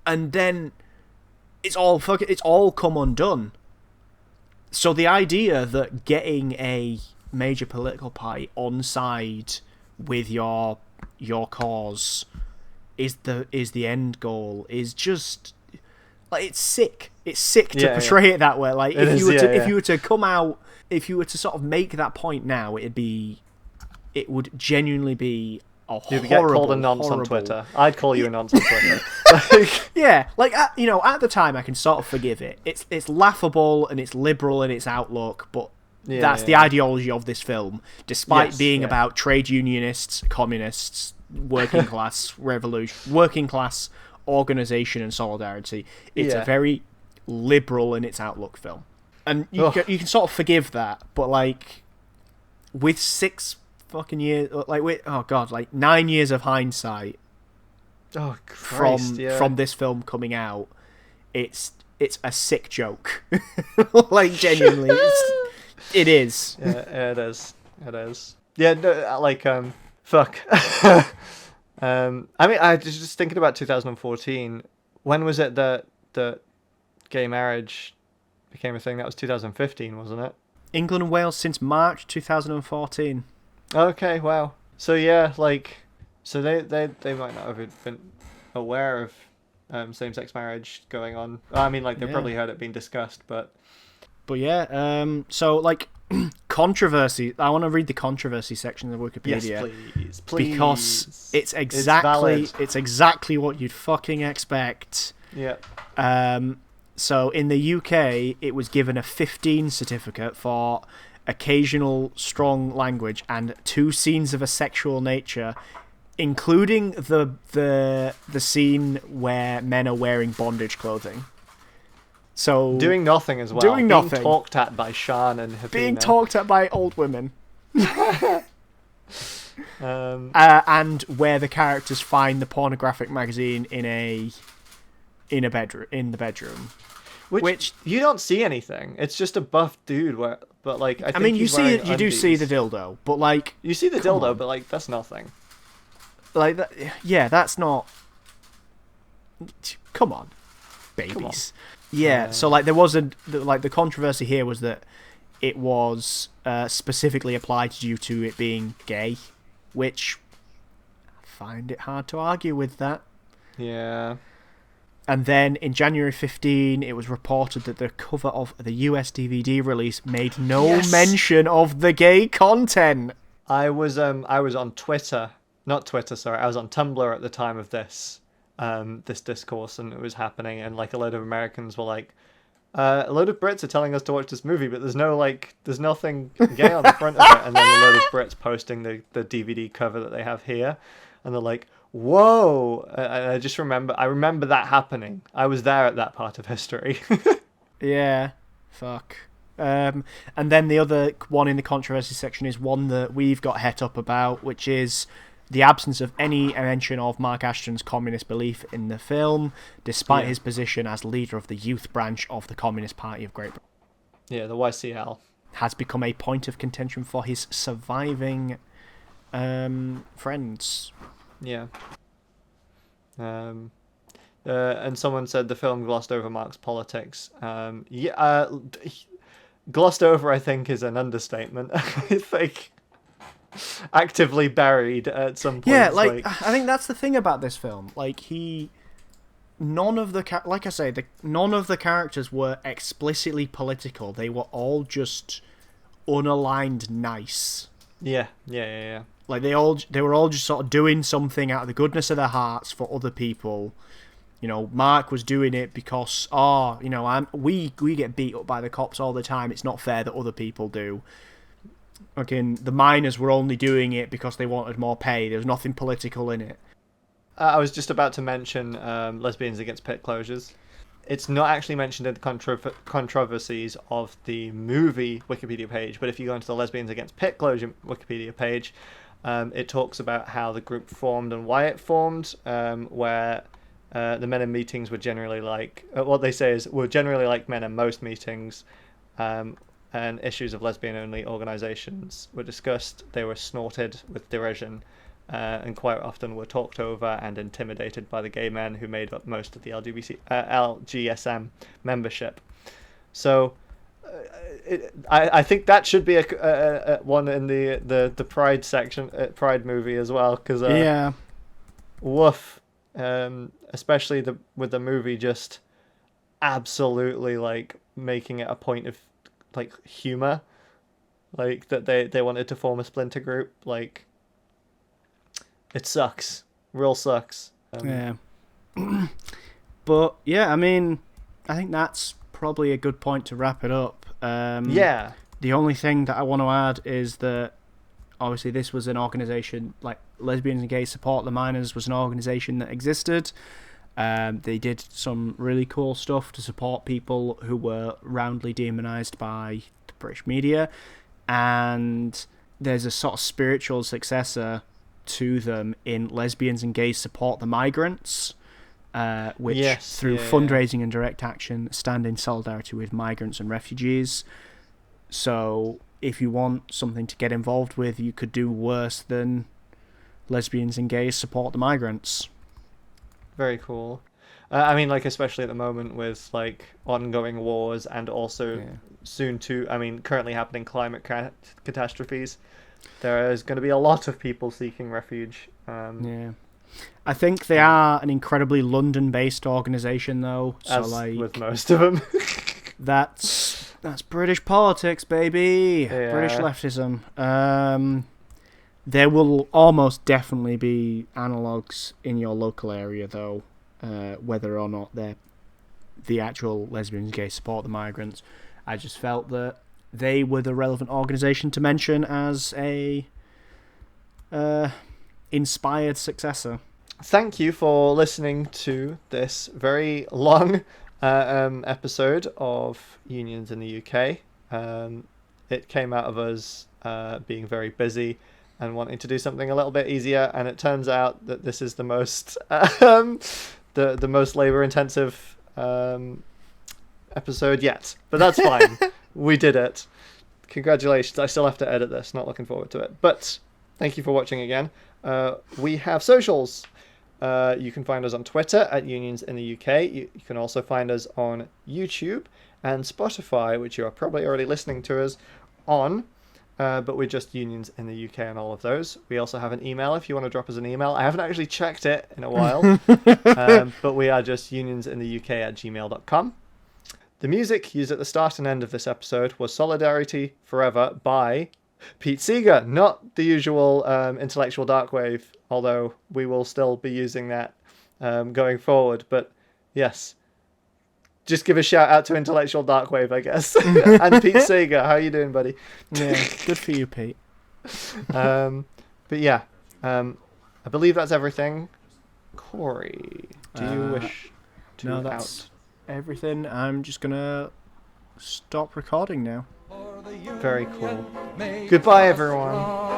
and then it's all come undone. So the idea that getting a major political party on side with your cause is the end goal is just like, it's sick. It's sick to portray it that way. Like if you were to come out, if you were to sort of make that point now, it would genuinely be a horrible. You'd get called a nonce on Twitter. I'd call you a nonce on Twitter. Yeah, like at the time I can sort of forgive it. It's laughable and it's liberal in its outlook, but that's the ideology of this film, despite being about trade unionists, communists, working class revolution, working class organisation and solidarity. It's a very liberal in its outlook film, and you can sort of forgive that. But like with 6 fucking years, like with 9 years of hindsight. Oh Christ, from this film coming out, it's a sick joke. Like genuinely, it is. Yeah, it is. Yeah, no, like fuck. I mean, I was just thinking about 2014. When was it that gay marriage became a thing? That was 2015, wasn't it? England and Wales since March 2014. Okay, wow. So yeah, like, so they might not have been aware of same-sex marriage going on. I mean, like, they probably heard it being discussed, but yeah. So like, controversy. I want to read the controversy section of Wikipedia. Yes, please. Because it's valid. exactly what you'd fucking expect. Yeah. So in the UK, it was given a 15 certificate for occasional strong language and 2 scenes of a sexual nature, including the scene where men are wearing bondage clothing. So Doing nothing as well. Doing nothing. Being talked at by Sean and Habina. being talked at by old women. Um, And where the characters find the pornographic magazine in the bedroom. which you don't see anything. It's just a buff dude. But like, I think You he's wearing do see the undies. dildo, but like, You see the Come dildo, on. but like that's nothing. like that, yeah, that's not. Come on, babies. Yeah, so like there was the controversy here was that it was specifically applied due to it being gay, which I find it hard to argue with that. Yeah. And then in January 15, it was reported that the cover of the US DVD release made no Yes! mention of the gay content. I was on Twitter, not Twitter, sorry. I was on Tumblr at the time of this discourse, and it was happening, and like a load of Americans were like, a load of Brits are telling us to watch this movie, but there's nothing gay on the front of it, and then a load of Brits posting the DVD cover that they have here, and they're like, whoa! And I remember that happening. I was there at that part of history. Yeah, fuck. And then the other one in the controversy section is one that we've got het up about, which is the absence of any mention of Mark Ashton's communist belief in the film, despite his position as leader of the youth branch of the Communist Party of Great Britain. Yeah, the YCL. Has become a point of contention for his surviving friends. Yeah. And someone said the film glossed over Mark's politics. Glossed over, I think, is an understatement. I think actively buried at some point. Yeah, like I think that's the thing about this film. Like none of the characters were explicitly political. They were all just unaligned nice. Yeah. Like they were all just sort of doing something out of the goodness of their hearts for other people. You know, Mark was doing it because we get beat up by the cops all the time. It's not fair that other people do. Again, the miners were only doing it because they wanted more pay. There was nothing political in it. I was just about to mention Lesbians Against Pit Closures. It's not actually mentioned in the controversies of the movie Wikipedia page, but if you go into the Lesbians Against Pit Closure Wikipedia page, it talks about how the group formed and why it formed, where the men in meetings were generally like... what they say is, were generally like men in most meetings, and issues of lesbian-only organisations were discussed. They were snorted with derision, and quite often were talked over and intimidated by the gay men who made up most of the LGSM membership. So, I think that should be a one in the Pride section, Pride movie as well, because Yeah. woof, especially with the movie just absolutely like making it a point of like humor, like that they wanted to form a splinter group. Like, it sucks, real sucks. Yeah. But yeah, I mean, I think that's probably a good point to wrap it up. Yeah. The only thing that I want to add is that obviously this was an organisation, like Lesbians and Gays Support the Miners was an organisation that existed. They did some really cool stuff to support people who were roundly demonised by the British media, and there's a sort of spiritual successor to them in Lesbians and Gays Support the Migrants, which through fundraising and direct action stand in solidarity with migrants and refugees. So if you want something to get involved with, you could do worse than Lesbians and Gays Support the Migrants. Very cool. I mean, like, especially at the moment with like ongoing wars and also currently happening climate catastrophes, there is going to be a lot of people seeking refuge. Yeah, I think they are an incredibly London-based organisation, though. So as like with most of them. that's That's British politics, baby. Yeah. British leftism. There will almost definitely be analogues in your local area, though, whether or not they're the actual lesbians, gays support the migrants. I just felt that they were the relevant organisation to mention as a inspired successor. Thank you for listening to this very long episode of Unions in the UK. It came out of us being very busy and wanting to do something a little bit easier, and it turns out that this is the most the most labor intensive episode yet. But that's fine. We did it. Congratulations. I still have to edit this. Not looking forward to it. But thank you for watching again. We have socials. You can find us on Twitter at Unions in the UK. You can also find us on YouTube and Spotify, which you are probably already listening to us on. But we're just Unions in the UK on all of those. We also have an email if you want to drop us an email. I haven't actually checked it in a while. But we are just unionsintheuk@gmail.com. The music used at the start and end of this episode was Solidarity Forever by Pete Seeger, not the usual intellectual darkwave, although we will still be using that going forward. But yes, just give a shout out to intellectual darkwave, I guess. And Pete Seeger, how you doing, buddy? Yeah, good for you, Pete. But yeah, I believe that's everything. Corey, do you wish to No, that's everything. I'm just gonna stop recording now. Very cool. Goodbye, everyone.